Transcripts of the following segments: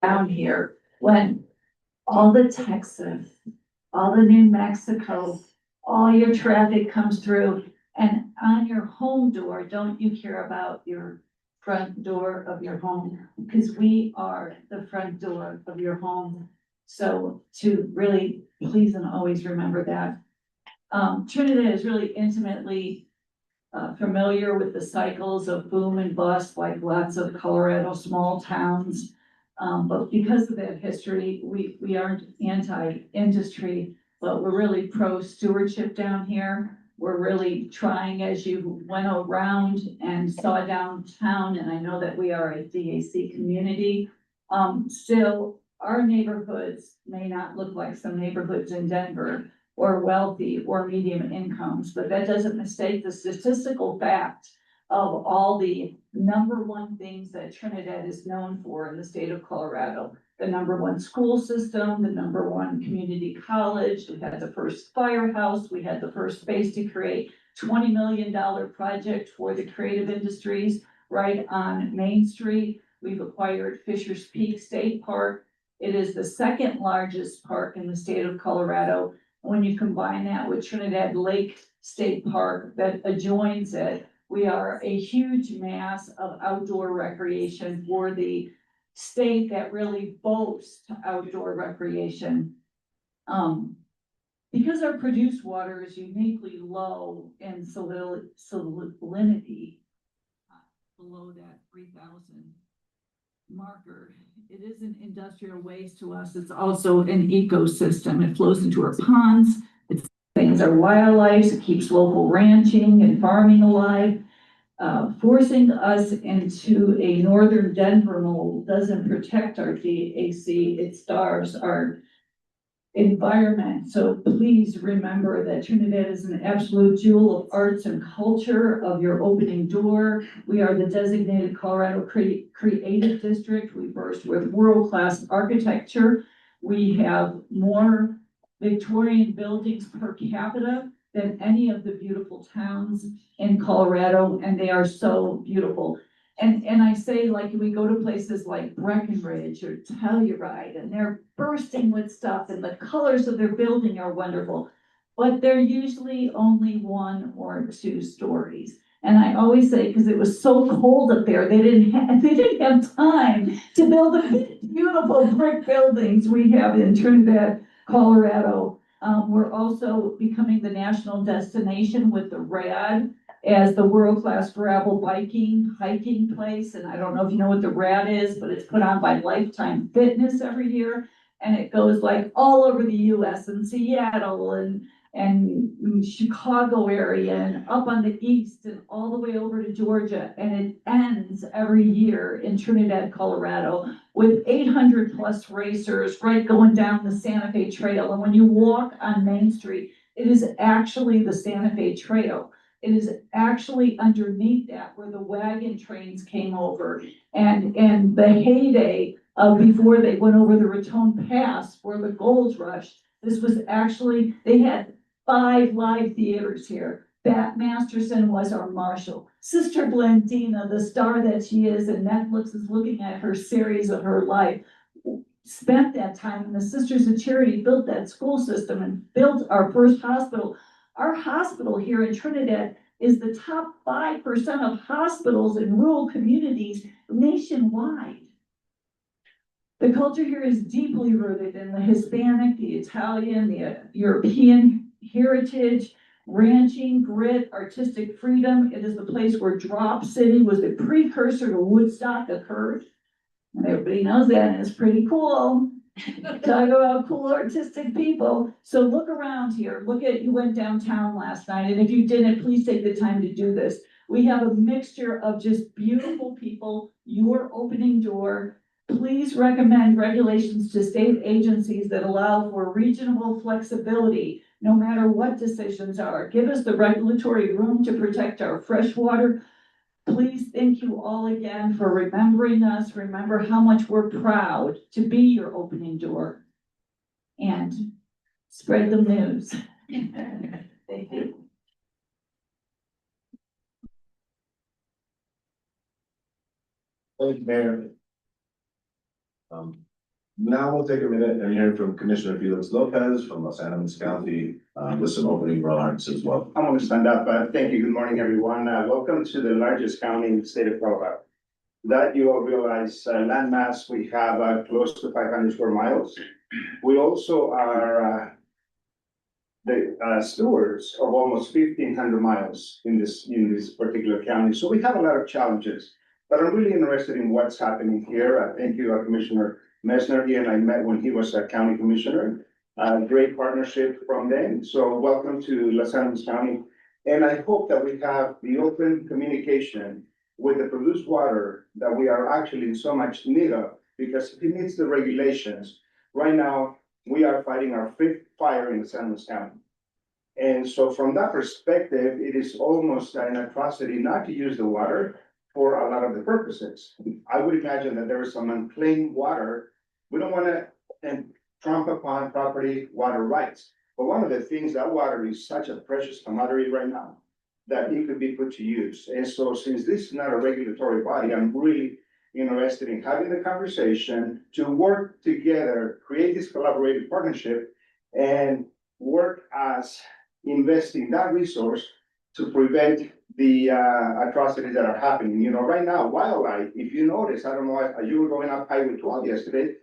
down here when all the Texas, all the New Mexico, all your traffic comes through, and on your home door, don't you care about your front door of your home? Because we are the front door of your home. So to really please and always remember that. Trinidad is really intimately familiar with the cycles of boom and bust, like lots of Colorado small towns. But because of that history, we aren't anti-industry, but we're really pro stewardship down here. We're really trying, as you went around and saw downtown, and I know that we are a DAC community. Still, our neighborhoods may not look like some neighborhoods in Denver, or wealthy or medium incomes, but that doesn't mistake the statistical fact of all the number one things that Trinidad is known for in the state of Colorado. The number one school system, the number one community college, we had the first firehouse, we had the first space to create $20 million project for the creative industries right on Main Street. We've acquired Fisher's Peak State Park. It is the second largest park in the state of Colorado. When you combine that with Trinidad Lake State Park that adjoins it, we are a huge mass of outdoor recreation for the state that really boasts outdoor recreation. Because our produced water is uniquely low in salinity, below that 3,000 marker, it is an industrial waste to us. It's also an ecosystem. It flows into our ponds. It sustains our wildlife. It keeps local ranching and farming alive. Forcing us into a northern Denver mold doesn't protect our DAC. It starves our environment. So please remember that Trinidad is an absolute jewel of arts and culture of your opening door. We are the designated Colorado Creative District. We burst with world-class architecture. We have more Victorian buildings per capita than any of the beautiful towns in Colorado, and they are so beautiful. And I say, like, we go to places like Breckenridge or Telluride, and they're bursting with stuff, and the colors of their building are wonderful, but they're usually only 1 or 2 stories. And I always say, because it was so cold up there, they didn't have time to build the beautiful brick buildings we have in Trinidad, Colorado. We're also becoming the national destination with the RAD as the world-class gravel hiking place. And I don't know if you know what the RAD is, but it's put on by Lifetime Fitness every year. And it goes like all over the US and Seattle and Chicago area and up on the east and all the way over to Georgia. And it ends every year in Trinidad, Colorado with 800 plus racers right going down the Santa Fe Trail. And when you walk on Main Street, it is actually the Santa Fe Trail. It is actually underneath that where the wagon trains came over and the heyday of before they went over the Raton Pass where the gold rush. This was actually, they had 5 live theaters here. Bat Masterson was our marshal. Sister Blandina, the star that she is, and Netflix is looking at her series of her life, spent that time, and the Sisters of Charity built that school system and built our first hospital. Our hospital here in Trinidad is the top 5% of hospitals in rural communities nationwide. The culture here is deeply rooted in the Hispanic, the Italian, the European heritage, ranching, grit, artistic freedom. It is the place where Drop City was the precursor to Woodstock occurred. And everybody knows that, and it's pretty cool. Talk about cool artistic people. So look around here. Look at, you went downtown last night, and if you didn't, please take the time to do this. We have a mixture of just beautiful people, your opening door. Please recommend regulations to state agencies that allow for regional flexibility, no matter what decisions are. Give us the regulatory room to protect our fresh water. Please, thank you all again for remembering us. Remember how much we're proud to be your opening door, and spread the news. Thank you. Thank you, Mayor. Now we'll take a minute and hear from Commissioner Felix Lopez from Los Animas County, with some opening remarks as well. I'm going to stand up. Thank you. Good morning, everyone. Welcome to the largest county in the state of Colorado. That you all realize, landmass, we have close to 500 square miles. We also are the stewards of almost 1,500 miles in this particular county. So we have a lot of challenges, but I'm really interested in what's happening here. Thank you, Commissioner Messner. He and I met when he was a county commissioner. Great partnership from them. So welcome to Los Angeles County. And I hope that we have the open communication with the produced water that we are actually in so much need of, because if it meets the regulations, right now, we are fighting our fifth fire in Los Angeles County. And so from that perspective, it is almost an atrocity not to use the water for a lot of the purposes. I would imagine that there is some unclaimed water. We don't want to trump upon property water rights. But one of the things, that water is such a precious commodity right now that it could be put to use. And so since this is not a regulatory body, I'm really interested in having the conversation to work together, create this collaborative partnership, and work as investing that resource to prevent the atrocities that are happening. You know, right now, wildlife, if you notice, I don't know, you were going up Highway 12 yesterday.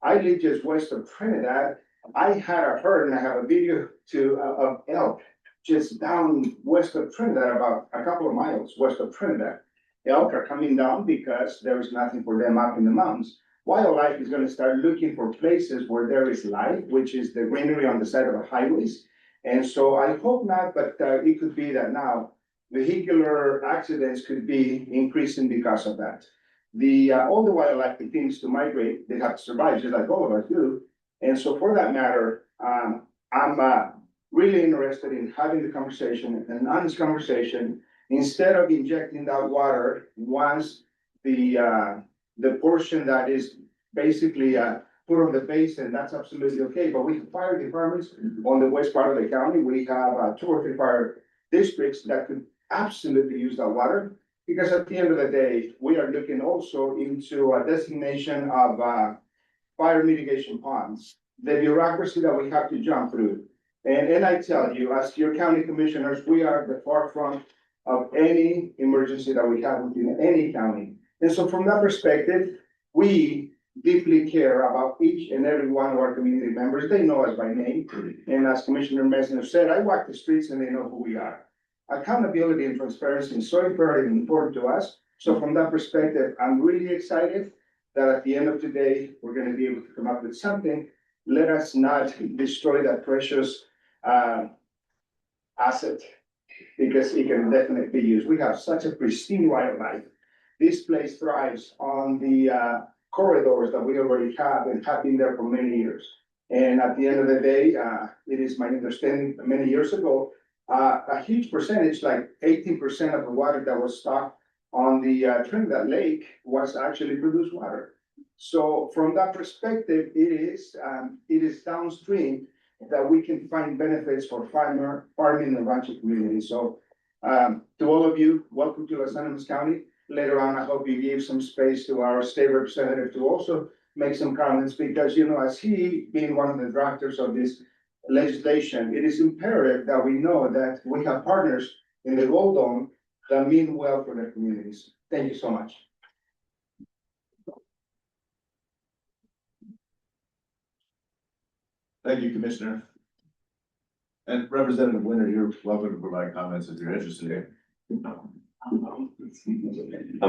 I live just west of Trinidad. I had a herd, and I have a video of elk just down west of Trinidad, about a couple of miles west of Trinidad. Elk are coming down because there is nothing for them up in the mountains. Wildlife is going to start looking for places where there is life, which is the greenery on the side of the highways. And so I hope not, but it could be that now vehicular accidents could be increasing because of that. All the wildlife continues to migrate. They have to survive, just like all of us do. And so for that matter, I'm really interested in having the conversation, an honest conversation, instead of injecting that water once the portion that is basically put on the basin, that's absolutely okay. But we have fire departments on the west part of the county. We have 2 or 3 fire districts that could absolutely use that water. Because at the end of the day, we are looking also into a designation of fire mitigation ponds, the bureaucracy that we have to jump through. And I tell you, as your county commissioners, we are at the forefront of any emergency that we have within any county. And so from that perspective, we deeply care about each and every one of our community members. They know us by name. And as Commissioner Messner said, I walk the streets and they know who we are. Accountability and transparency is so imperative and important to us. So from that perspective, I'm really excited that at the end of today, we're going to be able to come up with something. Let us not destroy that precious asset, because it can definitely be used. We have such a pristine wildlife. This place thrives on the corridors that we already have and have been there for many years. And at the end of the day, it is my understanding many years ago, a huge percentage, like 18% of the water that was stocked on the Trinidad Lake was actually produced water. So from that perspective, it is downstream that we can find benefits for farming and ranching communities. So to all of you, welcome to Los Angeles County. Later on, I hope you give some space to our state representative to also make some comments, because, you know, as he being one of the drafters of this legislation, it is imperative that we know that we have partners in the Gold Dome that mean well for their communities. Thank you so much. Thank you, Commissioner. And Representative Winter, you're welcome to provide comments if you're interested in.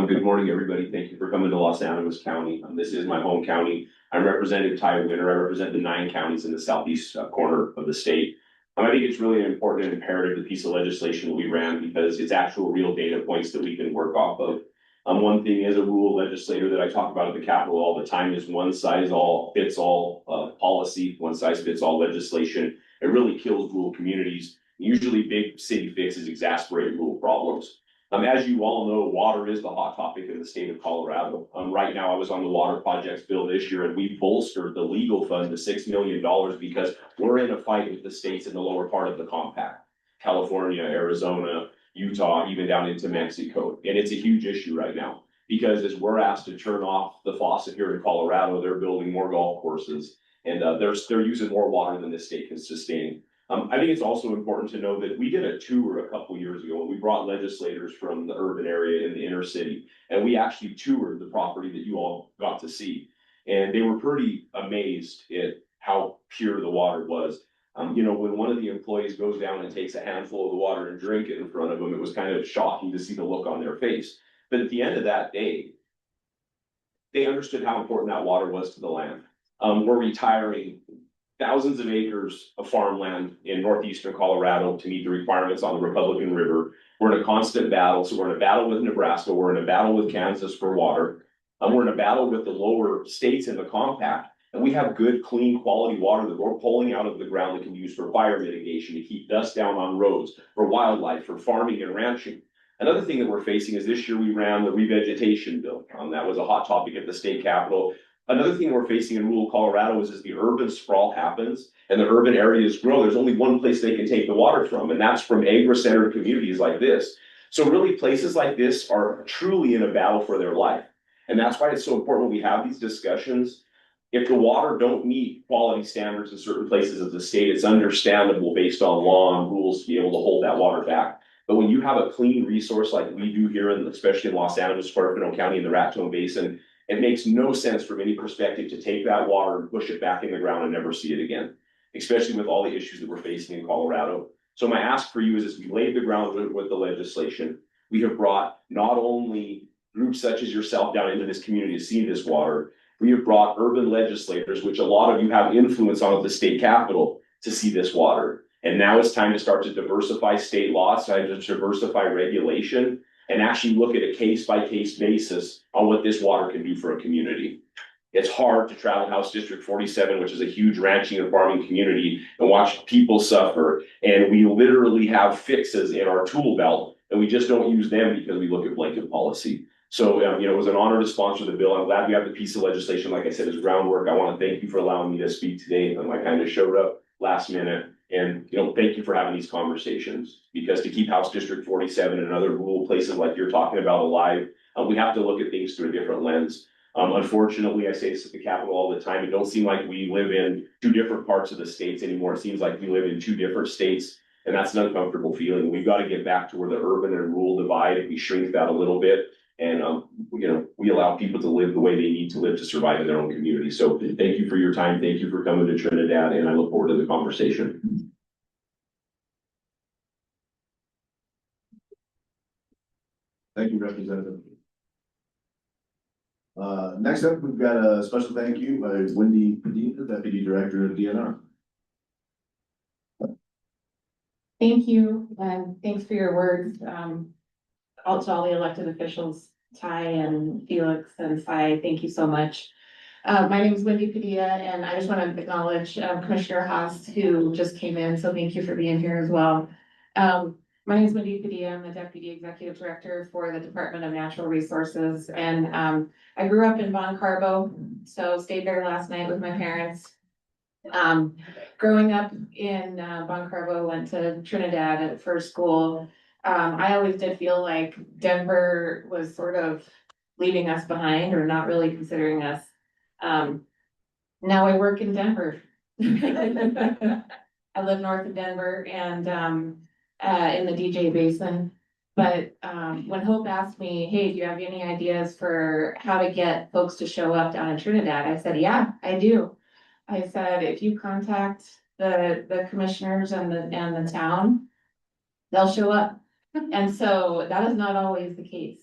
Good morning, everybody. Thank you for coming to Los Animas County. This is my home county. I'm Representative Ty Winter. I represent the 9 counties in the southeast corner of the state. I think it's really an important and imperative, the piece of legislation we ran, because it's actual real data points that we can work off of. One thing as a rural legislator that I talk about at the Capitol all the time is one size all fits all policy, one size fits all legislation. It really kills rural communities. Usually big city fixes exasperate rural problems. As you all know, water is the hot topic in the state of Colorado. Right now, I was on the water projects bill this year, and we bolstered the legal fund to $6 million because we're in a fight with the states in the lower part of the compact. California, Arizona, Utah, even down into Mexico. And it's a huge issue right now. Because as we're asked to turn off the faucet here in Colorado, they're building more golf courses. And they're using more water than the state can sustain. I think it's also important to know that we did a tour a couple years ago, and we brought legislators from the urban area in the inner city. And we actually toured the property that you all got to see. And they were pretty amazed at how pure the water was. When one of the employees goes down and takes a handful of the water and drink it in front of them, it was kind of shocking to see the look on their face. But at the end of that day, they understood how important that water was to the land. We're retiring thousands of acres of farmland in northeastern Colorado to meet the requirements on the Republican River. We're in a constant battle. So we're in a battle with Nebraska. We're in a battle with Kansas for water. We're in a battle with the lower states in the compact. And we have good, clean, quality water that we're pulling out of the ground that can be used for fire mitigation, to keep dust down on roads, for wildlife, for farming and ranching. Another thing that we're facing is this year we ran the revegetation bill. That was a hot topic at the state capitol. Another thing we're facing in rural Colorado is as the urban sprawl happens and the urban areas grow, there's only one place they can take the water from, and that's from agri-centered communities like this. So really places like this are truly in a battle for their life. And that's why it's so important when we have these discussions. If the water don't meet quality standards in certain places of the state, it's understandable based on law and rules to be able to hold that water back. But when you have a clean resource like we do here, especially in Los Angeles, Cuerno County, in the Raton Basin, it makes no sense from any perspective to take that water and push it back in the ground and never see it again, especially with all the issues that we're facing in Colorado. So my ask for you is, as we laid the groundwork with the legislation, we have brought not only groups such as yourself down into this community to see this water, we have brought urban legislators, which a lot of you have influence on at the state capitol, to see this water. And now it's time to start to diversify state laws, time to diversify regulation, and actually look at a case-by-case basis on what this water can do for a community. It's hard to travel House District 47, which is a huge ranching and farming community, and watch people suffer. And we literally have fixes in our tool belt, and we just don't use them because we look at blanket policy. So, it was an honor to sponsor the bill. I'm glad we have the piece of legislation, like I said, as groundwork. I want to thank you for allowing me to speak today. I kind of showed up last minute. And, thank you for having these conversations, because to keep House District 47 and other rural places like you're talking about alive, we have to look at things through a different lens. Unfortunately, I say this at the Capitol all the time, it don't seem like we live in two different parts of the states anymore. It seems like we live in two different states, and that's an uncomfortable feeling. We've got to get back to where the urban and rural divide, and we shrink that a little bit. And, we allow people to live the way they need to live to survive in their own community. So thank you for your time. Thank you for coming to Trinidad, and I look forward to the conversation. Thank you, Representative. Next up, we've got a special thank you by Wendy Padilla, Deputy Director of DNR. Thank you, and thanks for your words. All to all the elected officials, Ty and Felix and Cy, thank you so much. My name is Wendy Padilla, and I just want to acknowledge Commissioner Haas, who just came in, so thank you for being here as well. My name is Wendy Padilla. I'm the Deputy Executive Director for the Department of Natural Resources, and I grew up in Bon Carbo, so stayed there last night with my parents. Growing up in Bon Carbo, went to Trinidad at first school. I always did feel like Denver was sort of leaving us behind or not really considering us. Now I work in Denver. I live north of Denver and in the DJ Basin. But when Hope asked me, hey, do you have any ideas for how to get folks to show up down in Trinidad? I said, yeah, I do. I said, if you contact the commissioners and the town, they'll show up. And so that is not always the case.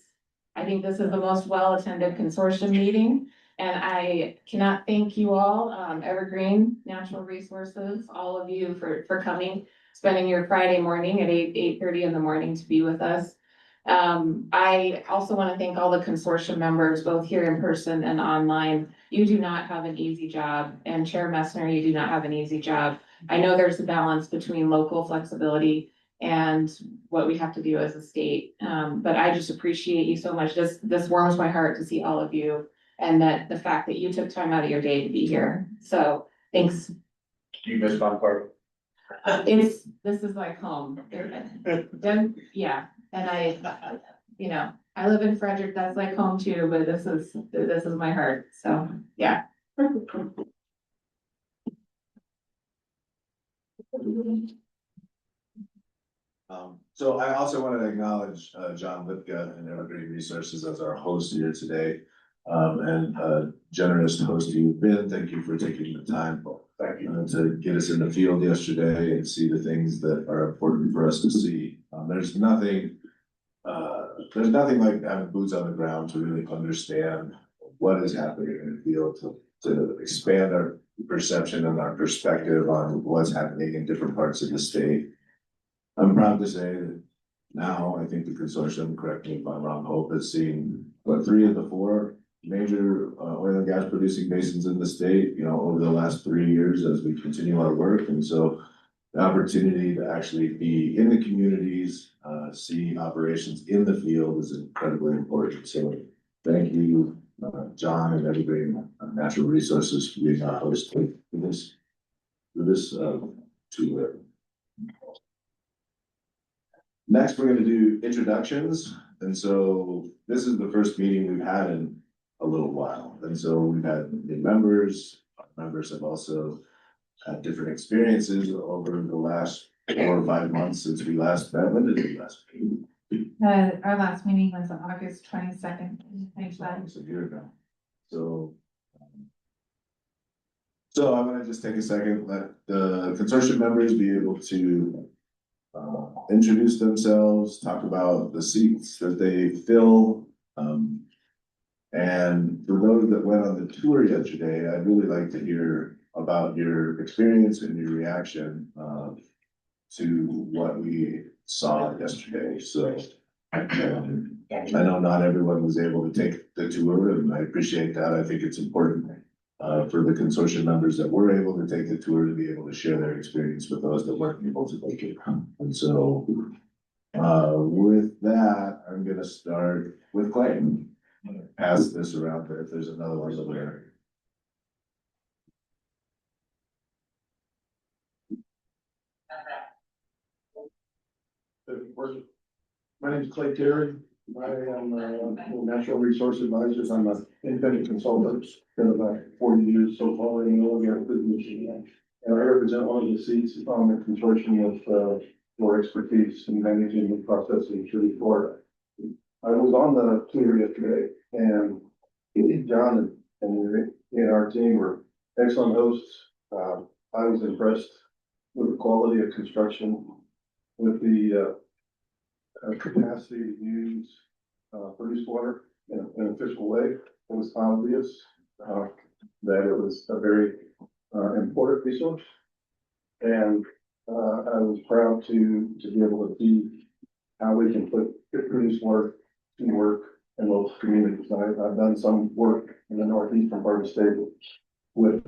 I think this is the most well-attended consortium meeting, and I cannot thank you all, Evergreen Natural Resources, all of you for coming, spending your Friday morning at 8:30 in the morning to be with us. I also want to thank all the consortium members, both here in person and online. You do not have an easy job, and Chair Messner, you do not have an easy job. I know there's a balance between local flexibility and what we have to do as a state. But I just appreciate you so much. This warms my heart to see all of you, and that the fact that you took time out of your day to be here. So thanks. Do you miss Bon Carbo? This is like home. Yeah, and you know, I live in Frederick, that's like home too, but this is my heart, so, yeah. So I also want to acknowledge, John Lipka and Evergreen Resources as our host here today. And generous host you've been. Thank you for taking the time. Thank you. To get us in the field yesterday and see the things that are important for us to see. There's nothing like having boots on the ground to really understand what is happening in the field, to expand our perception and our perspective on what's happening in different parts of the state. I'm proud to say that now, I think the consortium, correct me if I'm wrong, Hope has seen, what, 3 of the 4 major oil and gas producing basins in the state, you know, over the last 3 years as we continue our work. And so the opportunity to actually be in the communities, see operations in the field is incredibly important. So thank you, John and everybody in Natural Resources for being our host for this tour. Next, we're gonna do introductions. And so this is the first meeting we've had in a little while. And so we've had new members. Our members have also had different experiences over the last 4 or 5 months since we last met. When did we last meet? Our last meeting was on August 22nd. Thanks, Almost a year ago. So I'm gonna just take a second, let the consortium members be able to introduce themselves, talk about the seats that they fill. And for those that went on the tour yesterday, I'd really like to hear about your experience and your reaction to what we saw yesterday. So I know not everyone was able to take the tour, and I appreciate that. I think it's important for the consortium members that were able to take the tour to be able to share their experience with those that weren't able to take it. And so with that, I'm gonna start with Clayton. I'm gonna pass this around, but if there's another one over there. My name is Clay Terry. I am a natural resource advisor. I'm an independent consultant. Been about 40 years so far in the oil and gas business. And I represent one of the seats on the consortium with more expertise in managing and processing through Florida. I was on the tour yesterday, and John and our team were excellent hosts. I was impressed with the quality of construction, with the capacity to use produced water in an efficient way. It was obvious that it was a very important resource. And I was proud to be able to see how we can put produced water to work in local communities. I've done some work in the northeastern part of the state with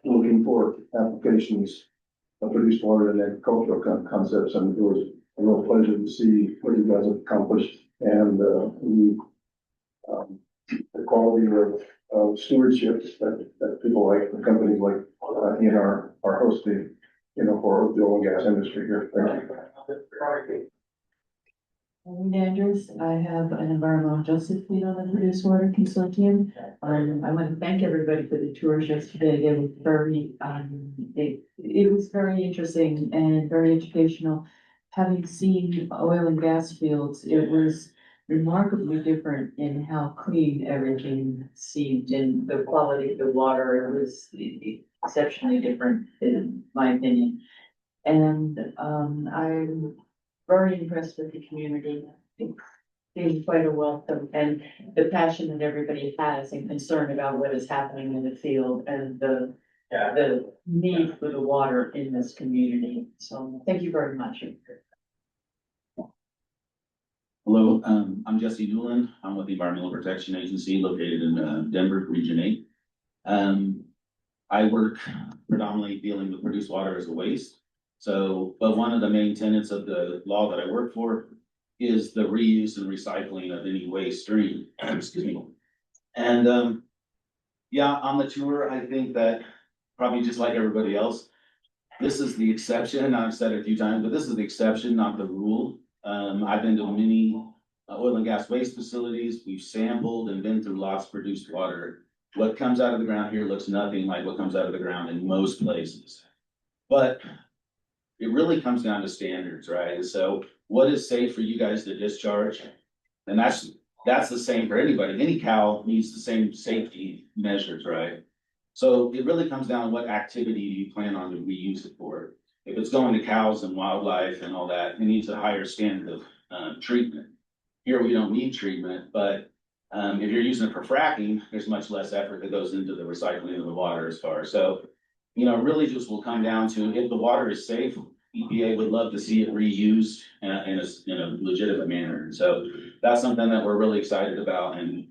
looking for applications of produced water and agricultural concepts, and it was a real pleasure to see what you guys have accomplished and the quality of stewardship that people like, the companies like in our hosting, you know, for the oil and gas industry here. Thank you. I'm Andrews. I have an environmental justice lead on the Produced Water Consortium. I want to thank everybody for the tours yesterday. They were very, it was very interesting and very educational. Having seen oil and gas fields, it was remarkably different in how clean everything seemed and the quality of the water. It was exceptionally different, in my opinion. And I'm very impressed with the community. It's been quite a welcome, and the passion that everybody has and concern about what is happening in the field and the need for the water in this community. So thank you very much. Hello, I'm Jesse Newland. I'm with the Environmental Protection Agency located in Denver, Region 8. I work predominantly dealing with produced water as a waste. So, but one of the main tenets of the law that I work for is the reuse and recycling of any waste stream. Excuse me. And yeah, on the tour, I think that probably just like everybody else, this is the exception. I've said it a few times, but this is the exception, not the rule. I've been to many oil and gas waste facilities. We've sampled and been through lots of produced water. What comes out of the ground here looks nothing like what comes out of the ground in most places. But it really comes down to standards, right? And so what is safe for you guys to discharge? And that's the same for anybody. Any cow needs the same safety measures, right? So it really comes down to what activity do you plan on to reuse it for? If it's going to cows and wildlife and all that, it needs a higher standard of treatment. Here, we don't need treatment, but if you're using it for fracking, there's much less effort that goes into the recycling of the water as far. So, you know, really just will come down to if the water is safe, EPA would love to see it reused in a legitimate manner. And so that's something that we're really excited about. And,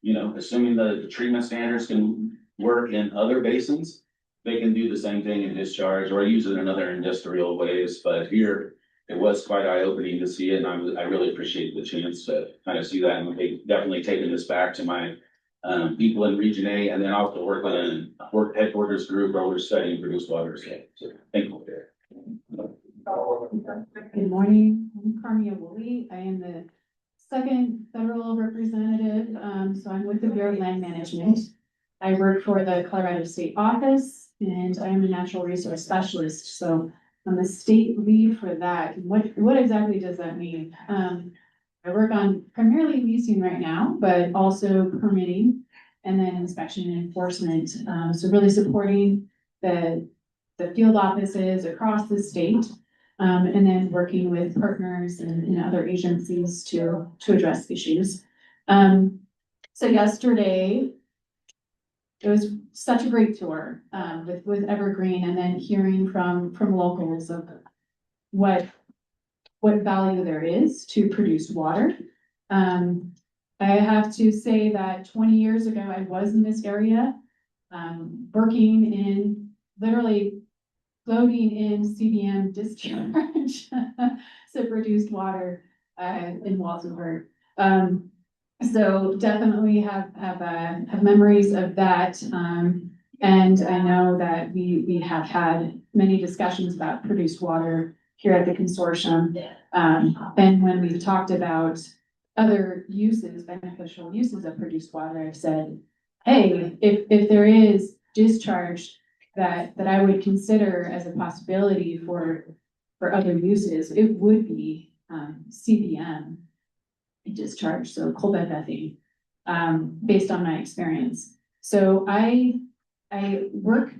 you know, assuming the treatment standards can work in other basins, they can do the same thing in discharge or use it in other industrial ways. But here, it was quite eye-opening to see it, and I really appreciate the chance to kind of see that. And they definitely taking this back to my people in Region A, and then also work headquarters group where we're studying produced water. So thank you. Good morning, I'm Carmia Woolley. I am the second federal representative, so I'm with the Bureau of Land Management. I work for the Colorado State Office, and I am a natural resource specialist, so I'm the state lead for that. What exactly does that mean? I work on primarily leasing right now, but also permitting and then inspection and enforcement. So really supporting the field offices across the state, and then working with partners and other agencies to address issues. So yesterday, it was such a great tour with Evergreen, and then hearing from locals of what value there is to produced water. I have to say that 20 years ago, I was in this area, working in literally floating in CDM discharge, so produced water in Walsenburg. So definitely have memories of that. And I know that we have had many discussions about produced water here at the consortium. And when we've talked about other uses, beneficial uses of produced water, I've said, hey, if there is discharge that I would consider as a possibility for other uses, it would be CBM discharge, so coal bed methane, based on my experience. So I work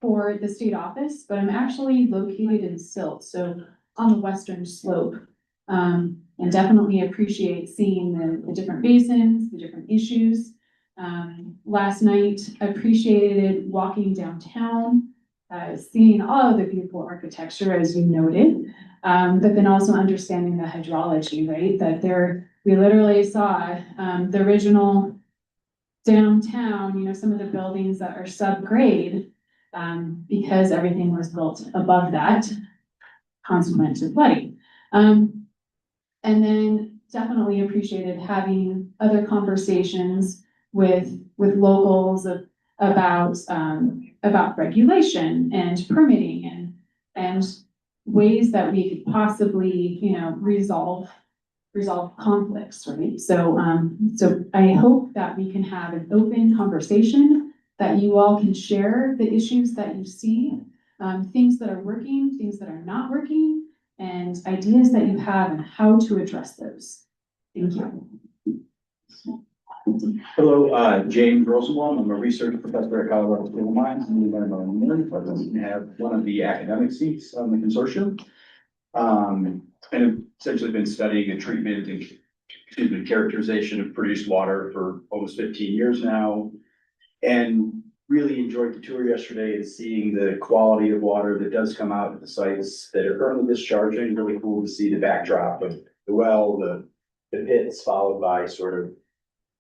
for the state office, but I'm actually located in Silt, so on the western slope, and definitely appreciate seeing the different basins, the different issues. Last night, appreciated walking downtown, seeing all of the beautiful architecture, as you noted, but then also understanding the hydrology, right? That we literally saw the original downtown, you know, some of the buildings that are subgrade, because everything was built above that, consequent to flooding. And then definitely appreciated having other conversations with locals about regulation and permitting and ways that we could possibly, you know, resolve conflicts, right? So I hope that we can have an open conversation, that you all can share the issues that you see, things that are working, things that are not working, and ideas that you have and how to address those. Thank you. Hello, James Rosenbaum. I'm a research professor at Colorado School of Mines and environmental engineering. I have one of the academic seats on the consortium. And have essentially been studying the treatment and characterization of produced water for almost 15 years now. And really enjoyed the tour yesterday and seeing the quality of water that does come out at the sites that are currently discharging. Really cool to see the backdrop of the well, the pits, followed by sort of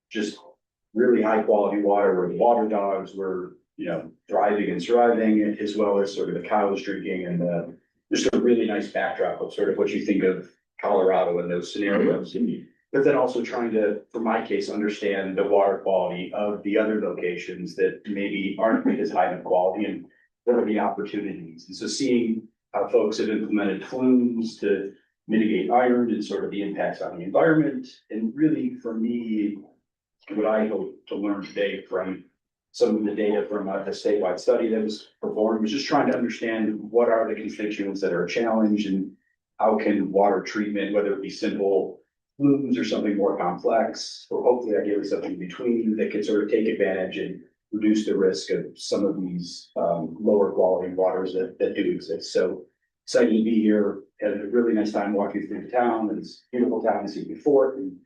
just really high quality water where the water dogs were, you know, thriving and surviving, as well as sort of the cows drinking, and just a really nice backdrop of sort of what you think of Colorado in those scenarios. But then also trying to, for my case, understand the water quality of the other locations that maybe aren't as high of quality, and what are the opportunities. And so seeing how folks have implemented flumes to mitigate iron and sort of the impacts on the environment. And really, for me, what I hope to learn today from some of the data from a statewide study that was performed was just trying to understand what are the constituents that are challenged and how can water treatment, whether it be simple flumes or something more complex, or hopefully ideally something in between that could sort of take advantage and reduce the risk of some of these lower quality waters that do exist. So excited to be here. Had a really nice time walking through the town. It's a beautiful town to see before, and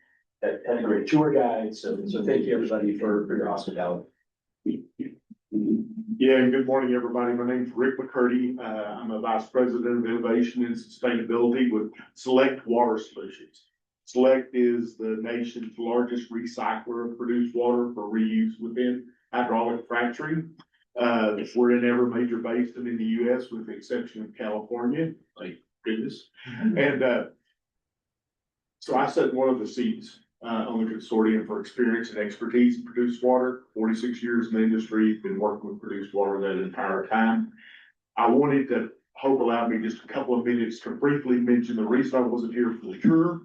had a great tour guide. So thank you everybody for your hospitality. Yeah, and good morning, everybody. My name's Rick McCurdy. I'm a Vice President of Innovation and Sustainability with Select Water Solutions. Select is the nation's largest recycler of produced water for reuse within hydraulic fracturing. We're in every major basin in the US with the exception of California, thank goodness. And so I sat in one of the seats on the consortium for experience and expertise in produced water, 46 years in the industry, been working with produced water that entire time. I wanted to hope allowed me just a couple of minutes to briefly mention the reason I wasn't here for the tour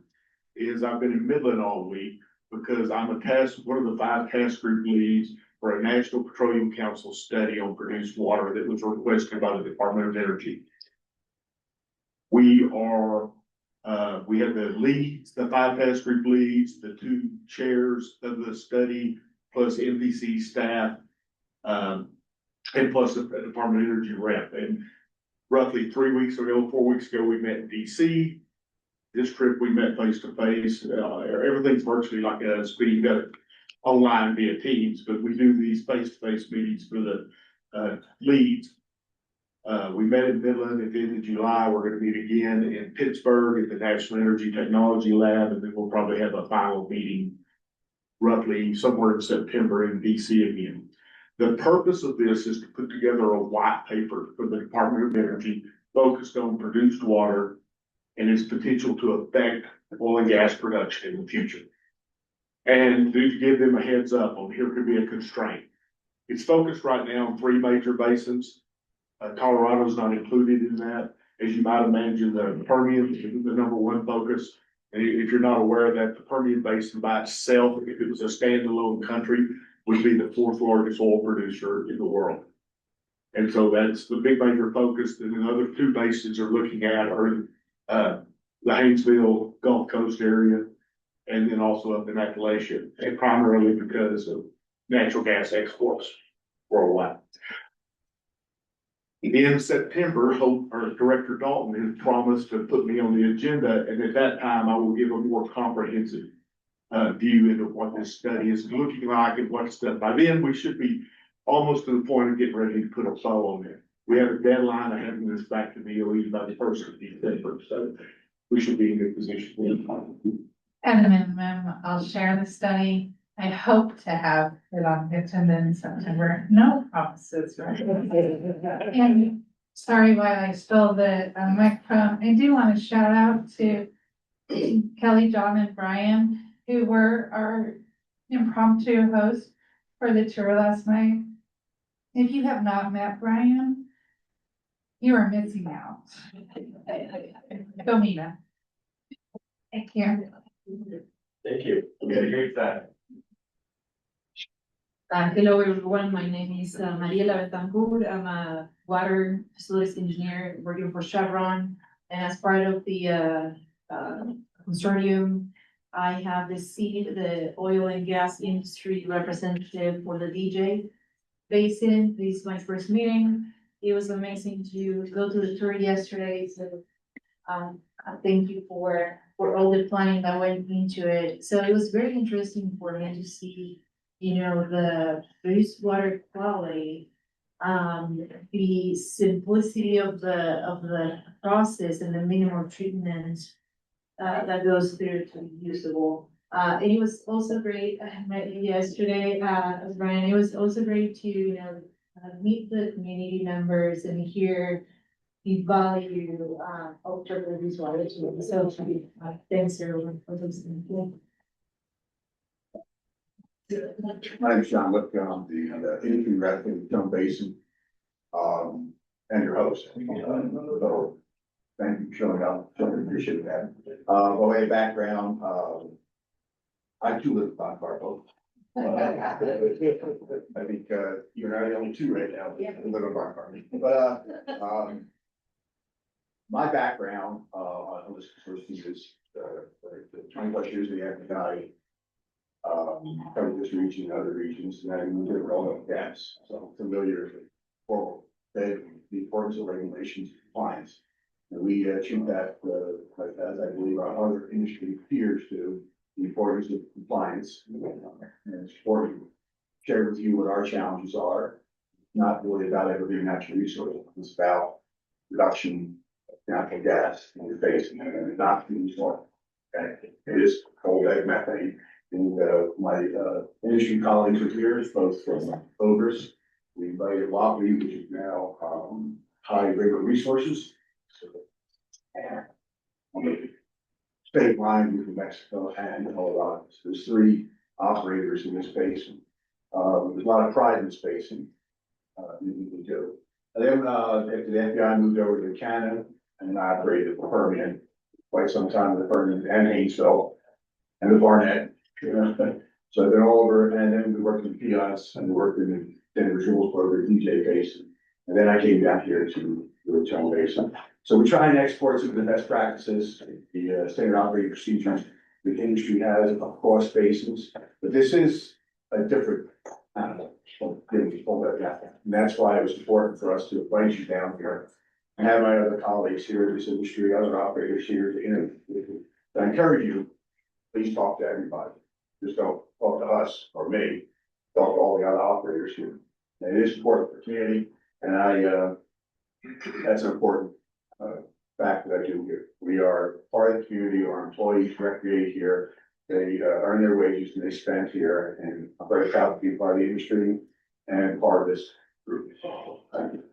is I've been in Midland all week because I'm one of the 5 task group leads for a National Petroleum Council study on produced water that was requested by the Department of Energy. We have the leads, the 5 task group leads, the 2 chairs of the study, plus NPC staff, and plus the Department of Energy rep. And roughly 4 weeks ago, we met in DC. This trip we met face to face. Everything's virtually like us, but you got it online via Teams, but we do these face to face meetings for the leads. We met in Midland at the end of July. We're going to meet again in Pittsburgh at the National Energy Technology Lab, and then we'll probably have a final meeting roughly somewhere in September in DC again. The purpose of this is to put together a white paper for the Department of Energy focused on produced water and its potential to affect oil and gas production in the future. And to give them a heads up on here could be a constraint. It's focused right now on 3 major basins. Colorado's not included in that. As you might imagine, the Permian is the number 1 focus. And if you're not aware of that, the Permian Basin by itself, if it was a standalone country, would be the 4th largest oil producer in the world. And so that's the big major focus. And the other 2 basins are looking at are the Haynesville Gulf Coast area, and then also up in Appalachia, and primarily because of natural gas exports worldwide. In September, Director Dalton has promised to put me on the agenda, and at that time, I will give a more comprehensive view into what this study is looking like and what's done. By then, we should be almost to the point of getting ready to put a bow on it. We have a deadline of having this back to the OE by the 1st of December, so we should be in a good position. At a minimum, I'll share the study. I hope to have it on agenda in September. No promises, right? And sorry while I stole the microphone. I do want to shout out to Kelly, John, and Brian, who were our impromptu hosts for the tour last night. If you have not met Brian, you are missing out. Go meet him. Thank you. Thank you. Okay, great that. Hello everyone, my name is Mariela Betancourt. I'm a water facilities engineer working for Chevron. And as part of the consortium, I have the seat, the oil and gas industry representative for the DJ Basin. This is my first meeting. It was amazing to go to the tour yesterday. So thank you for all the planning that went into it. So it was very interesting for me to see, the produced water quality, the simplicity of the process and the minimum treatment that goes through to be usable. And it was also great. I met you yesterday, Brian. It was also great to meet the community members and hear the value of produced water. So thanks everyone for listening. My name's John Lipcomb, the industry rep in the Basin, and your host. So Thank you for showing up. Certainly appreciate that. By way of background, I too live in Barco. I think, you and I are the only two right now that live in Barco. But, my background, on this first is, 20+ years of the FBI. Covered this region and other regions, and I moved to oil and gas, so I'm familiar with the importance of regulations and compliance. And we treat that, as I believe our other industry peers do, the importance of compliance. And it's important to share with you what our challenges are, not really about ever being natural resource, it's about reduction of natural gas in the basin and not to use oil. Okay, it is coal bag methane. And my industry colleagues are here, both from Ogres. We invited Wapiti, which is now High River Resources. So, on the state line between Mexico and Colorado. So there's 3 operators in this basin. There's a lot of pride in this basin. We do. And then after the FBI moved over to Canada and I operated the Permian quite some time in the Permian and Haynesville and the Barnett. So I've been all over, and then we worked in PIS and we worked in the Denver Julesburg, DJ Basin. And then I came down here to the Return Basin. So we try and export some of the best practices, the standard operating procedures the industry has across basins. But this is a different animal. And that's why it was important for us to invite you down here and have my other colleagues here in this industry, other operators here to interview with you. I encourage you, please talk to everybody. Just don't talk to us or me, talk to all the other operators here. And it is important for the community, and that's an important fact that I do here. We are part of the community, our employees recreate here, they earn their wages and they spend here, and I'm very proud to be part of the industry and part of this group. Thank you.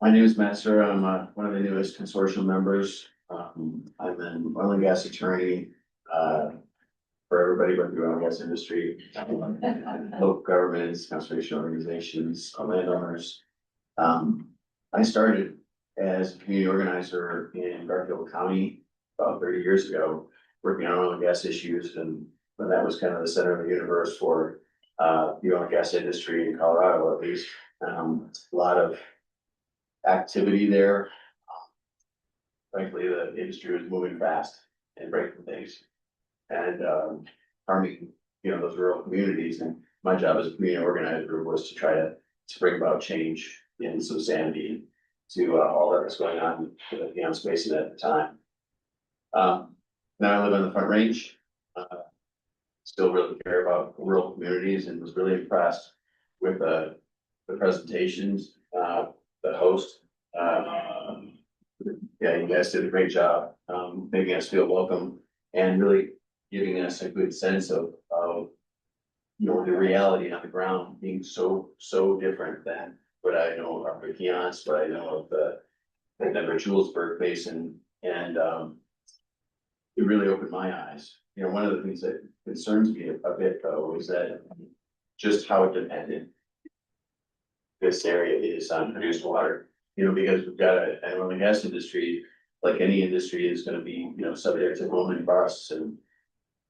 My name is Matt Sir. I'm one of the newest consortium members. I'm an oil and gas attorney for everybody but the oil and gas industry, local governments, conservation organizations, landowners. I started as a community organizer in Garfield County about 30 years ago, working on oil and gas issues, and when that was kind of the center of the universe for the oil and gas industry in Colorado, at least. A lot of activity there. Frankly, the industry was moving fast and breaking things and harming, those rural communities. And my job as a community organizer was to try to bring about change and some sanity to all that was going on in the Piceance Basin at the time. Now I live on the Front Range. Still really care about rural communities and was really impressed with the presentations, the host. Yeah, you guys did a great job, making us feel welcome and really giving us a good sense of the reality on the ground being so different than what I know of Piceance, what I know of the Denver Julesburg Basin, and it really opened my eyes. One of the things that concerns me a bit though is that just how dependent this area is on produced water. Because we've got an oil and gas industry, like any industry, is gonna be, subject to boom and busts. And,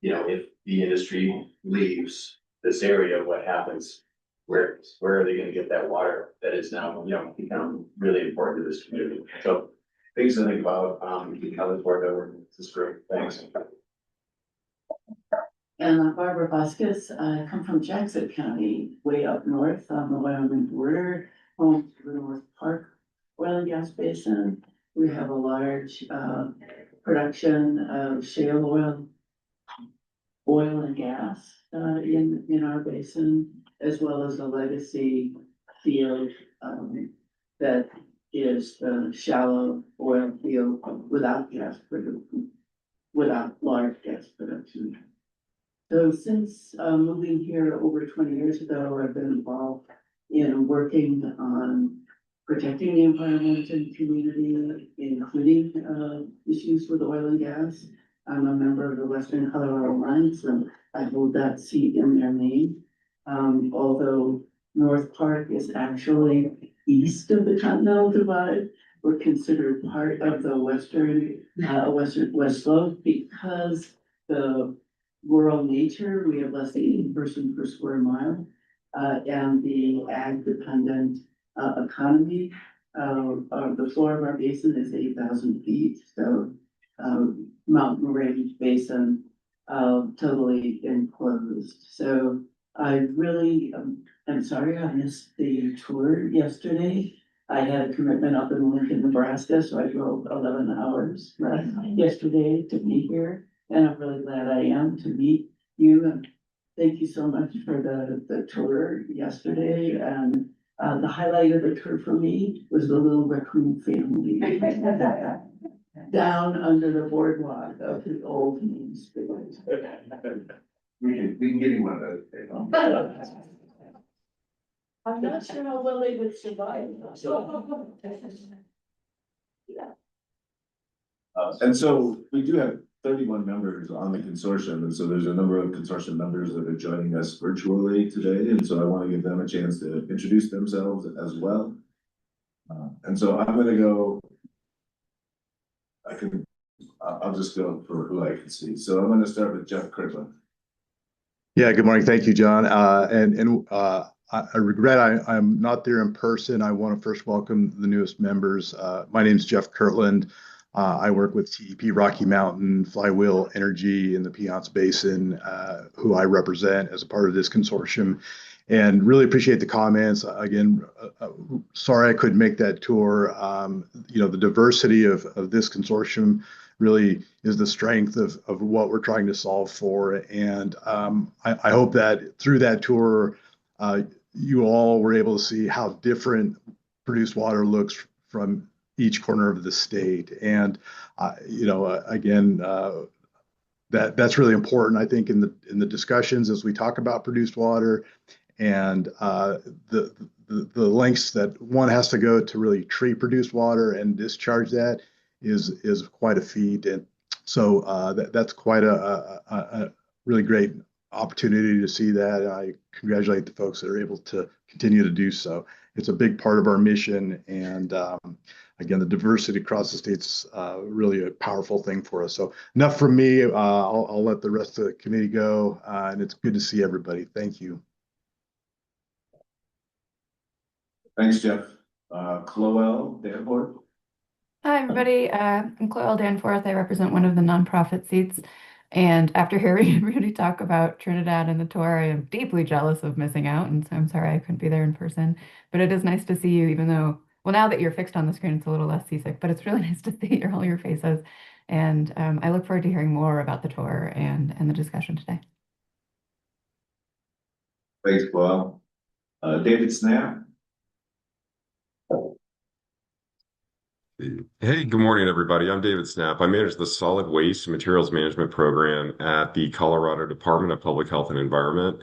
if the industry leaves this area, what happens? Where are they gonna get that water that is now, become really important to this community? So things to think about, how this worked over this group. Thanks. And I'm Barbara Vasquez. I come from Jackson County, way up north on the Wyoming border, home to the North Park oil and gas basin. We have a large production of shale oil and gas in our basin, as well as a legacy field that is the shallow oil field without large gas production. So since moving here over 20 years ago, I've been involved in working on protecting the environment and community, including issues with oil and gas. I'm a member of the Western Colorado Alliance, and I hold that seat in their name. Although North Park is actually east of the Continental Divide. We're considered part of the west slope because the rural nature, we have less than 1 person per square mile. And the ag dependent economy, the floor of our basin is 8,000 feet, so mountain range basin, totally enclosed. So I really, I'm sorry I missed the tour yesterday. I had a commitment up in Lincoln, Nebraska, so I drove 11 hours yesterday to be here. And I'm really glad I am to meet you. And thank you so much for the tour yesterday. And the highlight of the tour for me was the little raccoon family down under the boardwalk of the old Main Street. We can give you one of those. I'm not sure how well they would survive. And so we do have 31 members on the consortium, and so there's a number of consortium members that are joining us virtually today, and so I want to give them a chance to introduce themselves as well. And so I'm gonna go, I'll just go for who I can see. So I'm gonna start with Jeff Kirkland. Yeah, good morning. Thank you, John. I regret I'm not there in person. I want to first welcome the newest members. My name is Jeff Kirtland. I work with TEP Rocky Mountain Flywheel Energy in the Piceance Basin, who I represent as a part of this consortium, and really appreciate the comments. Again, sorry I couldn't make that tour. The diversity of this consortium really is the strength of what we're trying to solve for. And I hope that through that tour, you all were able to see how different produced water looks from each corner of the state. And, again, that's really important, I think, in the discussions as we talk about produced water and the lengths that one has to go to really treat produced water and discharge that is quite a feat. And so that's quite a really great opportunity to see that. And I congratulate the folks that are able to continue to do so. It's a big part of our mission. And again, the diversity across the state's really a powerful thing for us. So enough from me. I'll let the rest of the committee go. And it's good to see everybody. Thank you. Thanks, Jeff. Chloe Danforth. Hi, everybody. I'm Chloe Danforth. I represent one of the nonprofit seats. And after hearing everybody talk about Trinidad and the tour, I am deeply jealous of missing out. And so I'm sorry I couldn't be there in person. But it is nice to see you, even though, well, now that you're fixed on the screen, it's a little less seasick. But it's really nice to see all your faces. And I look forward to hearing more about the tour and the discussion today. Thanks, Chloe. David Snap. Hey, good morning, everybody. I'm David Snap. I manage the Solid Waste Materials Management Program at the Colorado Department of Public Health and Environment.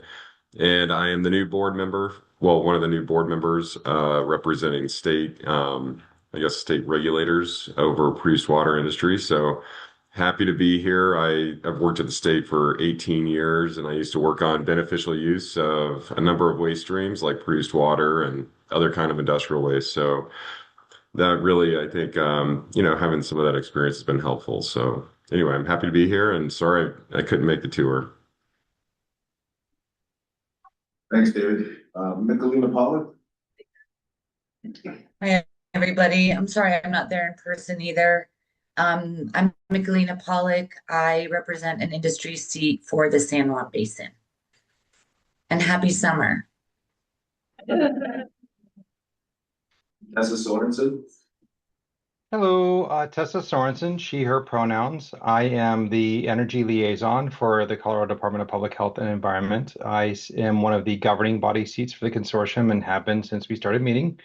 And I am the new board member, well, one of the new board members representing state regulators over produced water industry. So happy to be here. I've worked at the state for 18 years, and I used to work on beneficial use of a number of waste streams like produced water and other kind of industrial waste. So that really, I think, having some of that experience has been helpful. So anyway, I'm happy to be here, and sorry I couldn't make the tour. Thanks, David. Michelina Pollock. Hi, everybody. I'm sorry I'm not there in person either. I'm Michelina Pollock. I represent an industry seat for the San Juan Basin. And happy summer. Tessa Sorensen. Hello, Tessa Sorensen, she, her pronouns. I am the energy liaison for the Colorado Department of Public Health and Environment. I am one of the governing body seats for the consortium and have been since we started meeting.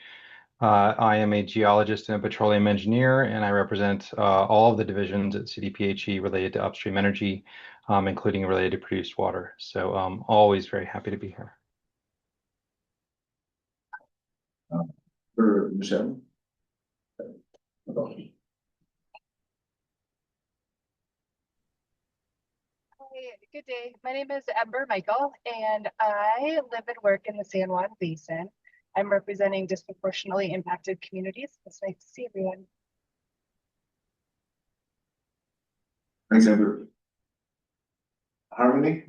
I am a geologist and a petroleum engineer, and I represent all of the divisions at CDPHE related to upstream energy, including related to produced water. So I'm always very happy to be here. For Michelle. Hi, good day. My name is Ember Michael, and I live and work in the San Juan Basin. I'm representing disproportionately impacted communities. It's nice to see everyone. Thanks, Amber. Harmony?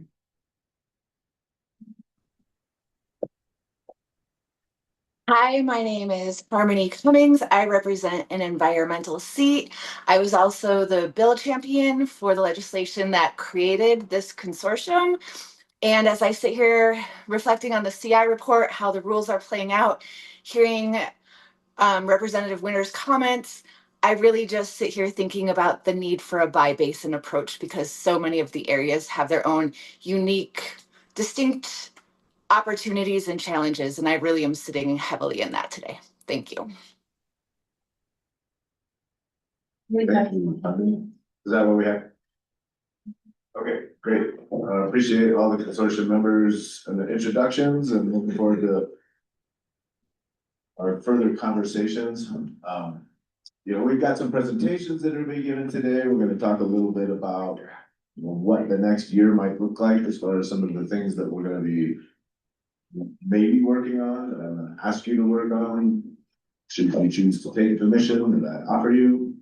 Hi, my name is Harmony Cummings. I represent an environmental seat. I was also the bill champion for the legislation that created this consortium. And as I sit here reflecting on the CI report, how the rules are playing out, hearing Representative Winter's comments, I really just sit here thinking about the need for a bi-basin approach because so many of the areas have their own unique, distinct opportunities and challenges, and I really am sitting heavily in that today. Thank you. Thank you, Harmony. Is that what we have? Okay, great. Appreciate all the consortium members and the introductions and looking forward to our further conversations. We've got some presentations that are being given today. We're gonna talk a little bit about what the next year might look like as far as some of the things that we're gonna be maybe working on, and I'm gonna ask you to work on. Should you choose to take the mission that I offer you.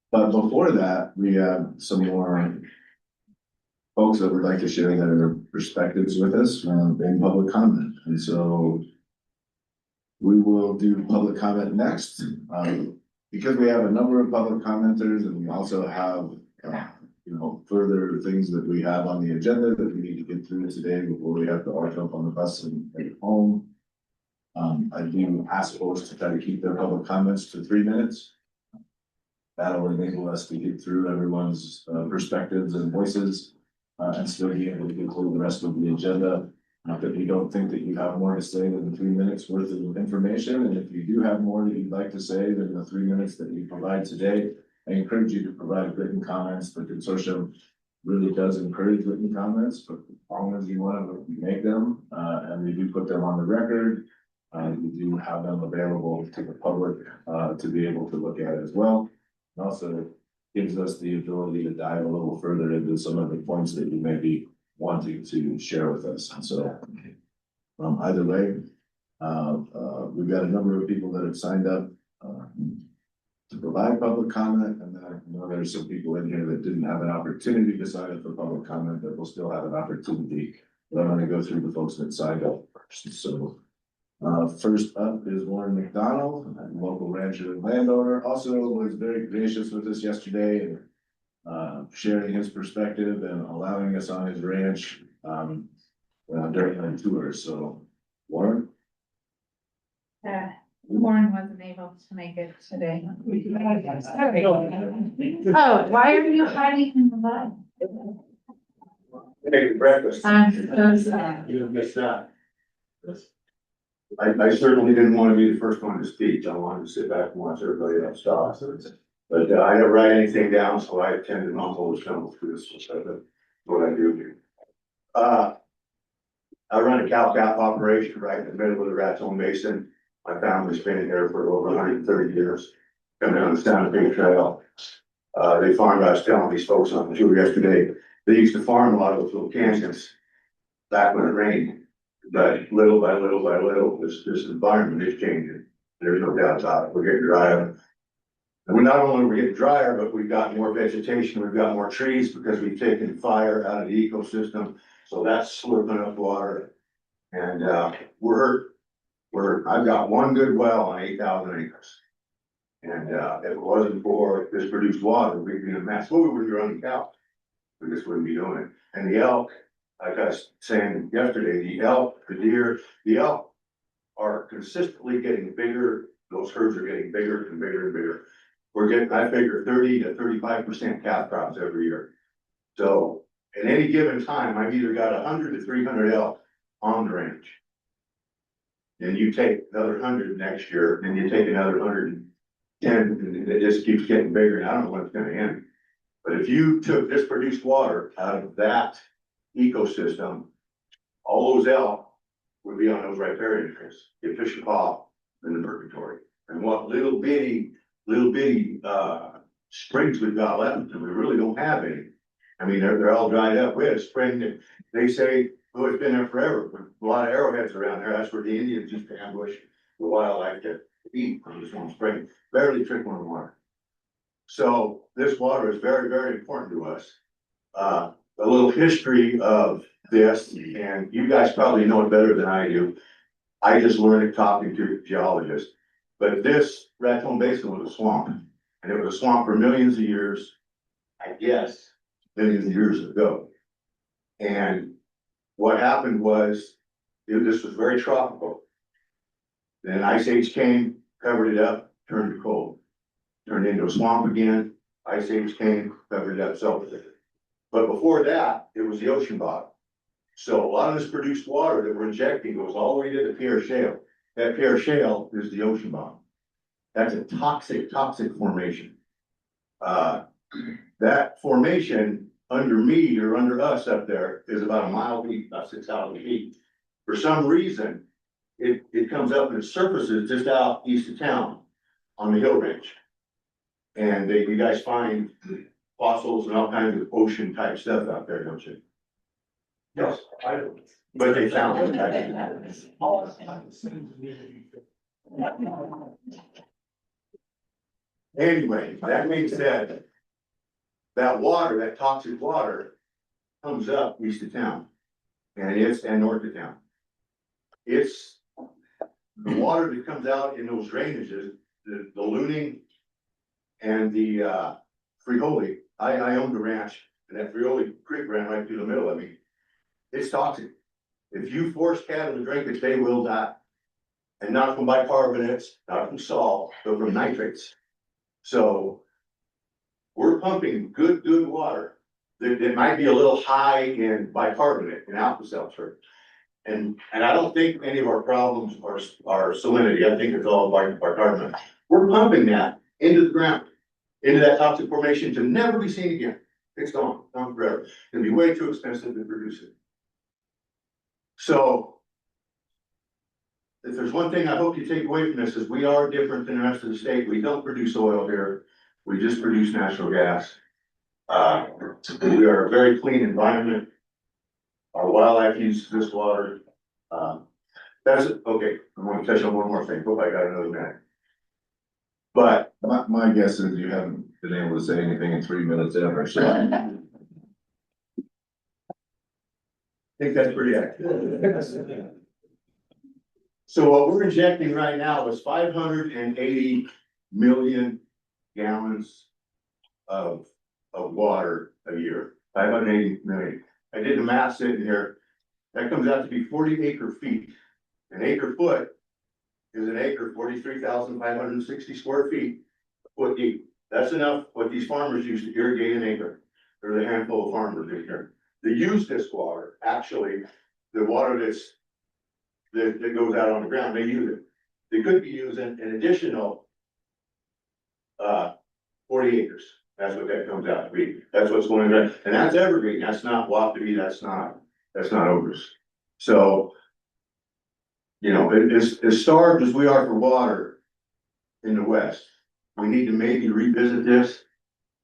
But before that, we have some more folks that would like to share their perspectives with us in public comment. And so we will do public comment next. Because we have a number of public commenters and we also have, further things that we have on the agenda that we need to get through today before we have to all jump on the bus and head home. I do ask folks to try to keep their public comments to 3 minutes. That'll enable us to get through everyone's perspectives and voices and still be able to include the rest of the agenda. Not that we don't think that you have more to say than 3 minutes worth of information. And if you do have more that you'd like to say than the 3 minutes that you provide today, I encourage you to provide written comments. The consortium really does encourage written comments, but as long as you want to make them, and we do put them on the record, we do have them available to the public to be able to look at as well. It also gives us the ability to dive a little further into some of the points that you may be wanting to share with us. And so either way, we've got a number of people that have signed up to provide public comment, and then I know there's some people in here that didn't have an opportunity to sign up for public comment, but will still have an opportunity. But I'm going to go through the folks that signed up first. So first up is Warren McDonald, a local rancher and landowner. Also was very gracious with us yesterday and sharing his perspective and allowing us on his ranch during the tour. So Warren. Warren wasn't able to make it today. Oh, why are you hiding in the mud? Make breakfast. I'm so sad. You missed that. I certainly didn't want to be the first one to speak. I wanted to sit back and watch everybody else talk. But I didn't write anything down, so I tend to not hold stumble through this. That's what I do here. I run a cow-calf operation right in the middle of the Raton Basin. My family's been here for over 130 years. Come down the Santa Fe Trail. They farmed, I was telling these folks on the tour yesterday, they used to farm a lot of those little canyons back when it rained. But little by little by little, this environment is changing. There's no doubt about it. We're getting drier. And we're not only getting drier, but we've got more vegetation, we've got more trees because we've taken fire out of the ecosystem. So that's slurping up water. And we're hurt. I've got one good well on 8,000 acres. And if it wasn't for this produced water, we'd be in a mess. Well, we would be running cows. We just wouldn't be doing it. And the elk, like I was saying yesterday, the elk, the deer, the elk are consistently getting bigger. Those herds are getting bigger and bigger and bigger. We're getting, I figure 30 to 35% calf crops every year. So at any given time, I've either got 100 to 300 elk on the range. And you take another 100 next year, and you take another 110, and it just keeps getting bigger, and I don't know when it's gonna end. But if you took this produced water out of that ecosystem, all those elk would be on those riparian trails, get fish and pop in the purgatory. And what little bitty springs we've got left, and we really don't have any, I mean, they're all dried up. We had a spring that they say, oh, it's been there forever, but a lot of arrowheads around there. That's where the Indians used to ambush the wildlife to eat from this one spring, barely trickling water. So this water is very, very important to us. A little history of this, and you guys probably know it better than I do. I just learned it talking to geologists. But this Raton Basin was a swamp, and it was a swamp for millions of years, I guess, millions of years ago. And what happened was, this was very tropical. Then Ice Age came, covered it up, turned to cold. Turned into a swamp again, Ice Age came, covered it up, so. But before that, it was the ocean bottom. So a lot of this produced water that we're injecting goes all the way to the Pierre Shale. That Pierre Shale is the ocean bottom. That's a toxic formation. That formation under me or under us up there is about a mile deep, about 6,000 feet. For some reason, it comes up and it surfaces just out east of town on the hill range. And you guys find fossils and all kinds of ocean type stuff out there, don't you? Yes, I do. But they found it. Anyway, that being said, that water, that toxic water, comes up east of town, and north of town. It's the water that comes out in those drainages, the Looning and the Frioli. I owned a ranch, and that Frioli Creek ran right through the middle of me. It's toxic. If you force cattle to drink it, they will die. And not from bicarbonates, not from salt, but from nitrates. So we're pumping good water that might be a little high in bicarbonate and Alka-Seltzer. And I don't think any of our problems are salinity. I think it's all bicarbonate. We're pumping that into the ground, into that toxic formation to never be seen again. It's gone forever. It'll be way too expensive to produce it. So if there's one thing I hope you take away from this is we are different than the rest of the state. We don't produce oil here. We just produce natural gas. We are a very clean environment. Our wildlife uses this water. That's it. Okay. I want to touch on one more thing. Hope I got another minute. But My guess is you haven't been able to say anything in 3 minutes ever, so. I think that's pretty accurate. So what we're injecting right now is 580 million gallons of water a year, 580 million. I did the math sitting here. That comes out to be 40 acre feet. An acre foot is an acre, 43,560 square feet, a foot deep. That's enough what these farmers use to irrigate an acre. There's a handful of farmers in here. They use this water, actually, the water that goes out on the ground, they use it. They could be using an additional 40 acres. That's what that comes out to be. That's what's going on. And that's evergreen. That's not Wapiti. That's not Ogres. So, you know, as starved as we are for water in the West, we need to maybe revisit this.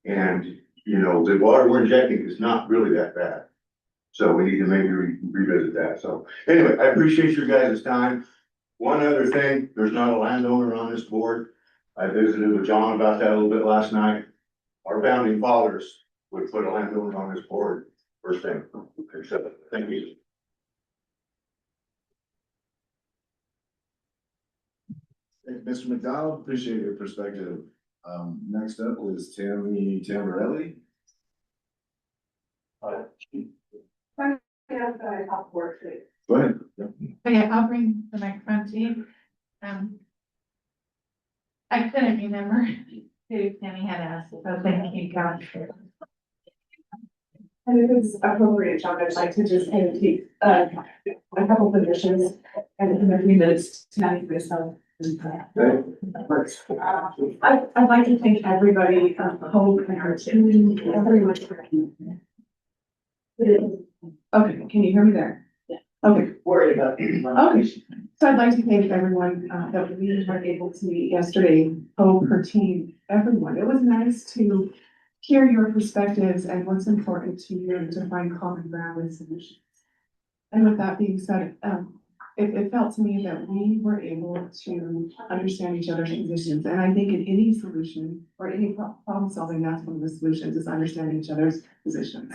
And, you know, the water we're injecting is not really that bad. So we need to maybe revisit that. So anyway, I appreciate your guys' time. One other thing, there's not a landowner on this board. I visited with John about that a little bit last night. Our founding fathers would put a landowner on this board first thing. So, thank you. Mr. McDonald, appreciate your perspective. Next up is Tammy Tamborelli. Go ahead. Okay, I'll bring the microphone to you. I couldn't remember who Tammy had asked, so thank you, God. And if it's appropriate, John, I'd like to just kind of take a couple positions and in a few minutes to manage myself. I'd like to thank everybody, Hope and our team, very much for. Okay, can you hear me there? Yeah. Okay, worried about it. Okay, so I'd like to thank everyone that we were able to meet yesterday, Hope, her team, everyone. It was nice to hear your perspectives and what's important to you to find common ground and solutions. And with that being said, it felt to me that we were able to understand each other's positions. And I think in any solution or any problem solving, that's one of the solutions is understanding each other's positions.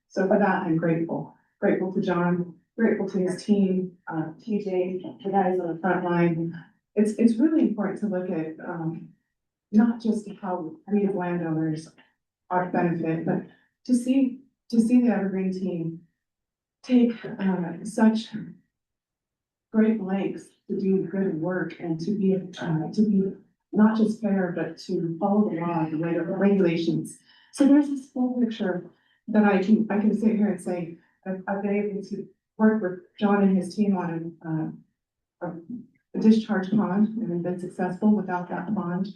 So for that, I'm grateful. Grateful to John, grateful to his team, TJ, the guys on the front line. It's really important to look at not just how we as landowners are benefit, but to see the Evergreen team take such great lengths to do good work and to be not just fair, but to follow the law, the regulations. So there's this full picture that I can sit here and say, I've been able to work with John and his team on a discharge pond, and we've been successful. Without that pond,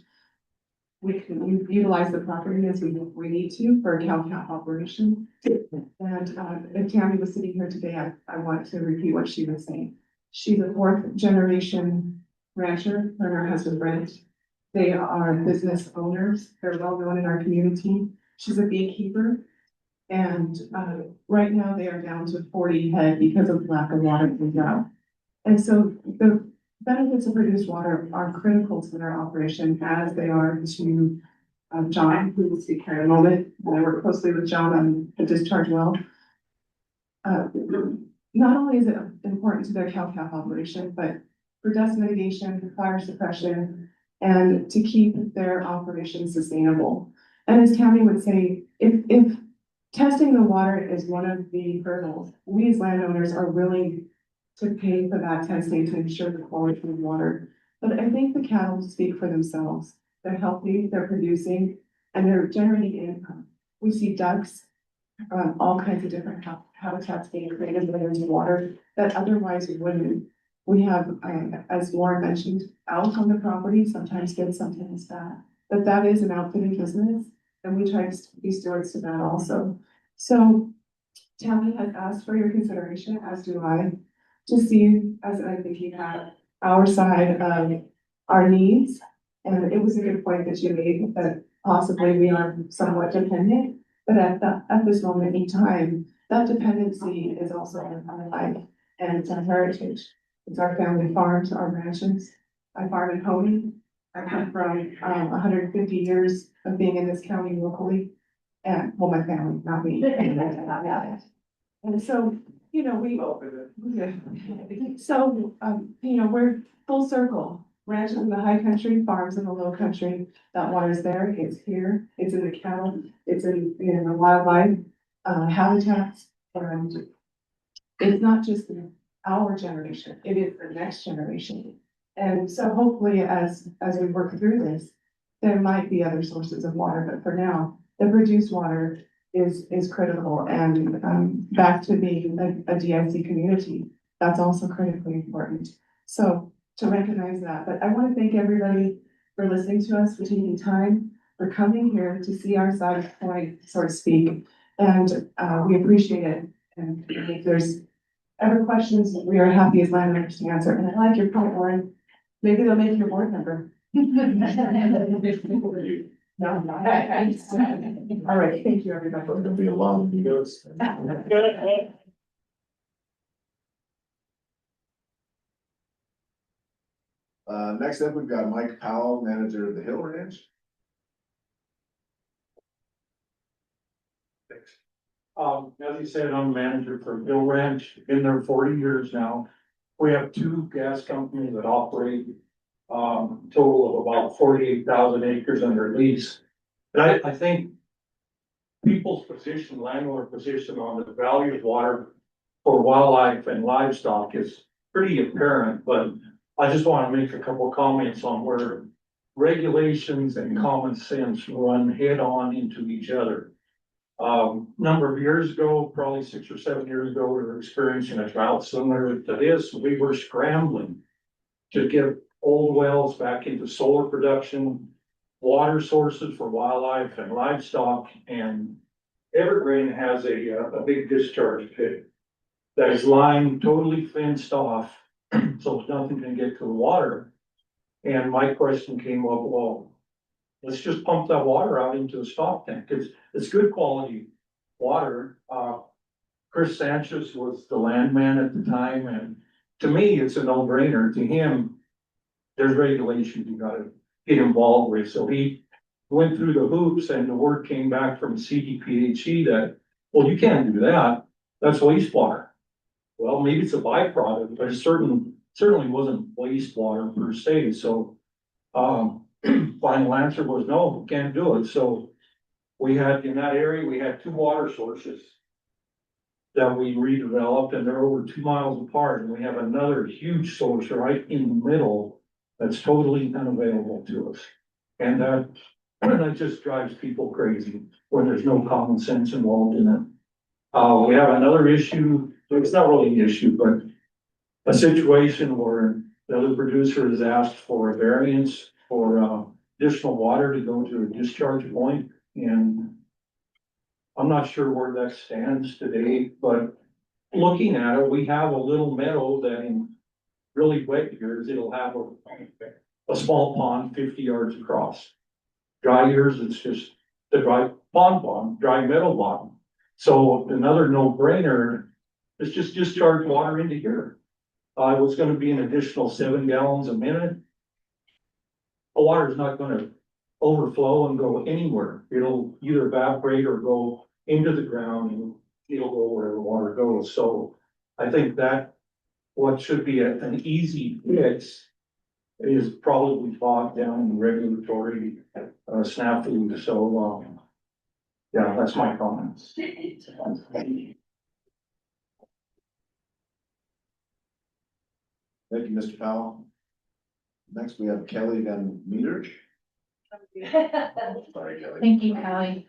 we can utilize the property as we need to for a cow-calf operation. And if Tammy was sitting here today, I want to repeat what she was saying. She's a fourth generation rancher, her and her husband Brent. They are business owners. They're well known in our community. She's a beekeeper. And right now they are down to 40 head because of lack of water and drought. And so the benefits of produced water are critical to their operation as they are to John, who will speak here in a moment. And I work closely with John on the discharge well. Not only is it important to their cow-calf operation, but for dust mitigation, fire suppression, and to keep their operation sustainable. And as Tammy would say, if testing the water is one of the hurdles, we as landowners are willing to pay for that testing to ensure the quality of water. But I think the cattle speak for themselves. They're healthy, they're producing, and they're generating income. We see ducks, all kinds of different habitats being created where there's water that otherwise wouldn't. We have, as Lauren mentioned, out on the property, sometimes good, sometimes bad. But that is an outfitting business, and we try to be stewards to that also. So Tammy has asked for your consideration, as do I, to see, as I think you have, our side of our needs. And it was a good point that you made that possibly we are somewhat dependent, but at this moment in time, that dependency is also our life and it's our heritage. It's our family farms, our ranches. I farm in Honey. I come from 150 years of being in this county locally. And, well, my family, not me. And so, you know, we're full circle. Ranches in the high country, farms in the low country. That water's there, it's here, it's in the cattle, it's in the wildlife habitats. And it's not just our generation, it is the next generation. And so hopefully as we work through this, there might be other sources of water, but for now, the produced water is critical. And back to being a DIC community, that's also critically important. So to recognize that, but I want to thank everybody for listening to us, for taking time, for coming here to see our side of the coin, so to speak. And we appreciate it. And if there's ever questions, we are happy as landowners to answer. And I like your point, Warren. Maybe they'll make your board member. No, all right, thank you, everybody. It's gonna be a long. Next up, we've got Mike Powell, manager of the Hill Ranch. Thanks. As you said, I'm manager for Hill Ranch, been there 40 years now. We have two gas companies that operate, total of about 48,000 acres under lease. And I think people's position, landlord position on the value of water for wildlife and livestock is pretty apparent, but I just want to make a couple comments on where regulations and common sense run head on into each other. Number of years ago, probably 6 or 7 years ago, we were experiencing a drought similar to this. We were scrambling to get old wells back into solar production, water sources for wildlife and livestock, and Evergreen has a big discharge pit that is lying totally fenced off, so nothing can get to the water. And my question came up, well, let's just pump that water out into a stock tank. It's good quality water. Chris Sanchez was the landman at the time, and to me, it's a no-brainer. To him, there's regulations you gotta get involved with. So he went through the hoops and the word came back from CDPHE that, well, you can't do that. That's wastewater. Well, maybe it's a byproduct, but it certainly wasn't wastewater per se. So, final answer was no, we can't do it. So we had, in that area, we had two water sources that we redeveloped, and they're over 2 miles apart, and we have another huge source right in the middle that's totally unavailable to us. And that just drives people crazy when there's no common sense involved in it. We have another issue, it's not really an issue, but a situation where the other producer has asked for a variance for additional water to go to a discharge point, and I'm not sure where that stands today, but looking at it, we have a little meadow that in really wet years, it'll have a small pond 50 yards across. Dry years, it's just the dry dry meadow pond. So another no-brainer is just discharge water into here. It was gonna be an additional 7 gallons a minute. The water is not gonna overflow and go anywhere. It'll either evaporate or go into the ground, and it'll go where the water goes. So I think that what should be an easy fix is probably bogged down in regulatory snafu. So, yeah, that's my comments. Thank you, Mr. Powell. Next, we have Kelly Van Meter. Sorry, Kelly. Thank you, Kelly.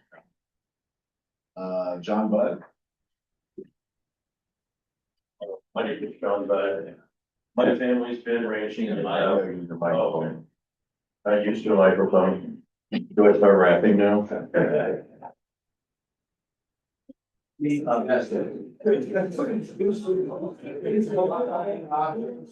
John Budd. My name is John Budd. My family's been ranching in my I used to microphone. Do I start rapping now?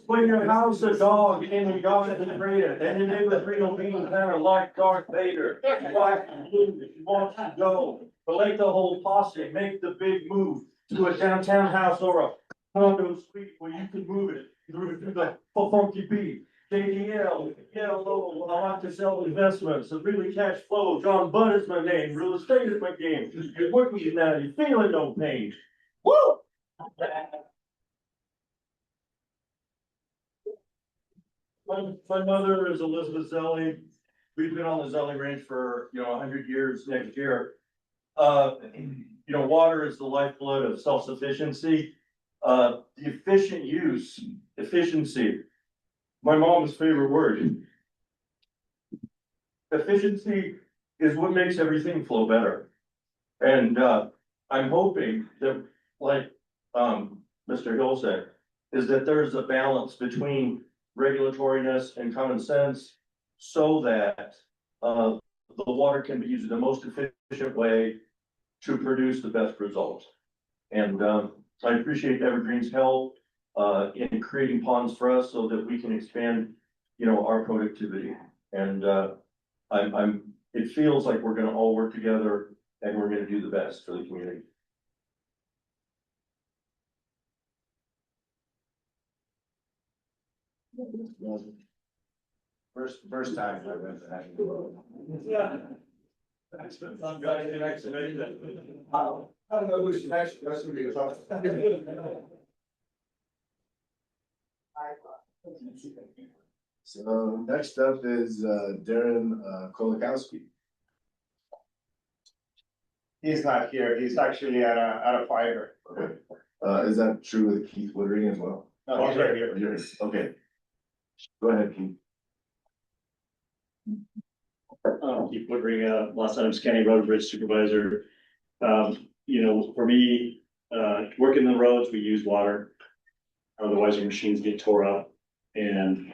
When your house a dog and you got it and read it, and your neighbor real mean kind of like Darth Vader. Black and blue, if you want to go, but like the whole posse, make the big move to a downtown house or a condo suite where you can move it through the funky beat. JDL, yellow, I like to sell investments, and really cash flow. John Budd is my name, real estate is my game. You're working now, you're feeling no pain. Woo! My mother is Elizabeth Zelli. We've been on the Zelli Ranch for, 100 years next year. Water is the lifeblood of self-sufficiency. The efficiency, my mom's favorite word. Efficiency is what makes everything flow better. And I'm hoping that, like Mr. Hill said, is that there's a balance between regulatoriness and common sense so that the water can be used in the most efficient way to produce the best results. And I appreciate Evergreen's help in creating ponds for us so that we can expand, our productivity. And it feels like we're gonna all work together and we're gonna do the best for the community. First time I've been to that. Yeah. I don't know who's next, that's gonna be a tough. So next up is Darren Kolakowski. He's not here. He's actually at a fire. Okay. Is that true with Keith Woodring as well? No, he's right here. Okay. Go ahead, Keith. Keith Woodring, Los Angeles County Road Bridge Supervisor. For me, working the roads, we use water. Otherwise, our machines get tore up, and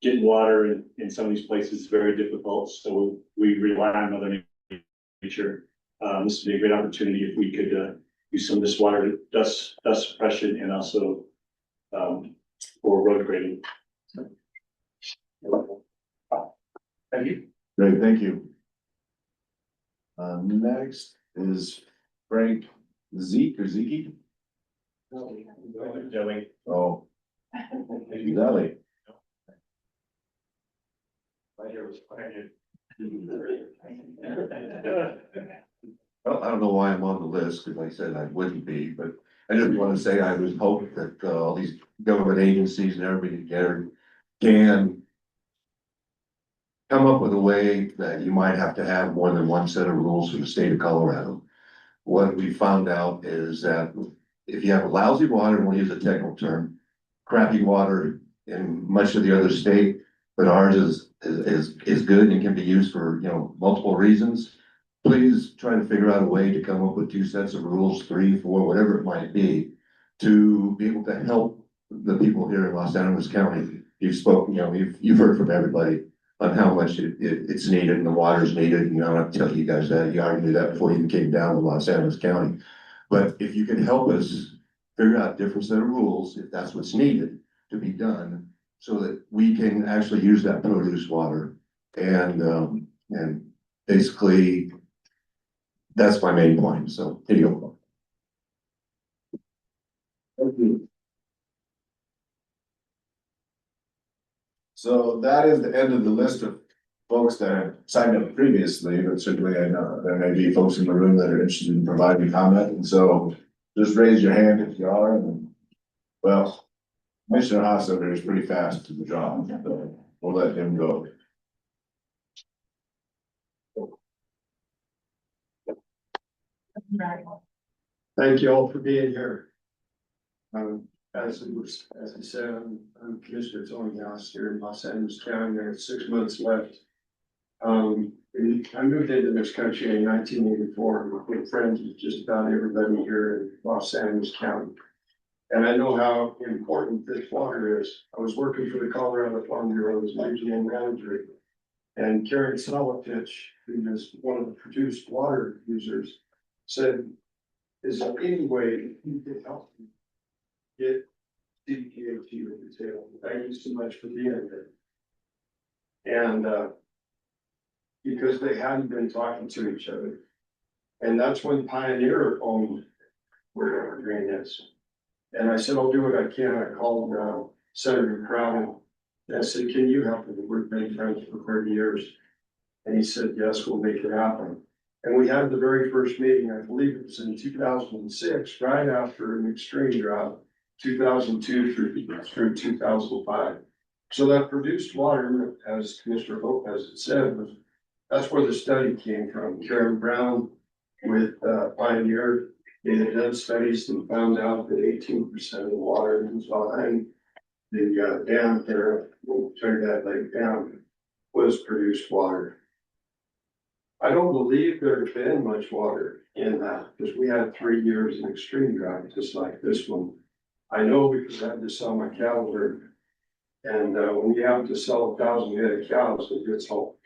getting water in some of these places is very difficult. So we rely on Mother Nature. This would be a great opportunity if we could use some of this water to dust suppression and also for road grading. Thank you. Great, thank you. Next is Frank Zeke or Zeke? Joey. Oh. Zelly. Well, I don't know why I'm on the list, because I said I wouldn't be, but I just want to say I would hope that all these government agencies and everybody together can come up with a way that you might have to have more than one set of rules for the state of Colorado. What we found out is that if you have lousy water, and we'll use a technical term, crappy water in much of the other state, but ours is good and can be used for, multiple reasons. Please try to figure out a way to come up with two sets of rules, 3, 4, whatever it might be, to be able to help the people here in Los Angeles County. You've spoken, you've heard from everybody on how much it's needed and the water's needed, and I don't have to tell you guys that, you already knew that before you even came down to Los Angeles County. But if you can help us figure out a different set of rules, if that's what's needed to be done, so that we can actually use that produce water. And basically, that's my main point, so here you go. Thank you. So that is the end of the list of folks that have signed up previously, but certainly I know there may be folks in the room that are interested in providing comment, and so just raise your hand if you are, and well, Commissioner Haas over here is pretty fast to the job, so we'll let him go. Thank you all for being here. As I said, I'm Commissioner Tony House here in Los Angeles County. I have 6 months left. I moved into this country in 1984 and we've been friends with just about everybody here in Los Angeles County. And I know how important this water is. I was working for the Colorado Farm Bureau as regional manager. And Karen Solitich, who is one of the produced water users, said, is there any way you can help me get CDKT with the table? Thank you so much for being here. And because they hadn't been talking to each other. And that's when Pioneer owned where Evergreen is. And I said, I'll do what I can. I called Senator Crowell. And I said, can you help me? We've been friends for 30 years. And he said, yes, we'll make it happen. And we had the very first meeting, I believe it was in 2006, right after an extreme drought, 2002 through 2005. So that produced water, as Commissioner Hope has said, that's where the study came from. Karen Brown with Pioneer, they had done studies and found out that 18% of the water was behind the dam there, when we turned that lake down, was produced water. I don't believe there's been much water in that, because we had 3 years in extreme drought, just like this one. I know because I had to sell my cattle herd. And when you have to sell 1,000 head of cows, it gets old.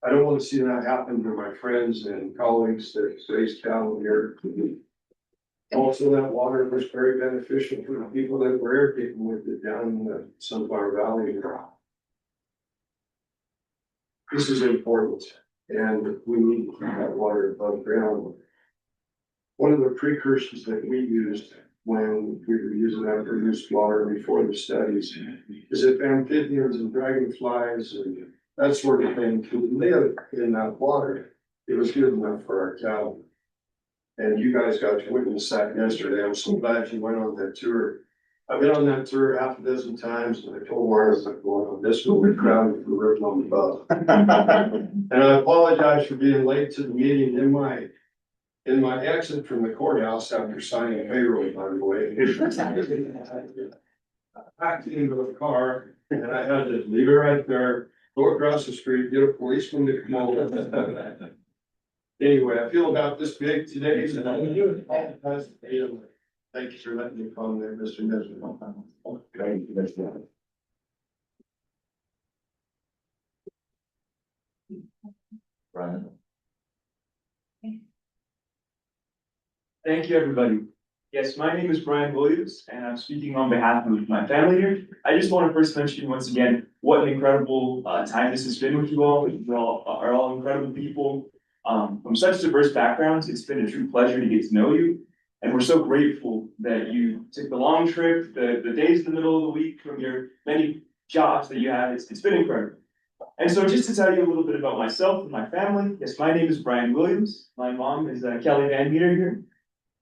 I don't want to see that happen to my friends and colleagues that raise cattle here. Also, that water was very beneficial for the people that were irrigating with it down in the Sunflower Valley. This is important, and we need to keep that water above ground. One of the precursors that we used when we were using that produced water before the studies is if amphibians and dragonflies and that sort of thing could live in that water, it was good enough for our cattle. And you guys got to witness that yesterday. I'm so glad you went on that tour. I've been on that tour half a dozen times, and I told Warren, I'm going on this will be crowded for ripping on the bus. And I apologize for being late to the meeting in my exit from the courthouse after signing payroll, by the way. I packed into the car and I had to leave it right there, go across the street, get a policeman to come over. Anyway, I feel about this big today, and I'm doing it. Thank you for letting me come there, Mr. Nesbitt. Thank you, Mr. Brian. Thank you, everybody. Yes, my name is Brian Williams, and I'm speaking on behalf of my family here. I just want to first mention once again what what an incredible time this has been with you all. You all are all incredible people from such diverse backgrounds. It's been a true pleasure to get to know you. And we're so grateful that you took the long trip, the days in the middle of the week from your many jobs that you have. It's been incredible. And so just to tell you a little bit about myself and my family, yes, my name is Brian Williams. My mom is Kelly Van Meter here.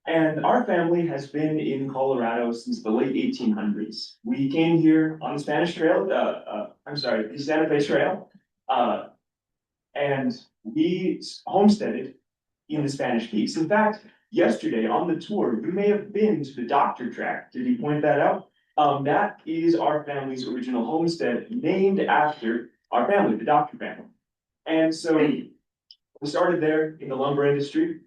And our family has been in Colorado since the late 1800s. We came here on the Spanish Trail, the Santa Fe Trail, and we homesteaded in the Spanish Peaks. In fact, yesterday on the tour, you may have been to the Doctor Track. Did he point that out? That is our family's original homestead, named after our family, the Doctor family. And so we started there in the lumber industry,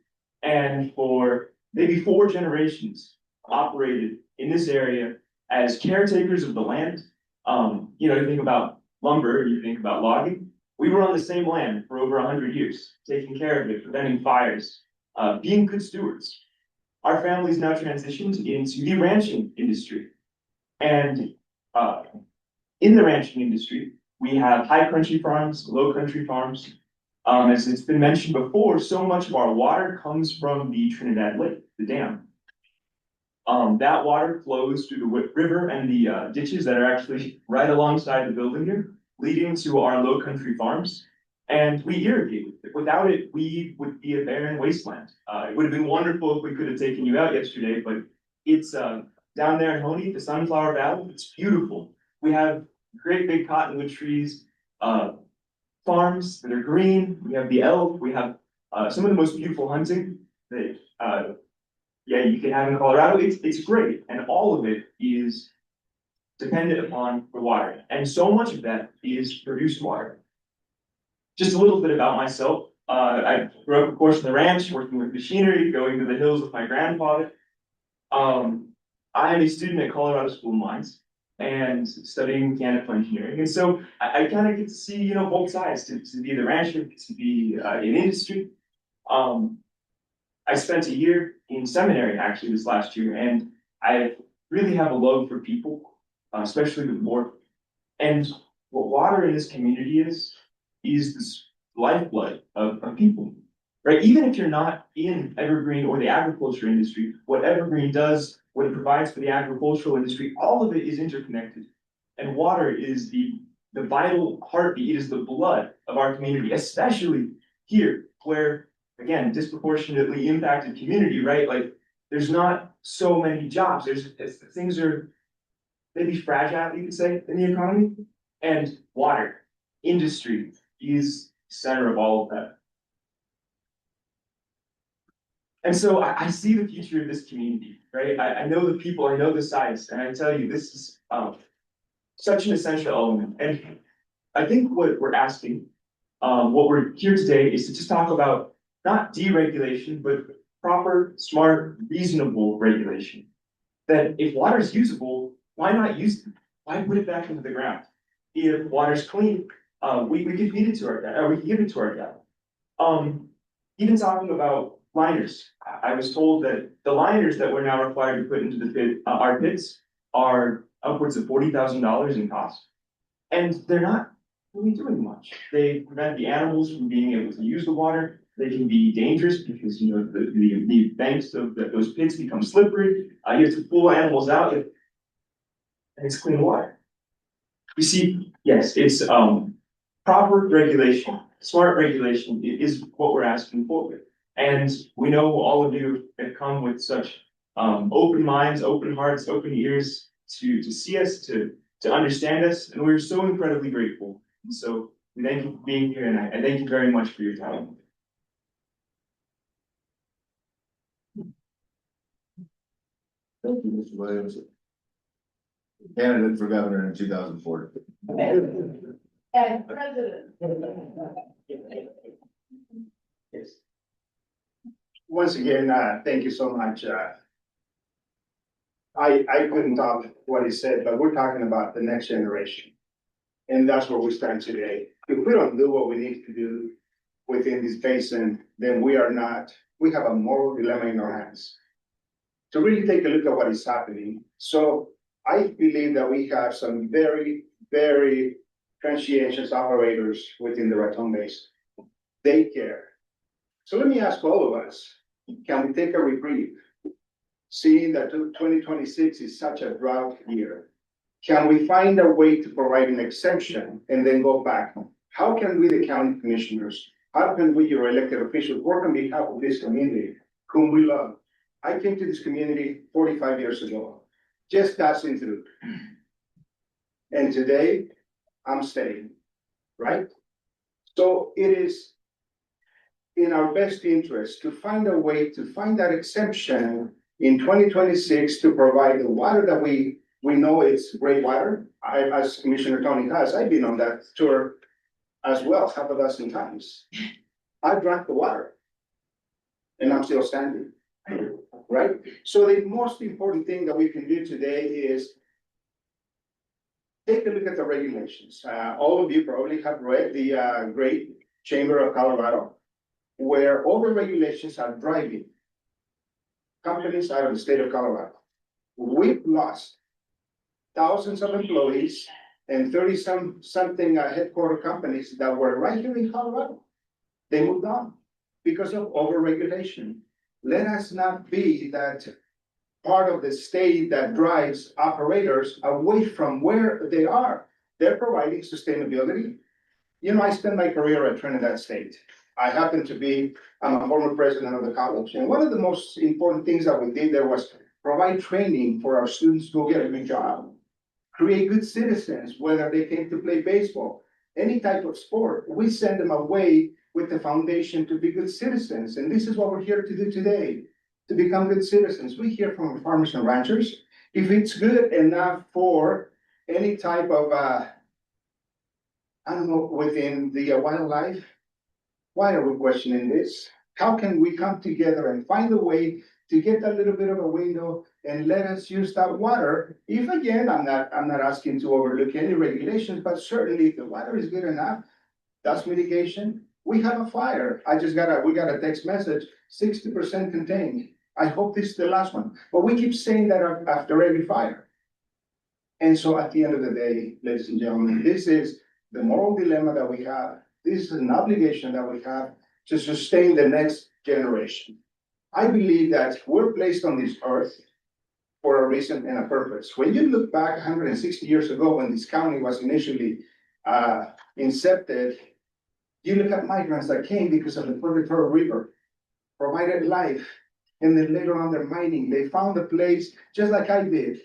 and for maybe 4 generations operated in this area as caretakers of the land. You think about lumber, you think about logging. We were on the same land for over 100 years, taking care of it, preventing fires, being good stewards. Our family's now transitioned into the ranching industry. And in the ranching industry, we have high country farms, low country farms. As it's been mentioned before, so much of our water comes from the Trinidad Lake, the dam. That water flows through the river and the ditches that are actually right alongside the building here, leading to our low country farms. And we irrigate with it. Without it, we would be a barren wasteland. It would have been wonderful if we could have taken you out yesterday, but it's down there in Honey, the Sunflower Valley. It's beautiful. We have great big cottonwood trees, farms that are green. We have the elk. We have some of the most beautiful hunting that you can have in Colorado. It's great, and all of it is dependent upon the water, and so much of that is produced water. Just a little bit about myself. I grew up, of course, in the ranch, working with machinery, going to the hills with my grandfather. I am a student at Colorado School of Mines and studying mechanical engineering. And so I kind of get to see, both sides, to be the rancher, to be in industry. I spent a year in seminary actually this last year, and I really have a love for people, especially the poor. And what water in this community is this lifeblood of people, right? Even if you're not in evergreen or the agriculture industry, what evergreen does, what it provides for the agricultural industry, all of it is interconnected. And water is the vital heartbeat, it is the blood of our community, especially here, where, again, disproportionately impacted community, right? Like, there's not so many jobs. Things are maybe fragile, you could say, in the economy. And water, industry is the center of all of that. And so I see the future of this community, right? I know the people, I know the sites, and I tell you, this is such an essential element. And I think what we're asking, what we're here today is to just talk about not deregulation, but proper, smart, reasonable regulation. That if water is usable, why not use it? Why put it back into the ground? If water's clean, we could feed it to our cattle, or we could give it to our cattle. Even talking about liners, I was told that the liners that we're now required to put into the pit, our pits, are upwards of $40,000 in cost, and they're not really doing much. They prevent the animals from being able to use the water. They can be dangerous because the banks of those pits become slippery. You have to pull animals out, and it's clean water. You see, yes, it's proper regulation, smart regulation is what we're asking for. And we know all of you have come with such open minds, open hearts, open ears to see us, to understand us, and we're so incredibly grateful. And so we thank you for being here, and I thank you very much for your time. Thank you, Mr. Williams. Candidate for governor in 2004. And president. Yes. Once again, thank you so much. I couldn't talk what he said, but we're talking about the next generation. And that's where we stand today. If we don't do what we need to do within this basin, then we have a moral dilemma in our hands. To really take a look at what is happening. So I believe that we have some very, very conscientious operators within the Raton Basin. They care. So let me ask all of us, can we take a reprieve? Seeing that 2026 is such a drought year, can we find a way to provide an exemption and then go back? How can we, the county commissioners, how can we, your elected officials, work on behalf of this community whom we love? I came to this community 45 years ago, just passing through. And today, I'm staying, right? So it is in our best interest to find a way to find that exemption in 2026 to provide the water that we know it's great water. As Commissioner Tony has, I've been on that tour as well, half a dozen times. I drank the water and I'm still standing, right? So the most important thing that we can do today is take a look at the regulations. All of you probably have read the Great Chamber of Colorado, where all the regulations are driving companies out of the state of Colorado. We've lost thousands of employees and 30-something headquarter companies that were right here in Colorado. They moved on because of overregulation. Let us not be that part of the state that drives operators away from where they are. They're providing sustainability. You know, I spent my career at Trinidad State. I'm a former president of the college. And one of the most important things that we did there was provide training for our students to go get a good job, create good citizens, whether they came to play baseball, any type of sport. We send them away with the foundation to be good citizens. And this is what we're here to do today, to become good citizens. We hear from farmers and ranchers. If it's good enough for any type of, within the wildlife, why are we questioning this? How can we come together and find a way to get a little bit of a window and let us use that water? If again, I'm not asking to overlook any regulations, but certainly if the water is good enough, that's mitigation. We have a fire. We got a text message, 60% contained. I hope this is the last one, but we keep saying that after every fire. And so at the end of the day, ladies and gentlemen, this is the moral dilemma that we have. This is an obligation that we have to sustain the next generation. I believe that we're placed on this earth for a reason and a purpose. When you look back 160 years ago, when this county was initially incepted, you look at migrants that came because of the Purgatory River, provided life, and then later on they're mining. They found a place just like I did.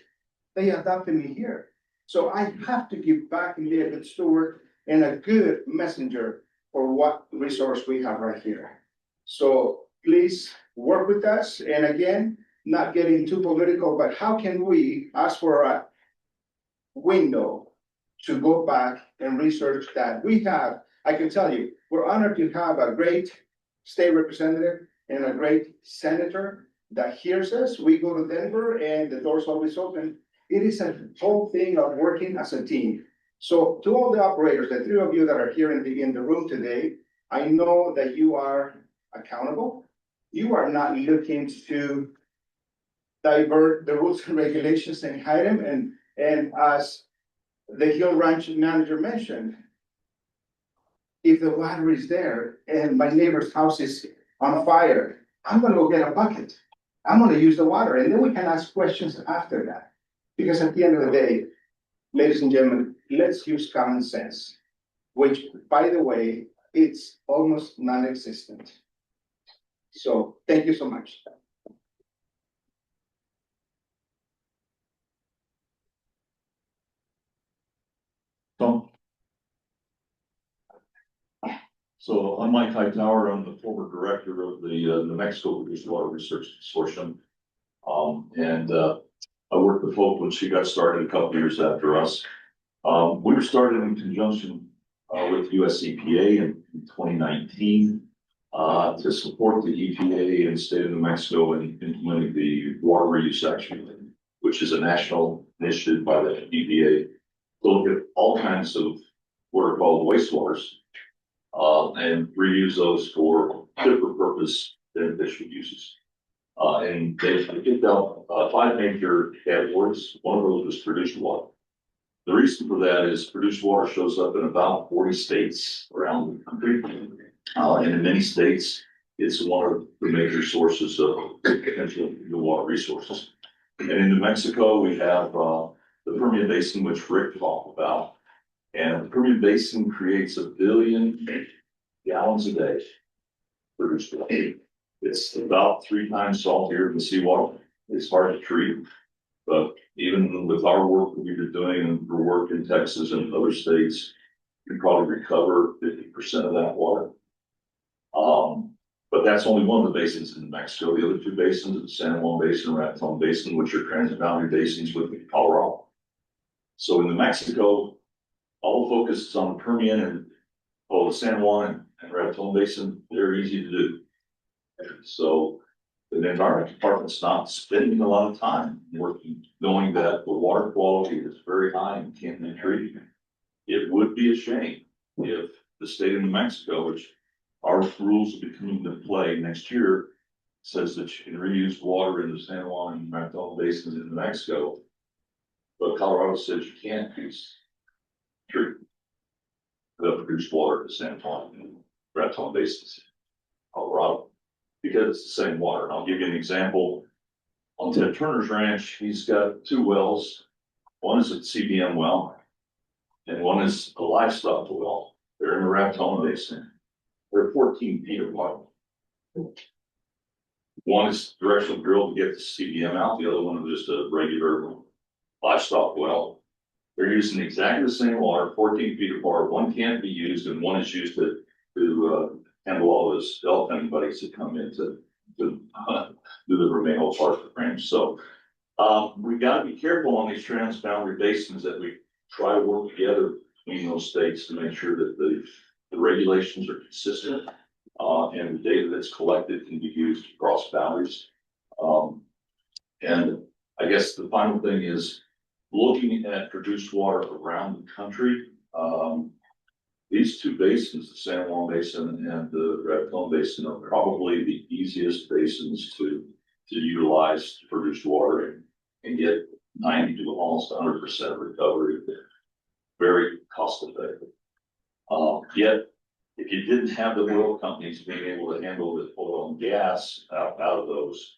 They adopted me here. So I have to give back and be a good steward and a good messenger for what resource we have right here. So please work with us. And again, not getting too political, but how can we ask for a window to go back and research that? We have, I can tell you, we're honored to have a great state representative and a great senator that hears us. We go to Denver and the door's always open. It is a whole thing of working as a team. So to all the operators, the three of you that are here in the room today, I know that you are accountable. You are not looking to divert the rules and regulations and hide them. And as the Hill Ranch manager mentioned, if the water is there and my neighbor's house is on fire, I'm gonna go get a bucket. I'm gonna use the water, and then we can ask questions after that. Because at the end of the day, ladies and gentlemen, let's use common sense, which, by the way, it's almost non-existent. So thank you so much. So I'm Mike Hightower. I'm the former director of the New Mexico Produced Water Research Consortium. I worked with Hope when she got started a couple years after us. We were started in conjunction with US EPA in 2019 to support the EPA and state of New Mexico in implementing the Water Reuse Action, which is a national initiative by the EPA to look at all kinds of what are called wastewaters and reuse those for fit for purpose beneficial uses. And they picked out 5 major categories. One of those was produced water. The reason for that is produced water shows up in about 40 states around the country. And in many states, it's one of the major sources of potential new water resources. And in New Mexico, we have the Permian Basin, which Rick talked about. And the Permian Basin creates 1 billion gallons a day produced water. It's about 3 times saltier than seawater. It's hard to treat, but even with our work that we've been doing and for work in Texas and other states, you can probably recover 50% of that water. But that's only one of the basins in New Mexico. The other 2 basins, the San Juan Basin and Raton Basin, which are transboundary basins with Colorado. So in New Mexico, all the focus is on the Permian and the San Juan and Raton Basin. They're easy to do. So the environment department's not spending a lot of time working, knowing that the water quality is very high and can't be treated. It would be a shame if the state of New Mexico, which our rules will be coming into play next year, says that you can reuse water in the San Juan and Raton basins in New Mexico, but Colorado says you can't use treatment the produced water in the San Juan and Raton basins in Colorado, because it's the same water. And I'll give you an example. On Ted Turner's ranch, he's got 2 wells. One is a CBM well, and one is a livestock well. They're in the Raton Basin. They're 14 feet apart. One is directional drill to get the CBM out. The other one is just a regular livestock well. They're using exactly the same water, 14 feet apart. One can't be used, and one is used to handle all those elephant buddies that come in to do the remaining part of the range. So we got to be careful on these transboundary basins that we try to work together between those states to make sure that the regulations are consistent and the data that's collected can be used across boundaries. And I guess the final thing is looking at produced water around the country. These 2 basins, the San Juan Basin and the Raton Basin, are probably the easiest basins to utilize produced water and get 90 to almost 100% recovery. Very cost effective. Yet, if you didn't have the oil companies being able to handle the oil and gas out of those,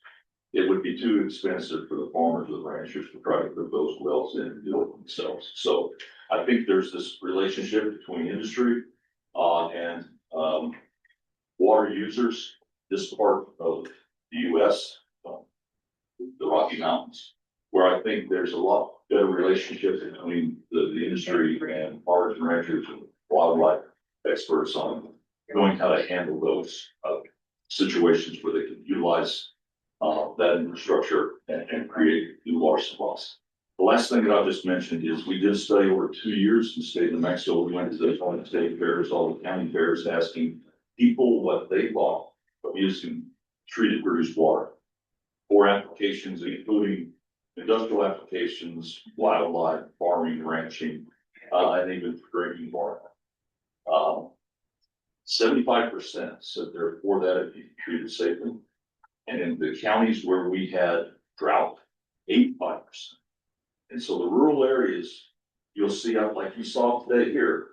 it would be too expensive for the farmers or the ranchers to try to put those wells in and do it themselves. So I think there's this relationship between industry and water users, this part of the US, the Rocky Mountains, where I think there's a lot better relationship between the industry and farmers and ranchers and wildlife experts on knowing how to handle those situations where they can utilize that infrastructure and create new water supplies. The last thing that I just mentioned is we did a study over 2 years in the state of New Mexico. We went to all the state fairs, all the county fairs, asking people what they thought of using treated produced water for applications, including industrial applications, wildlife, farming, ranching, and even for drinking water. 75% said they're for that if you treat it safely. And in the counties where we had drought, 85%. And so the rural areas, you'll see, like you saw today here,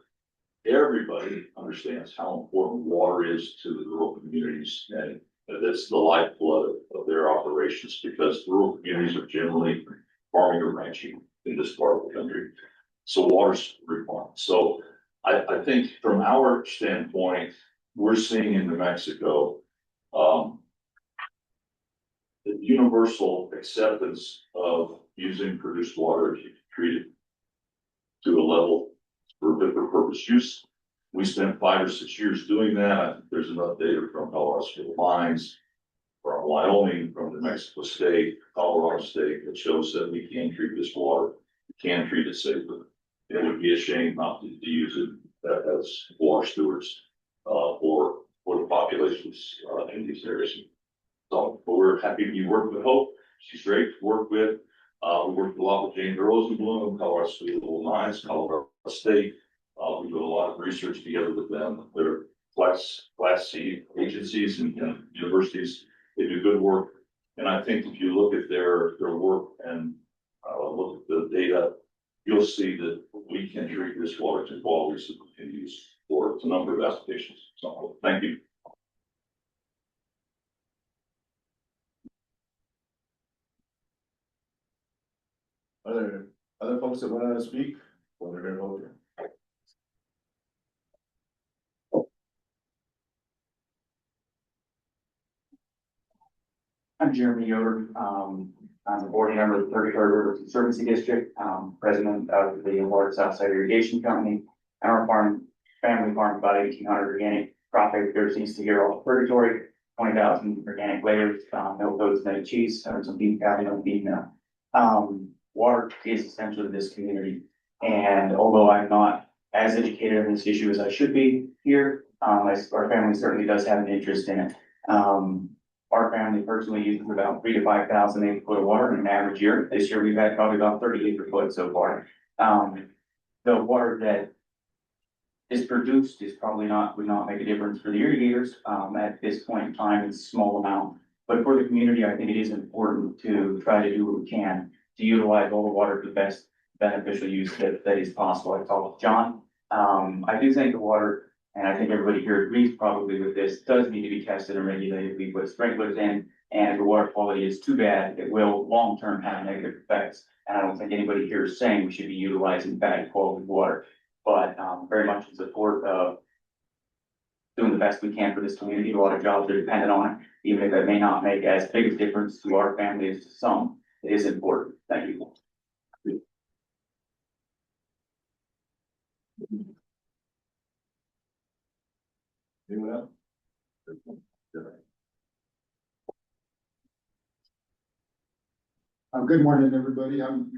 everybody understands how important water is to the rural communities. And that's the lifeblood of their operations, because rural communities are generally farming or ranching in this part of the country. So water's required. So I think from our standpoint, we're seeing in New Mexico, the universal acceptance of using produced water to treat it to a level for fit for purpose use. We spent 5 or 6 years doing that. I think there's enough data from Colorado Mines, from Wyoming, from New Mexico State, Colorado State, that shows that we can treat this water, we can treat it safely. It would be a shame not to use it as water stewards for the populations in these areas. So, but we're happy to be working with Hope. She's great to work with. We worked a lot with James Rosenblum, Colorado School of Mines, Colorado State. We do a lot of research together with them. They're class C agencies and universities. They do good work. And I think if you look at their work and look at the data, you'll see that we can treat this water to qualities that we can use for a number of applications. So, thank you. Other folks that want to speak? Well, they're gonna vote. I'm Jeremy Yoder. I'm the board member of the 33rd River Conservancy District, president of the Florida Southside Irrigation Company. And our family farm, about 1,800 organic crop acres east of here off Purgatory, 20,000 organic layers, milk, goats, no cheese, or some beef cattle, no beef milk. Water is essential to this community. And although I'm not as educated on this issue as I should be here, our family certainly does have an interest in it. Our family personally uses about 3,000 to 5,000 acre foot of water in an average year. This year, we've had probably about 30 acre foot so far. The water that is produced is probably would not make a difference for the irrigators. At this point in time, it's a small amount. But for the community, I think it is important to try to do what we can to utilize all the water to the best beneficial use that is possible. I talked with John. I do think the water, and I think everybody here agrees probably with this, does need to be tested and regulated. We put sprinklers in, and if the water quality is too bad, it will long-term have negative effects. And I don't think anybody here is saying we should be utilizing bad quality water, but very much in support of doing the best we can for this community. A lot of jobs are dependent on it, even if it may not make as big a difference to our family as to some. It is important. Thank you. Anyone else? Good morning, everybody. I'm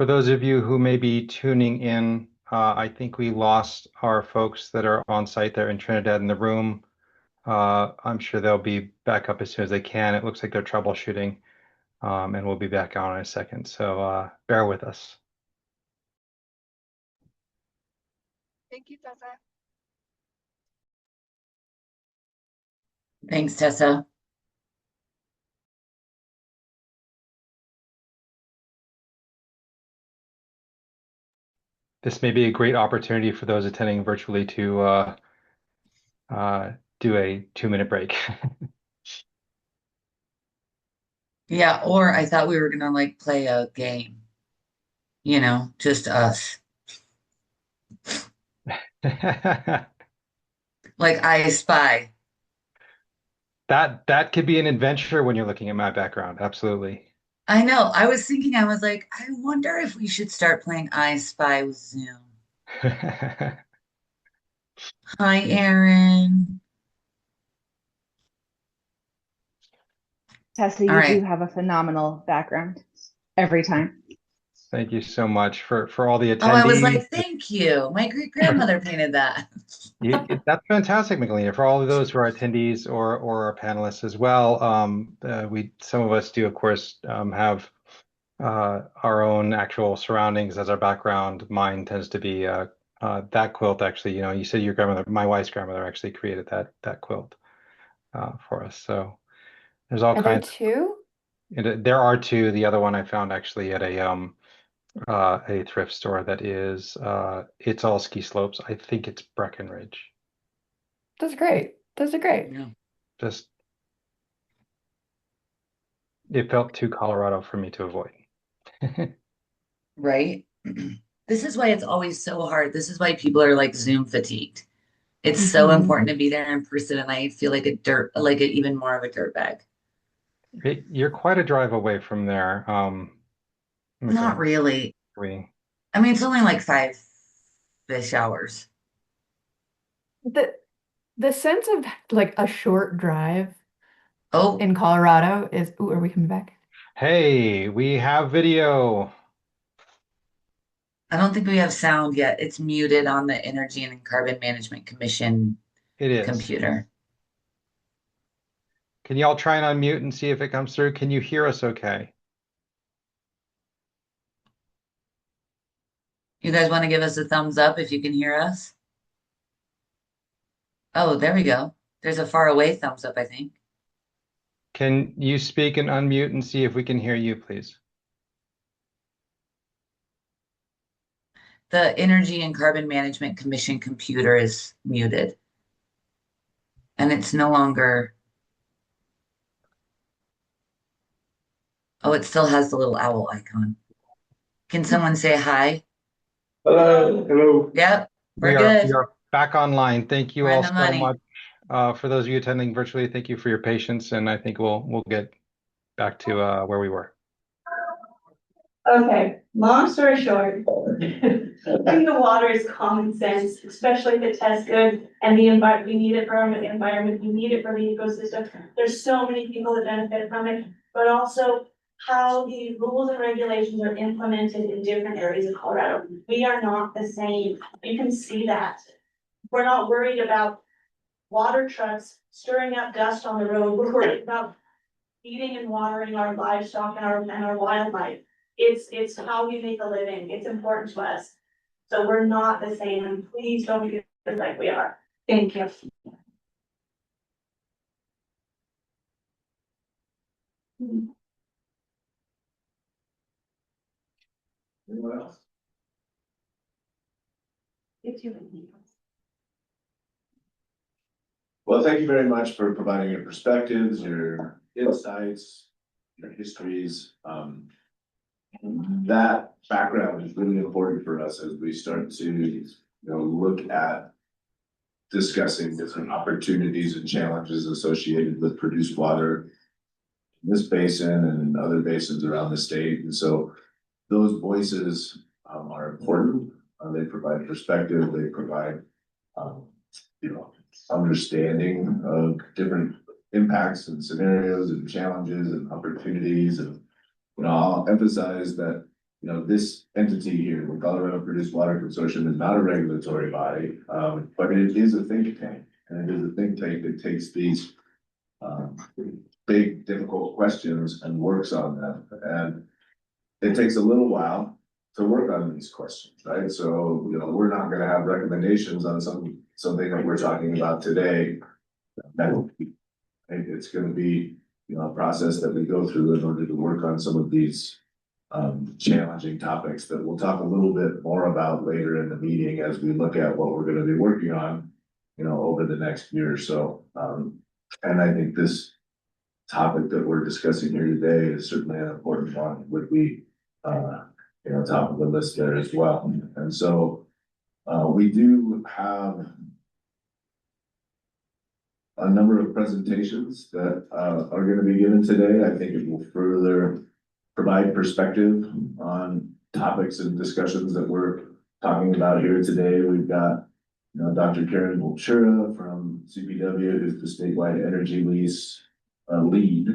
For those of you who may be tuning in, I think we lost our folks that are on site there in Trinidad in the room. I'm sure they'll be back up as soon as they can. It looks like they're troubleshooting, and we'll be back on in a second. So bear with us. Thank you, Tessa. Thanks, Tessa. This may be a great opportunity for those attending virtually to do a 2-minute break. Yeah, or I thought we were gonna like play a game. Just us. Like I Spy. That could be an adventure when you're looking at my background. Absolutely. I know. I was thinking, I was like, I wonder if we should start playing I Spy with Zoom. Hi, Aaron. Tessa, All you do right. have a phenomenal background every time. Thank you so much for all the Oh, I was attendees. like, thank you. My great grandmother painted that. That's fantastic, Magdalena. For all of those who are attendees or our panelists as well. Some of us do, of course, have our own actual surroundings as our background. Mine tends to be that quilt. Actually, you said your grandmother, my wife's grandmother, actually created that quilt for us. So there's all Are there kinds. two? There are two. The other one I found actually at a thrift store that is it's all ski slopes. I think it's Breckenridge. That's great. Those are great. Yeah. Just it felt too Colorado for me to avoid. Right? This is why it's always so hard. This is why people are like Zoom fatigued. It's so important to be there in person, and I feel like even more of a dirt bag. You're quite a drive away from there. Not really. We I mean, it's only like 5-ish hours. The the sense of like a short drive Oh, in Colorado is, ooh, are we coming back? Hey, we have video. I don't think we have sound yet. It's muted on the Energy and Carbon Management Commission It is. computer. Can y'all try and unmute and see if it comes through? Can you hear us okay? You guys want to give us a thumbs up if you can hear us? Oh, there we go. There's a far away thumbs up, I think. Can you speak and unmute and see if we can hear you, please? The Energy and Carbon Management Commission computer is muted. And it's no longer. Oh, it still has the little owl icon. Can someone say hi? Hello. Hello. Yep, We we're are good. we are back online. Thank you We're in all the so money. much. For those of you attending virtually, thank you for your patience, and I think we'll get back to where we were. Okay, long story short, clean the water is common sense, especially if it tests good and the environment, we need it for our environment, you need it for the ecosystem. There's so many people that benefit from it, but also how the rules and regulations are implemented in different areas of Colorado. We are not the same. You can see that. We're not worried about water trucks stirring up dust on the road. We're worried about feeding and watering our livestock and our wildlife. It's how we make a living. It's important to us. So we're not the same, and please don't get it like we are. Thank you. Anyone else? It's you. Well, thank you very much for providing your perspectives, your insights, your histories. That background is really important for us as we start to, look at discussing different opportunities and challenges associated with produced water in this basin and in other basins around the state. And so those voices are important. They provide perspective, they provide, understanding of different impacts and scenarios and challenges and opportunities. And, I'll emphasize that, this entity here, the Colorado Produced Water Consortium, is not a regulatory body, but it is a think tank. And it is a think tank that takes these big, difficult questions and works on them. And it takes a little while to work on these questions, right? So, we're not gonna have recommendations on something that we're talking about today. It's gonna be, a process that we go through in order to work on some of these challenging topics that we'll talk a little bit more about later in the meeting as we look at what we're gonna be working on, over the next year or so. And I think this topic that we're discussing here today is certainly an important one, would be, top of the list there as well. And so, we do have a number of presentations that, are gonna be given today. I think it will further provide perspective on topics and discussions that we're talking about here today. We've got, Dr. Karen Volchura from CPW, who's the statewide energy lease lead.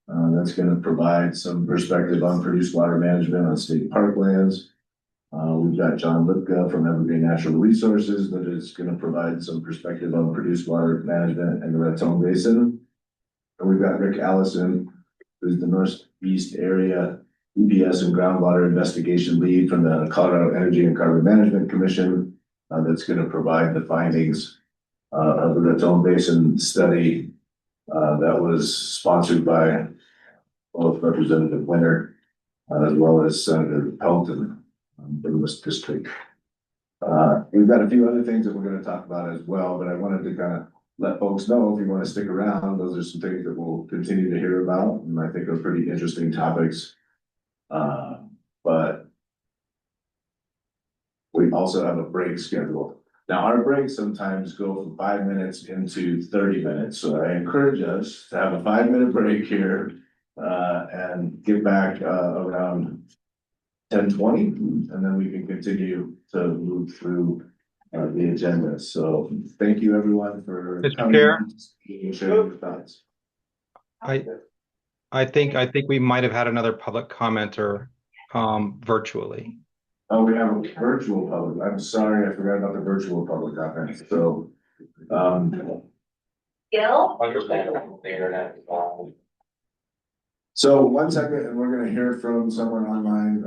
That's gonna provide some perspective on produced water management on state parklands. We've got John Lipka from Evergreen Natural Resources that is gonna provide some perspective on produced water management in the Raton Basin. And we've got Rick Allison, who's the Northeast Area EPS and Groundwater Investigation Lead from the Colorado Energy and Carbon Management Commission. That's gonna provide the findings of the Raton Basin study that was sponsored by both Representative Winter as well as Senator Pelton from this district. We've got a few other things that we're gonna talk about as well, but I wanted to kind of let folks know if you want to stick around, those are some things that we'll continue to hear about, and I think are pretty interesting topics. But we also have a break scheduled. Now, our breaks sometimes go from 5 minutes into 30 minutes, so I encourage us to have a 5-minute break here and get back around 10:20, and then we can continue to move through the agenda. So thank you, everyone, for Mr. coming Chair? and sharing your thoughts. I think we might have had another public commenter virtually. Oh, we have a virtual public. I'm sorry, I forgot about the virtual public comment. So, Gil? Understandable, the internet. so 1 second, and we're gonna hear from someone online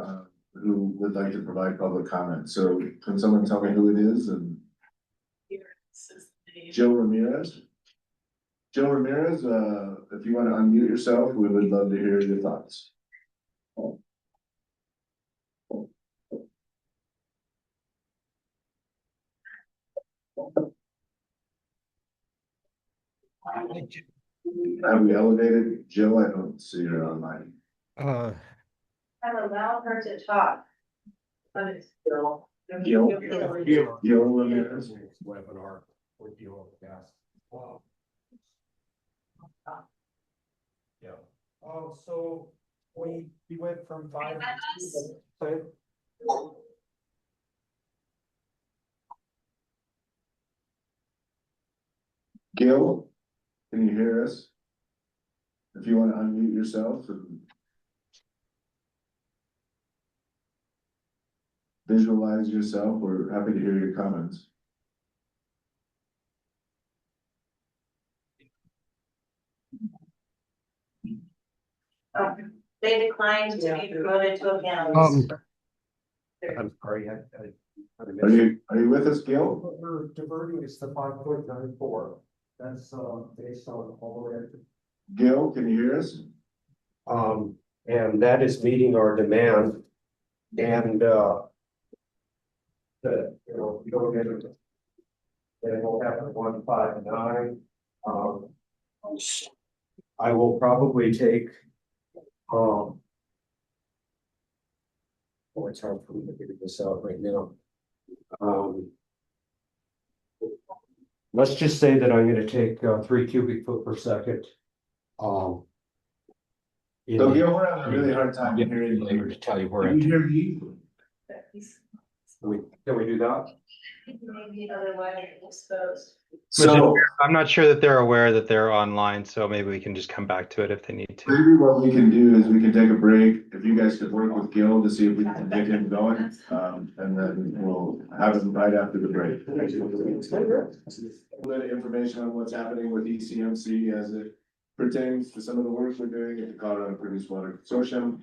who would like to provide public comment. So can someone tell me who it is? And Joe Ramirez? Joe Ramirez, if you want to unmute yourself, we would love to hear your thoughts. Have we elevated Jill? I don't see her online. I've allowed her to talk. But it's still. Gil Ramirez. Webinar with you all guys. Yeah. So we went from 5. Gil, can you hear us? If you want to unmute yourself and visualize yourself, we're happy to hear your comments. They declined to be promoted to a panelist. I'm sorry. Are you with us, Gil? We're diverting is to 5.94. That's based on all the way up to. Gil, can you hear us? And that is meeting our demand. And we go get it. Then we'll have 159. I will probably take oh, it's hard for me to figure this out right now. Let's just say that I'm gonna take 3 cubic foot per second. So Gil, we're having a really hard time hearing you. To tell you where. Can you hear me? Can we do that? Maybe otherwise exposed. So I'm not sure that they're aware that they're online, so maybe we can just come back to it if they need to. maybe what we can do is we can take a break. If you guys could work with Gil to see if we can get him going, and then we'll have him right after the break. A little bit of information on what's happening with ECMC as it pertains to some of the work we're doing at the Colorado Produced Water Consortium.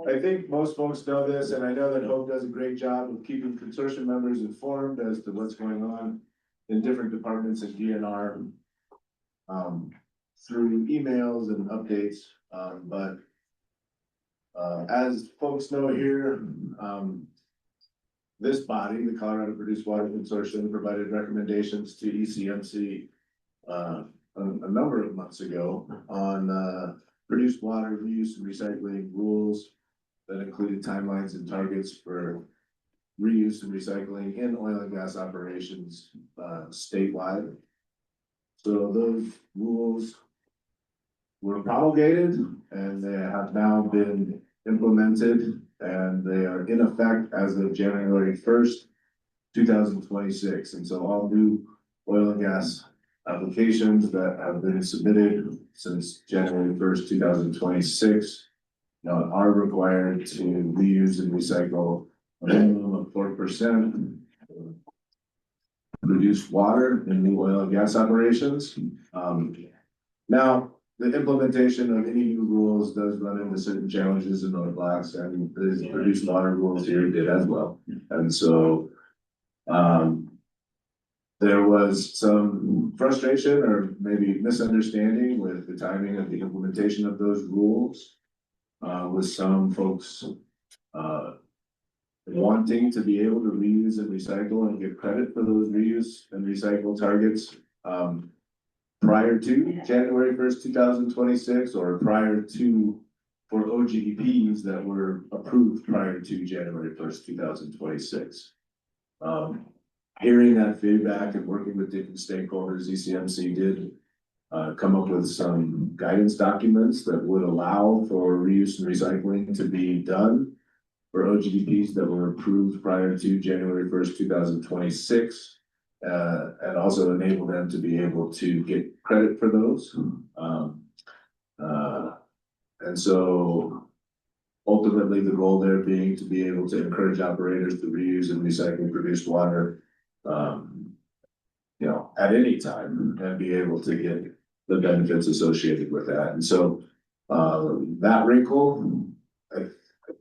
I think most folks know this, and I know that Hope does a great job of keeping consortium members informed as to what's going on in different departments at DNR through emails and updates. But as folks know here, this body, the Colorado Produced Water Consortium, provided recommendations to ECMC a number of months ago on produced water reuse and recycling rules that included timelines and targets for reuse and recycling in oil and gas operations statewide. So those rules were promulgated and they have now been implemented, and they are in effect as of January 1st, 2026. And so all new oil and gas applications that have been submitted since January 1st, 2026. Are required to reuse and recycle a minimum of 4%. Reduce water in new oil and gas operations. Now, the implementation of any new rules does run into certain challenges in North Blacks, and the produced water rules here did as well. And so, there was some frustration or maybe misunderstanding with the timing of the implementation of those rules. With some folks, wanting to be able to reuse and recycle and get credit for those reuse and recycle targets, prior to January 1st, 2026, or prior to, for OGEPs that were approved prior to January 1st, 2026. Hearing that feedback and working with different stakeholders, ECMC did come up with some guidance documents that would allow for reuse and recycling to be done for OGDPs that were approved prior to January 1st, 2026, and also enable them to be able to get credit for those. And so ultimately the goal there being to be able to encourage operators to reuse and recycle produced water, at any time and be able to get the benefits associated with that. And so that wrinkle, I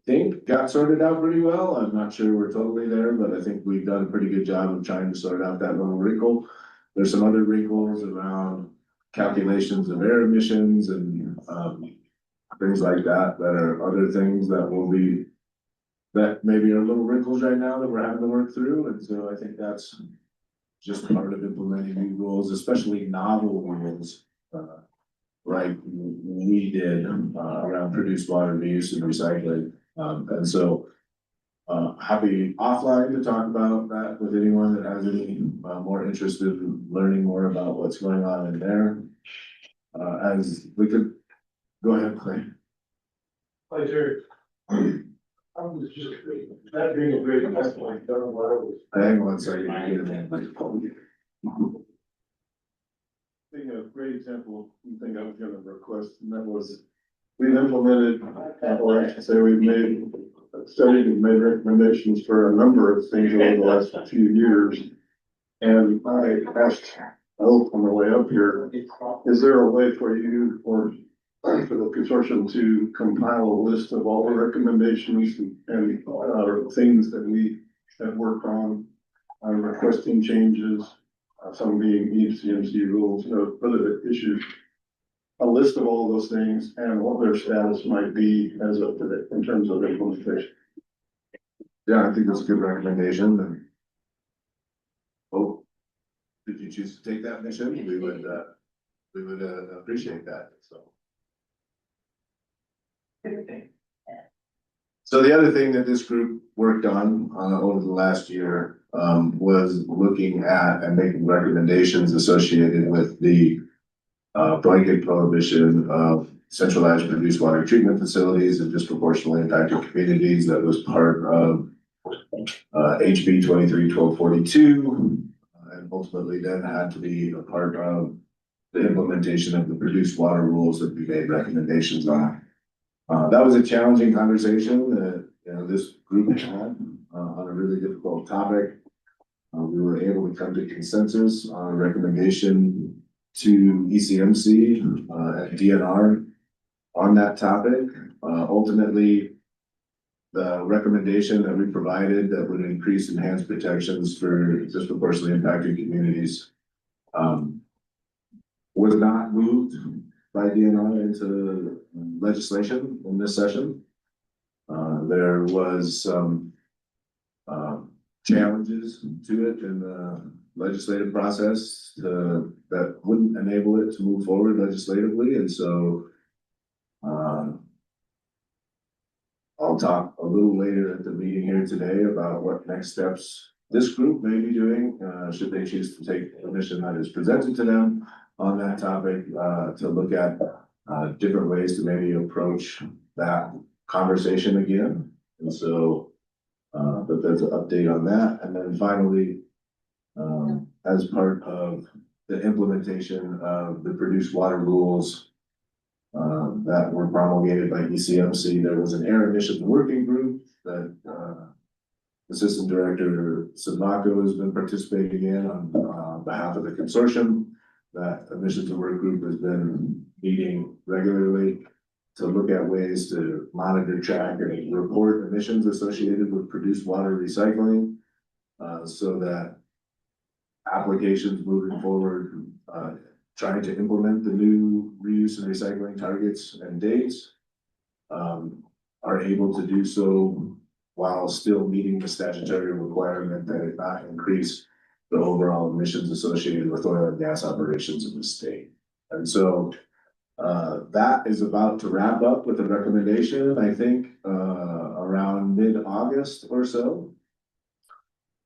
think got sorted out pretty well. I'm not sure we're totally there, but I think we've done a pretty good job of trying to sort out that little wrinkle. There's some other wrinkles around calculations of air emissions and things like that, that are other things that maybe are little wrinkles right now that we're having to work through. And so I think that's just part of implementing new rules, especially novel rules, like we did around produced water reuse and recycling. And so happy offline to talk about that with anyone that has any more interested in learning more about what's going on in there. As we could go ahead, Clay. Hi, Jerry. I was just, that being a great example, I don't know what I was. Hang on, sorry, I get a man like Paul. Being a great example, you think I was gonna request, and that was, we've implemented, or I should say, we've made, studied and made recommendations for a number of things over the last few years. And I asked, on the way up here, is there a way for you or for the consortium to compile a list of all the recommendations and things that we have worked on requesting changes, some being ECMC rules, other issues, a list of all those things and what their status might be as of today in terms of implementation. Yeah, I think that's a good recommendation. And if you choose to take that mission, we would appreciate that. So the other thing that this group worked on over the last year was looking at and making recommendations associated with the blanket prohibition of centralized produced water treatment facilities and disproportionately impacted communities. That was part of HB 23-1242, and ultimately then had to be a part of the implementation of the produced water rules that we made recommendations on. That was a challenging conversation that this group had on a really difficult topic. We were able to come to consensus on a recommendation to ECMC and DNR on that topic. Ultimately, the recommendation that we provided that would increase enhanced protections for disproportionately impacted communities was not moved by DNR into legislation in this session. There was some challenges to it in the legislative process that wouldn't enable it to move forward legislatively. And so I'll talk a little later at the meeting here today about what next steps this group may be doing, should they choose to take the mission that is presented to them on that topic, to look at different ways to maybe approach that conversation again. And so, but that's an update on that. And then finally, as part of the implementation of the produced water rules that were promulgated by ECMC. There was an air emissions working group that Assistant Director Sadako has been participating in on behalf of the consortium. That emissions work group has been meeting regularly to look at ways to monitor, track, and report emissions associated with produced water recycling, so that applications moving forward, trying to implement the new reuse and recycling targets and dates, are able to do so while still meeting the statutory requirement that it not increase the overall emissions associated with oil and gas operations in the state. And so that is about to wrap up with a recommendation, I think, around mid-August or so.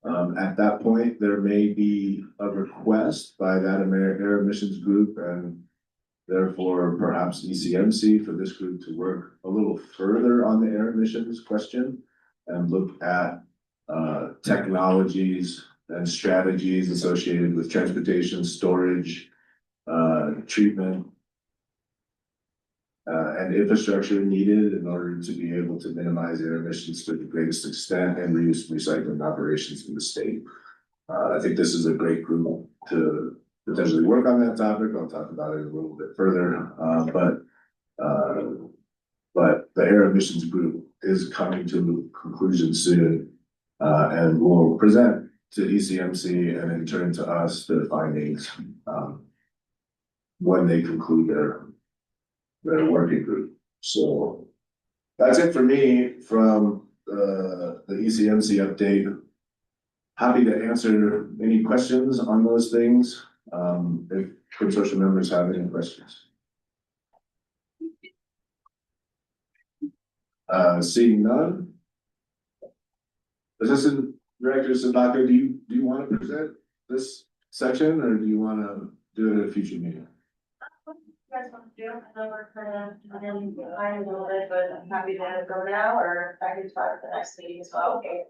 At that point, there may be a request by that air emissions group and therefore perhaps ECMC for this group to work a little further on the air emissions question and look at technologies and strategies associated with transportation, storage, treatment, and infrastructure needed in order to be able to minimize air emissions to the greatest extent and reuse recycling operations in the state. I think this is a great group to potentially work on that topic. I'll talk about it a little bit further, but the air emissions group is coming to a conclusion soon, and will present to ECMC and in turn to us their findings when they conclude their working group. So that's it for me from the ECMC update. Happy to answer any questions on those things, if consortium members have any questions. Seeing none. Assistant Director Sadako, do you want to present this section or do you want to do it at a future meeting? You guys want to do it? I know we're kind of behind a little bit, but I'm happy to go now, or I can talk at the next meeting as well. Okay.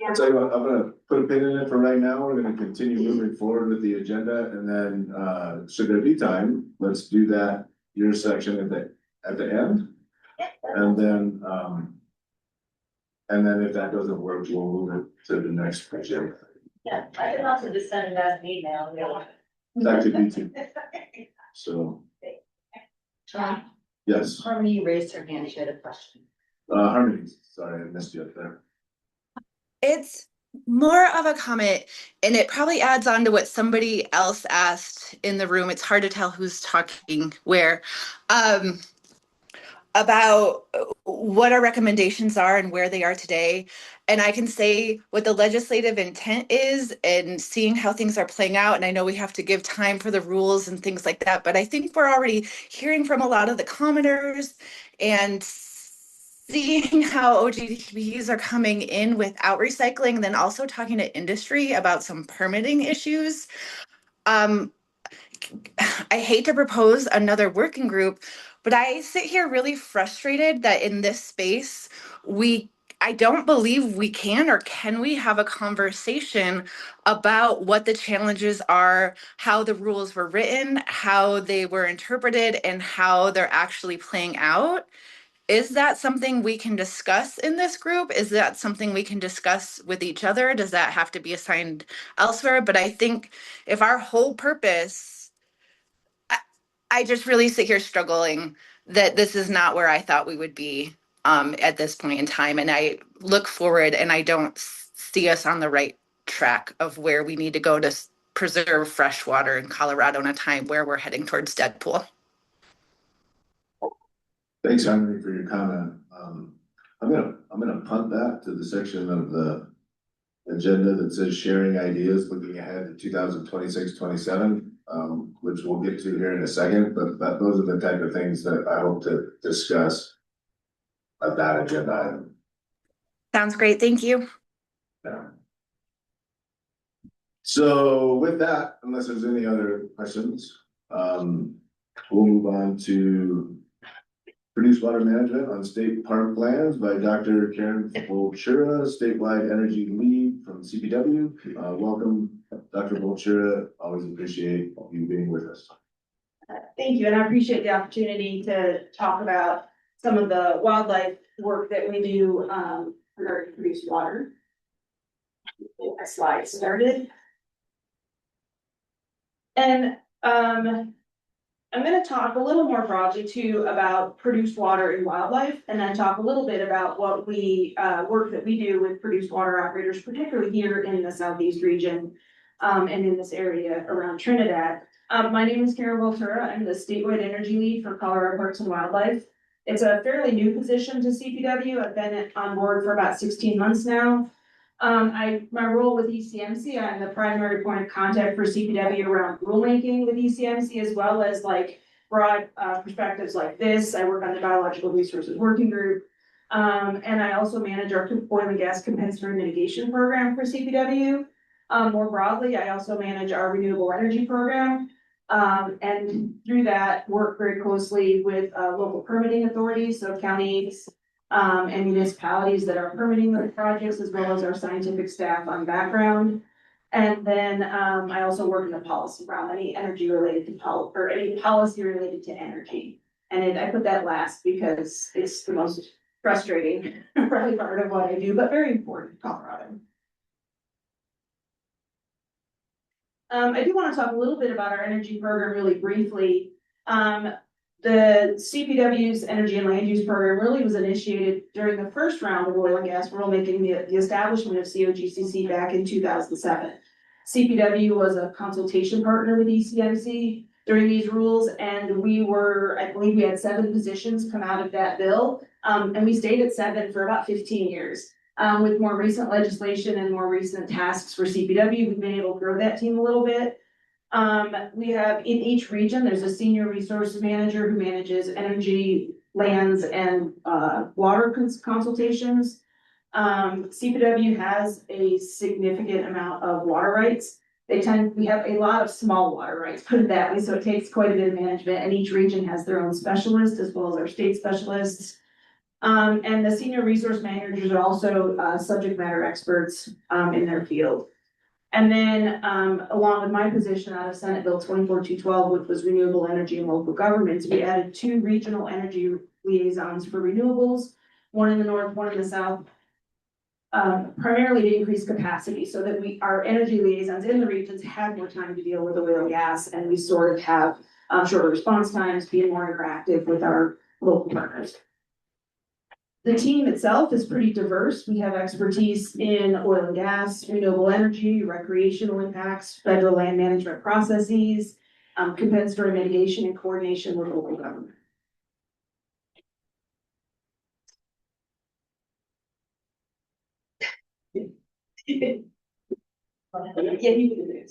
I'll tell you what, I'm gonna put a pin in it for right now. We're gonna continue moving forward with the agenda, and then should there be time, let's do that your section at the end. And then if that doesn't work, we'll move it to the next agenda. Yeah, I can also just send it as an email. That could be too. So, John, yes, Harmony raised her hand, she had a question. Harmony, sorry, I missed you up there. It's more of a comment, and it probably adds on to what somebody else asked in the room. It's hard to tell who's talking where. About what our recommendations are and where they are today. And I can say what the legislative intent is and seeing how things are playing out. And I know we have to give time for the rules and things like that, but I think we're already hearing from a lot of the commoners and seeing how OGDPs are coming in without recycling, then also talking to industry about some permitting issues. I hate to propose another working group, but I sit here really frustrated that in this space, I don't believe we can, or can we have a conversation about what the challenges are, how the rules were written, how they were interpreted, and how they're actually playing out. Is that something we can discuss in this group? Is that something we can discuss with each other? Does that have to be assigned elsewhere? But I think if our whole purpose, I just really sit here struggling that this is not where I thought we would be at this point in time. And I look forward and I don't see us on the right track of where we need to go to preserve fresh water in Colorado in a time where we're heading towards Deadpool. Thanks, Henry, for your comment. I'm gonna punt that to the section of the agenda that says sharing ideas looking ahead to 2026-27, which we'll get to here in a second, but those are the type of things that I hope to discuss at that agenda item. Sounds great. Thank you. Yeah. So with that, unless there's any other questions, we'll move on to produced water management on state park plans by Dr. Karen Volchura, statewide energy lead from CPW. Welcome, Dr. Vulture. Always appreciate you being with us. Thank you, and I appreciate the opportunity to talk about some of the wildlife work that we do regarding produced water. Get my slide started. And I'm gonna talk a little more broadly too about produced water and wildlife, and then talk a little bit about what we work that we do with produced water operators, particularly here in the southeast region and in this area around Trinidad. My name is Karen Voltura. I'm the statewide energy lead for Colorado Parks and Wildlife. It's a fairly new position to CPW. I've been on board for about 16 months now. My role with ECMC, I'm the primary point of contact for CPW around rulemaking with ECMC, as well as like broad perspectives like this. I work on the Biological Resources Working Group. And I also manage our oil and gas compensatory mitigation program for CPW. More broadly, I also manage our renewable energy program. And through that, work very closely with local permitting authorities, so counties, and municipalities that are permitting those projects, as well as our scientific staff on background. And then I also work in the policy realm, any energy related to or any policy related to energy. And I put that last because it's the most frustrating probably part of what I do, but very important in Colorado. I do want to talk a little bit about our energy program really briefly. The CPW's Energy and Land Use Program really was initiated during the first round of oil and gas rulemaking, the establishment of COGCC back in 2007. CPW was a consultation partner with ECMC during these rules, and I believe we had 7 positions come out of that bill, and we stayed at 7 for about 15 years. With more recent legislation and more recent tasks for CPW, we've been able to grow that team a little bit. We have in each region, there's a senior resources manager who manages energy, lands, and water consultations. CPW has a significant amount of water rights. We have a lot of small water rights, put it that way, so it takes quite a bit of management, and each region has their own specialist as well as our state specialists. And the senior resource managers are also subject matter experts in their field. And then along with my position out of Senate Bill 24212, which was renewable energy and local governments, we added 2 regional energy liaisons for renewables, one in the north, one in the south, primarily to increase capacity so that our energy liaisons in the regions had more time to deal with oil and gas, and we sort of have shorter response times, being more interactive with our local partners. The team itself is pretty diverse. We have expertise in oil and gas, renewable energy, recreational impacts, federal land management processes, compensatory mitigation, and coordination with local government. Yeah, you can do it.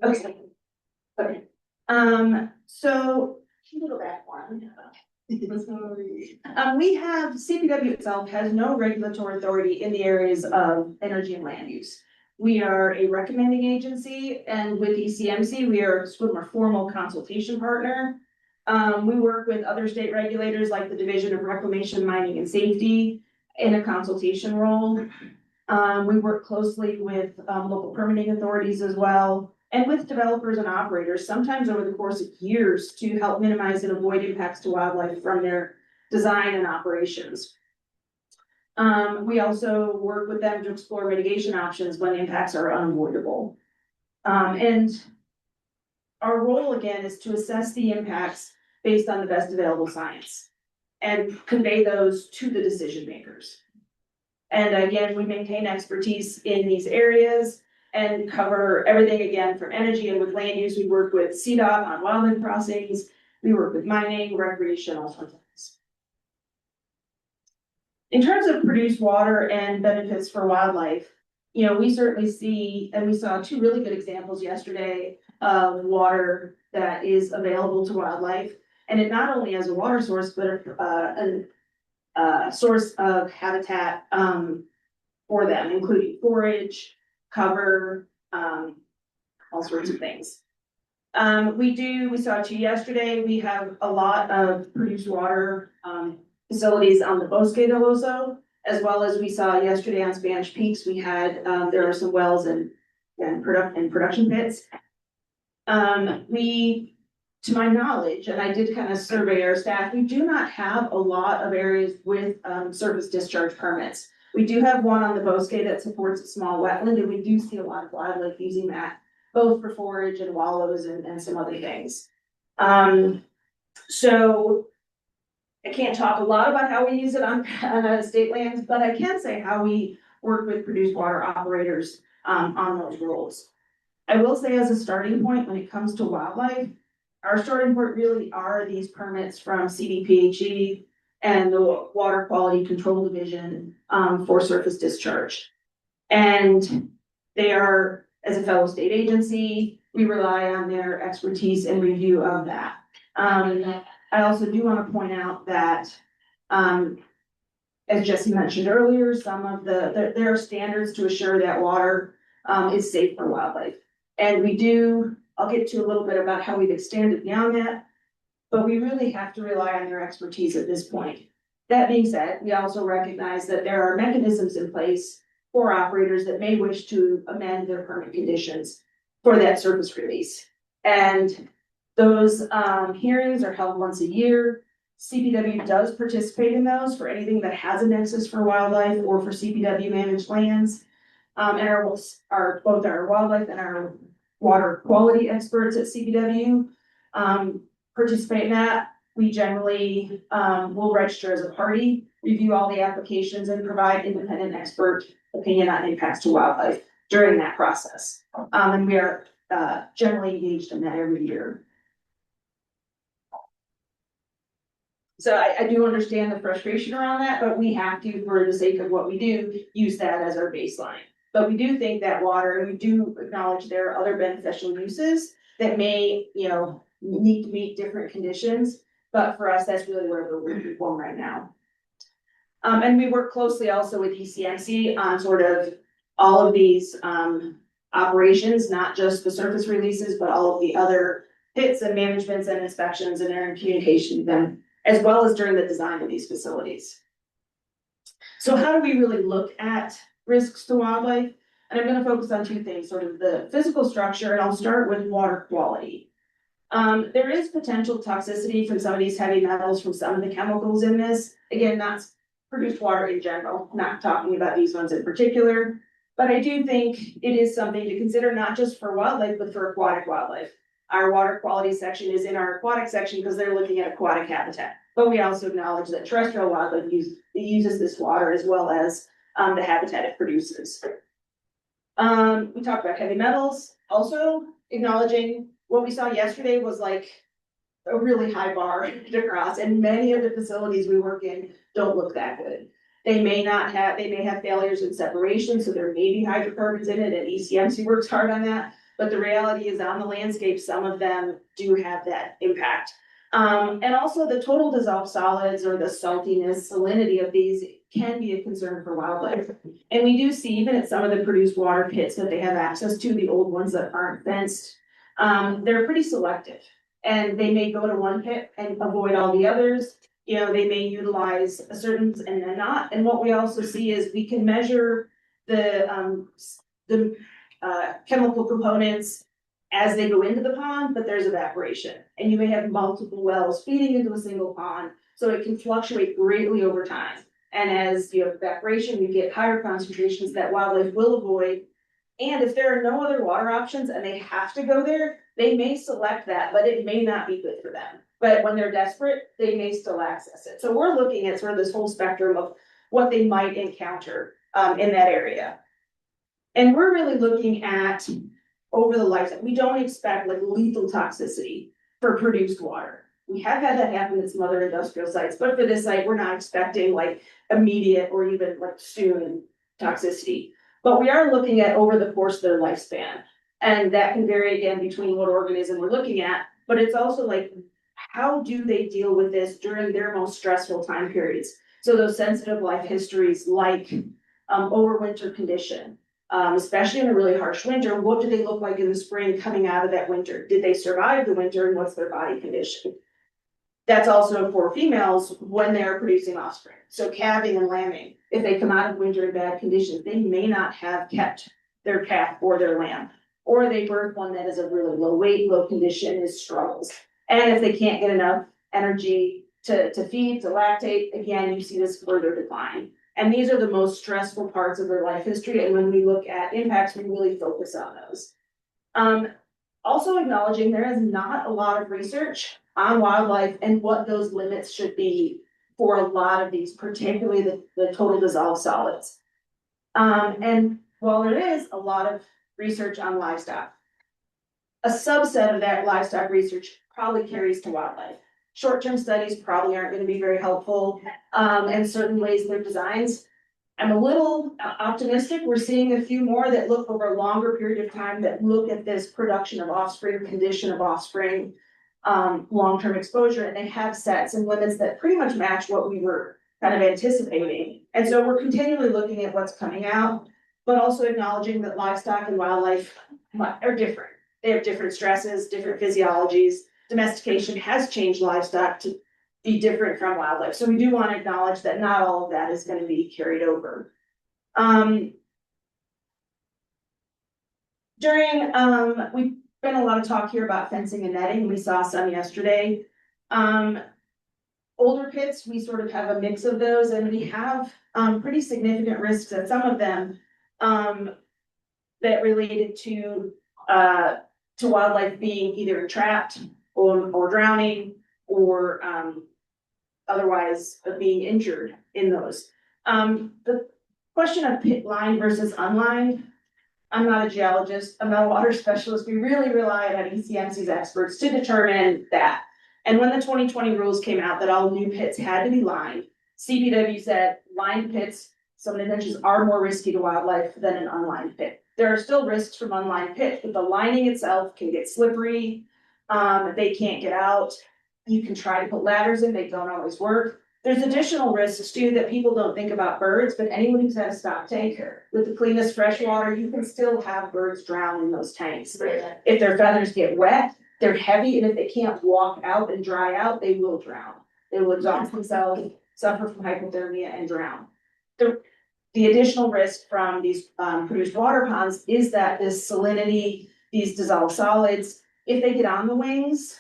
Okay. Okay. So can you go back one? We have CPW itself has no regulatory authority in the areas of energy and land use. We are a recommending agency, and with ECMC, we are a more formal consultation partner. We work with other state regulators like the Division of Reclamation, Mining, and Safety in a consultation role. We work closely with local permitting authorities as well, and with developers and operators, sometimes over the course of years, to help minimize and avoid impacts to wildlife from their design and operations. We also work with them to explore mitigation options when impacts are unavoidable. And our role again is to assess the impacts based on the best available science and convey those to the decision makers. And again, we maintain expertise in these areas and cover everything again from energy, and with land use, we work with CDOT on wildland crossings. We work with mining, recreation, all sorts of things. In terms of produced water and benefits for wildlife, we certainly see, and we saw 2 really good examples yesterday of water that is available to wildlife. And it not only as a water source, but a source of habitat for them, including forage, cover, all sorts of things. We saw 2 yesterday. We have a lot of produced water facilities on the Bosque del Oso, as well as we saw yesterday on Spanish Peaks, we had, there are some wells and production pits. We, to my knowledge, and I did kind of survey our staff, we do not have a lot of areas with, surface discharge permits. We do have one on the Bosque that supports a small wetland, and we do see a lot of wildlife using that, both for forage and wallows and some other things. So I can't talk a lot about how we use it on state lands, but I can say how we work with produced water operators, on those rules. I will say as a starting point, when it comes to wildlife, our starting point really are these permits from CDPHE and the Water Quality Control Division, for surface discharge. And they are, as a fellow state agency, we rely on their expertise and review of that. I also do want to point out that, as Jesse mentioned earlier, some of there are standards to assure that water, is safe for wildlife. And we do, I'll get to a little bit about how we've extended beyond that, but we really have to rely on their expertise at this point. That being said, we also recognize that there are mechanisms in place for operators that may wish to amend their permit conditions for that surface release. And those hearings are held once a year. CPW does participate in those for anything that has a nexus for wildlife or for CPW managed lands. And our both our wildlife and our water quality experts at CPW participate in that. We generally will register as a party, review all the applications, and provide independent expert opinion on impacts to wildlife during that process. And we are generally engaged in that every year. So I do understand the frustration around that, but we have to, for the sake of what we do, use that as our baseline. But we do think that water, and we do acknowledge there are other beneficial uses that may, need to meet different conditions. But for us, that's really where we're going right now. And we work closely also with ECMC on sort of all of these operations, not just the surface releases, but all of the other pits and managements and inspections, and our communication with them, as well as during the design of these facilities. So how do we really look at risks to wildlife? And I'm going to focus on two things, sort of the physical structure, and I'll start with water quality. There is potential toxicity from some of these heavy metals, from some of the chemicals in this. Again, not produced water in general, not talking about these ones in particular. But I do think it is something to consider, not just for wildlife, but for aquatic wildlife. Our water quality section is in our aquatic section because they're looking at aquatic habitat. But we also acknowledge that terrestrial wildlife uses this water as well as the habitat it produces. We talked about heavy metals, also acknowledging what we saw yesterday was like a really high bar to cross, and many of the facilities we work in don't look that good. They may have failures in separation, so there may be hydrocarbons in it, and ECMC works hard on that. But the reality is on the landscape, some of them do have that impact. And also the total dissolved solids or the saltiness, salinity of these can be a concern for wildlife. And we do see even at some of the produced water pits that they have access to, the old ones that aren't fenced, they're pretty selective. And they may go to one pit and avoid all the others. They may utilize a certain and then not. And what we also see is we can measure the chemical components as they go into the pond, but there's evaporation. And you may have multiple wells feeding into a single pond, so it can fluctuate greatly over time. And as you have evaporation, we get higher concentrations that wildlife will avoid. And if there are no other water options and they have to go there, they may select that, but it may not be good for them. But when they're desperate, they may still access it. So we're looking at sort of this whole spectrum of what they might encounter in that area. And we're really looking at over the lifetime. We don't expect like lethal toxicity for produced water. We have had that happen at some other industrial sites, but for this site, we're not expecting like immediate or even like soon toxicity. But we are looking at over the course of their lifespan. And that can vary again between what organism we're looking at, but it's also like, how do they deal with this during their most stressful time periods? So those sensitive life histories like overwinter condition, especially in a really harsh winter, what do they look like in the spring coming out of that winter? Did they survive the winter, and what's their body condition? That's also for females when they're producing offspring. So calving and lambing, if they come out of winter in bad conditions, they may not have kept their calf or their lamb. Or they birth one that is a really low weight, low condition, is struggles. And if they can't get enough energy to feed, to lactate, again, you see this further decline. And these are the most stressful parts of their life history. And when we look at impacts, we really focus on those. Also acknowledging there is not a lot of research on wildlife and what those limits should be for a lot of these, particularly the total dissolved solids. And while there is a lot of research on livestock, a subset of that livestock research probably carries to wildlife. Short-term studies probably aren't going to be very helpful, and certain ways their designs. I'm a little optimistic. We're seeing a few more that look over a longer period of time that look at this production of offspring, condition of offspring, long-term exposure, and they have sets and limits that pretty much match what we were kind of anticipating. And so we're continually looking at what's coming out, but also acknowledging that livestock and wildlife are different. They have different stresses, different physiologies. Domestication has changed livestock to be different from wildlife. So we do want to acknowledge that not all of that is going to be carried over. We've been a lot of talk here about fencing and netting. We saw some yesterday. Older pits, we sort of have a mix of those, and we have pretty significant risks at some of them that related to wildlife being either trapped or drowning or otherwise being injured in those. The question of pit lined versus unlined, I'm not a geologist, I'm not a water specialist. We really relied on ECMC's experts to determine that. And when the 2020 rules came out that all new pits had to be lined, CPW said lined pits, some of the benches are more risky to wildlife than an unlined pit. There are still risks from unlined pits, but the lining itself can get slippery. They can't get out. You can try to put ladders in, they don't always work. There's additional risks too that people don't think about birds, but anyone who's had a stock tank with the cleanest fresh water, you can still have birds drown in those tanks. If their feathers get wet, they're heavy, and if they can't walk out and dry out, they will drown. They will exhaust themselves, suffer from hypothermia, and drown. The additional risk from these produced water ponds is that this salinity, these dissolved solids, if they get on the wings,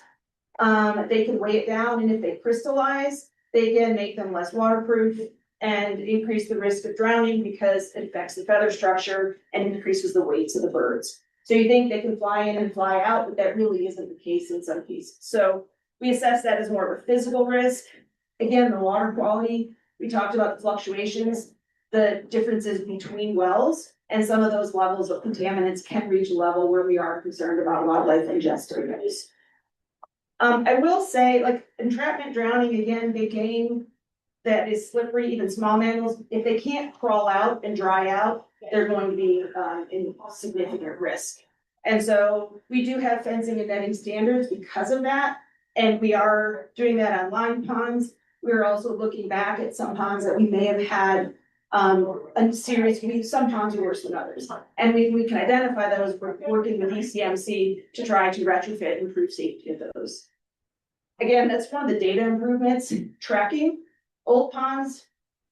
they can weigh it down, and if they crystallize, they can make them less waterproof and increase the risk of drowning because it affects the feather structure and increases the weights of the birds. So you think they can fly in and fly out, but that really isn't the case in some cases. So we assess that as more of a physical risk. Again, the water quality, we talked about the fluctuations, the differences between wells, and some of those levels of contaminants can reach a level where we are concerned about wildlife ingesting those. I will say, like entrapment drowning, again, big game that is slippery, even small mammals, if they can't crawl out and dry out, they're going to be in significant risk. And so we do have fencing and netting standards because of that. And we are doing that on line ponds. We're also looking back at some ponds that we may have had a series, some ponds are worse than others. And we can identify those, we're working with ECMC to try to retrofit and improve safety of those. Again, that's one of the data improvements, tracking old ponds.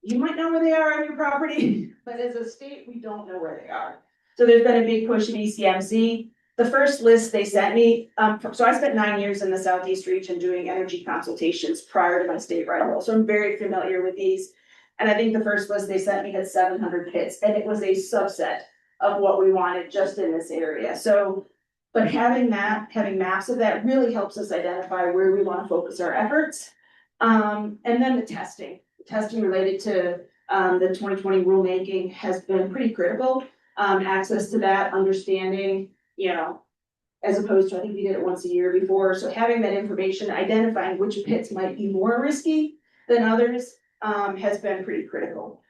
You might know where they are on your property, but as a state, we don't know where they are. So there's been a big push at ECMC. The first list they sent me, so I spent 9 years in the Southeast region doing energy consultations prior to my statewide role. So I'm very familiar with these. And I think the first list they sent me had 700 pits, and it was a subset of what we wanted just in this area. So, but having maps of that really helps us identify where we want to focus our efforts. And then the testing related to the 2020 rulemaking has been pretty critical. Access to that, understanding, as opposed to, I think we did it once a year before. So having that information, identifying which pits might be more risky than others, has been pretty critical.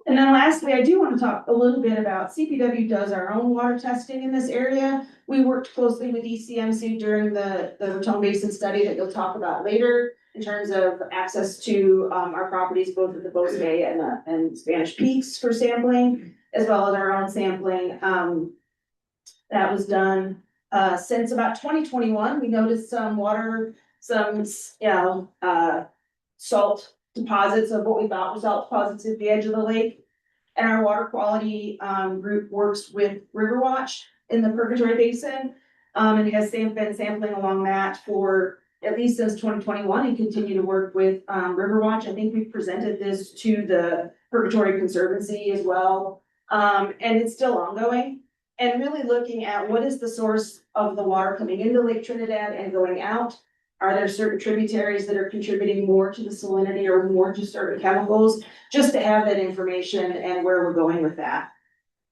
And then lastly, I do want to talk a little bit about CPW does our own water testing in this area. We worked closely with ECMC during the Raton Basin study that you'll talk about later in terms of access to our properties, both at the Bose Bay and Spanish Peaks for sampling, as well as our own sampling. That was done Since about 2021, we noticed some water, salt deposits of what we thought were salt deposits at the edge of the lake. And our water quality group works with Riverwatch in the Purgatory Basin. And has been sampling along that for at least since 2021 and continue to work with Riverwatch. I think we've presented this to the Purgatory Conservancy as well. And it's still ongoing. And really looking at what is the source of the water coming into Lake Trinidad and going out. Are there certain tributaries that are contributing more to the salinity or more to certain chemicals? Just to have that information and where we're going with that.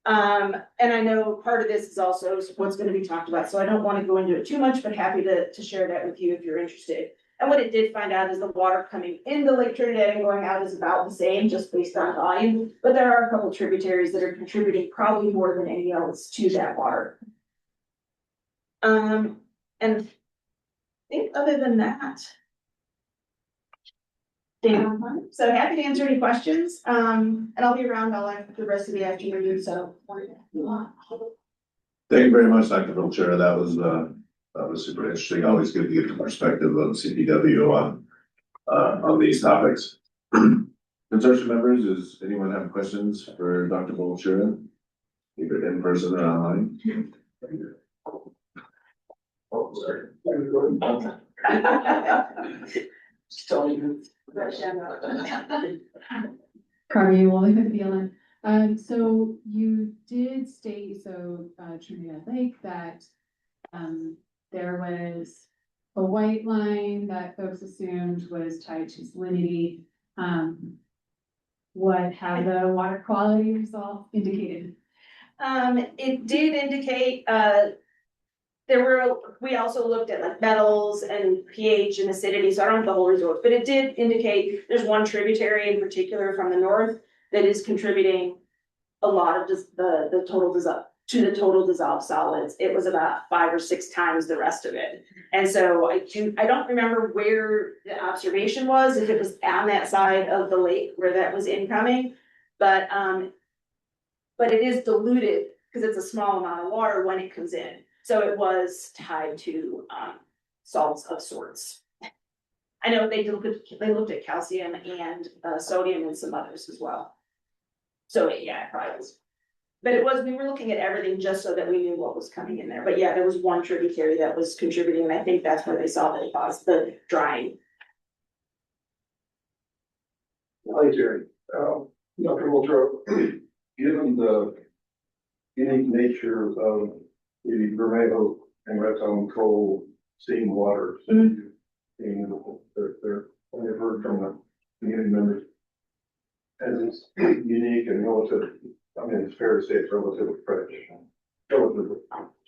And I know part of this is also what's going to be talked about, so I don't want to go into it too much, but happy to share that with you if you're interested. And what it did find out is the water coming into Lake Trinidad and going out is about the same, just based on volume. But there are a couple tributaries that are contributing probably more than any else to that water. And I think other than that, so happy to answer any questions. And I'll be around all the rest of the afternoon. So Thank you very much, Dr. Vilchera. That was super interesting. Always good to get the perspective of CPW on these topics. Consortium members, does anyone have questions for Dr. Vilchera? Either in person or online? Oh, sorry. Carmi, well, I could feeling. So you did state, Trinidad Lake, that, there was a white line that folks assumed was tied to salinity. What have the water quality results indicated? It did indicate, we also looked at like metals and pH and acidity, so I don't have the whole results, but it did indicate there's one tributary in particular from the north that is contributing a lot of just the total dissolved solids. It was about 5 or 6 times the rest of it. And so I don't remember where the observation was, if it was on that side of the lake where that was incoming, but it is diluted because it's a small amount of water when it comes in. So it was tied to salts of sorts. I know they looked at calcium and sodium and some others as well. So yeah, it probably was. But we were looking at everything just so that we knew what was coming in there. But yeah, there was one tributary that was contributing, and I think that's where they saw the drying. Hi, Jerry. Dr. Wiltro, given the unique nature of the Vermejo and Raton coal steam waters, they're only heard from the community members. And it's unique and relative, I mean, it's fair to say it's relatively fresh, relatively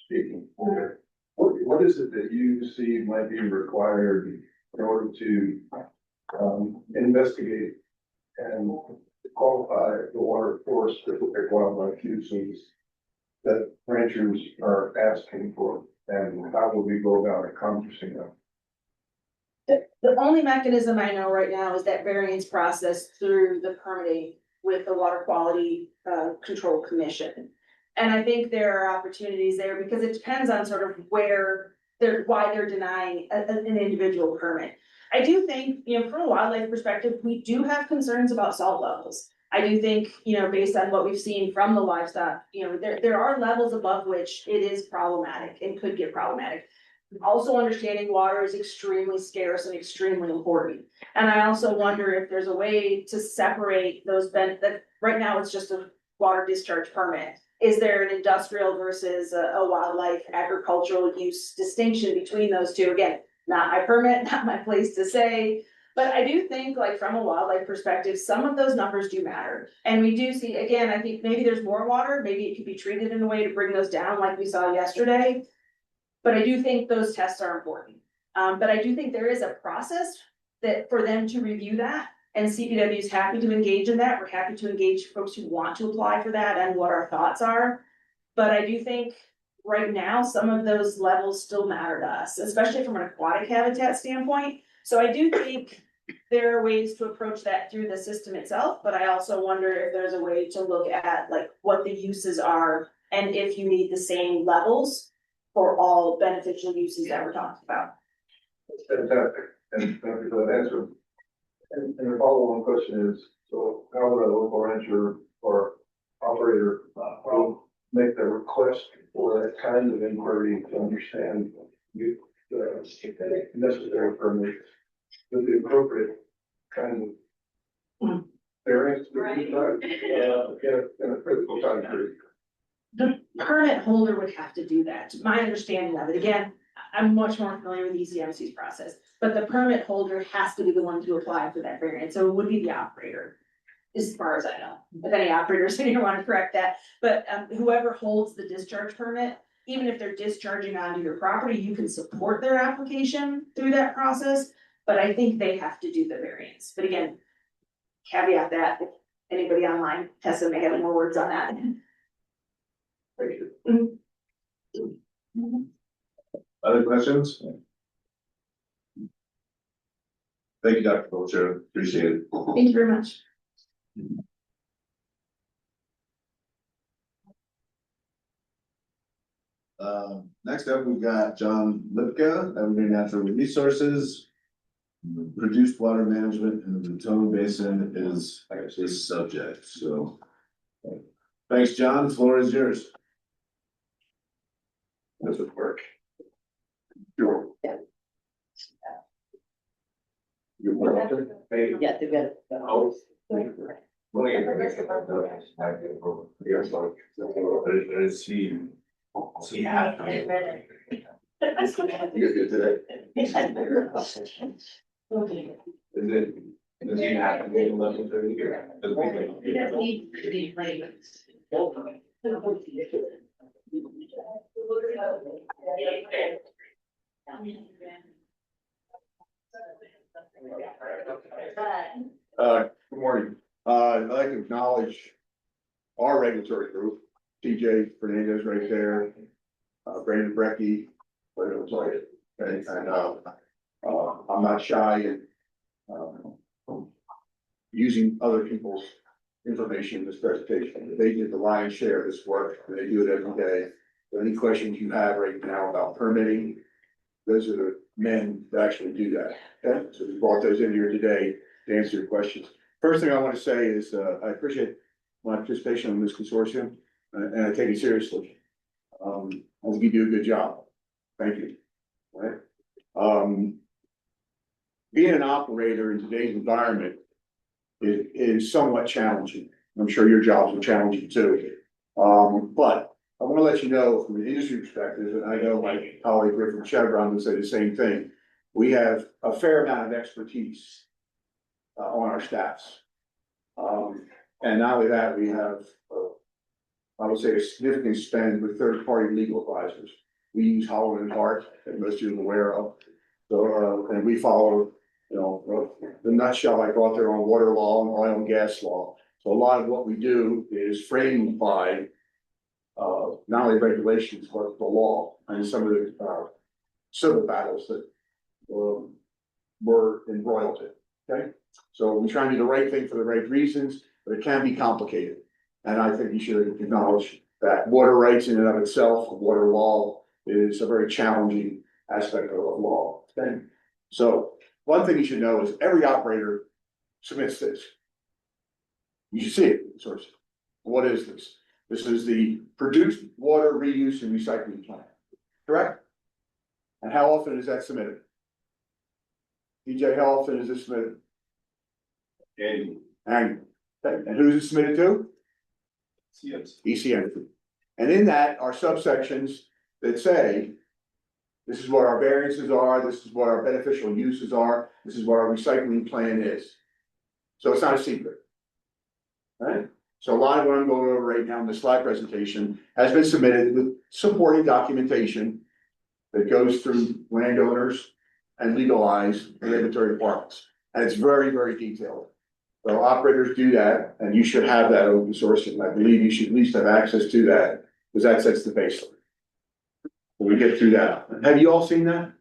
speaking. Okay. What is it that you see might be required in order to investigate and qualify the water for specific wildlife uses that ranchers are asking for, and how will we go about accomplishing them? The only mechanism I know right now is that variance process through the permitting with the Water Quality Control Commission. And I think there are opportunities there because it depends on sort of why they're denying an individual permit. I do think, from a wildlife perspective, we do have concerns about salt levels. I do think, based on what we've seen from the livestock, there are levels above which it is problematic and could get problematic. Also understanding water is extremely scarce and extremely important. And I also wonder if there's a way to separate those that right now it's just a water discharge permit. Is there an industrial versus a wildlife agricultural use distinction between those two? Again, not my permit, not my place to say. But I do think, like, from a wildlife perspective, some of those numbers do matter. And we do see, again, I think maybe there's more water, maybe it could be treated in a way to bring those down like we saw yesterday. But I do think those tests are important. But I do think there is a process that for them to review that, and CPW is happy to engage in that. We're happy to engage folks who want to apply for that and what our thoughts are. But I do think right now, some of those levels still matter to us, especially from an aquatic habitat standpoint. So I do think there are ways to approach that through the system itself, but I also wonder if there's a way to look at like what the uses are and if you need the same levels for all beneficial uses that we're talking about. That's fantastic, and thank you for that answer. And the follow-on question is, so how would a local rancher or operator, make the request for that kind of inquiry to understand you, necessary permit with the appropriate kind of variance in a critical time period? The permit holder would have to do that, my understanding of it, again, I'm much more familiar with ECMC's process. But the permit holder has to be the one to apply for that variance, so it would be the operator, as far as I know. If any operators in here want to correct that, but whoever holds the discharge permit, even if they're discharging onto your property, you can support their application through that process. But I think they have to do the variance, but again, caveat that, if anybody online, Tessa may have more words on that. Thank you. Other questions? Thank you, Dr. Fulcher, appreciate it. Thank you very much. Next up, we've got John Lipka, Evergreen Natural Resources. Produced water management in the Raton Basin is his subject, so. Thanks, John, the floor is yours. Does it work? Sure. Yeah. You were up there? Hey. Yeah, they've got. Oh. Well, yeah. Yes, like, let's see. See, half. You get today? Okay. Is it? Does he have to be 11:30 here? Good morning. I'd like to acknowledge our regulatory group, TJ Fernandez right there, Brandon Brecky, what it was like, and I'm not shy in using other people's information in this presentation. They did the lion's share of this work, and they do it every day. So any questions you have right now about permitting, those are the men that actually do that. Okay, so we brought those in here today to answer your questions. First thing I want to say is, I appreciate my participation in this consortium, and I take it seriously. I think you do a good job. Thank you. All right. Being an operator in today's environment is somewhat challenging. I'm sure your jobs are challenging too. But I want to let you know from an industry perspective, and I know my colleague Rick from Chevron would say the same thing. We have a fair amount of expertise on our staffs. And not only that, we have, I would say, a significant spend with third-party legal advisors. We use Holland and Hart, that most of you are aware of. So, and we follow, you know, the nutshell I brought there on water law and oil and gas law. So a lot of what we do is framed by not only regulations, but the law and some of the civil battles that we're embroiled in. Okay, so we try and do the right thing for the right reasons, but it can be complicated. And I think you should acknowledge that water rights in and of itself, water law, is a very challenging aspect of the law. Okay, so one thing you should know is every operator submits this. You should see it, source. What is this? This is the produced water reuse and recycling plan, correct? And how often is that submitted? DJ, how often is this submitted? Annually. Okay. And who's it submitted to? ECMC. And in that are subsections that say, this is what our variances are, this is what our beneficial uses are, this is what our recycling plan is. So it's not a secret. Right? So a lot of what I'm going over right now in the slide presentation has been submitted with supporting documentation that goes through landowners and legal eyes and regulatory departments. And it's very, very detailed. So operators do that, and you should have that open source, and I believe you should at least have access to that, because that sets the baseline. When we get through that, have you all seen that?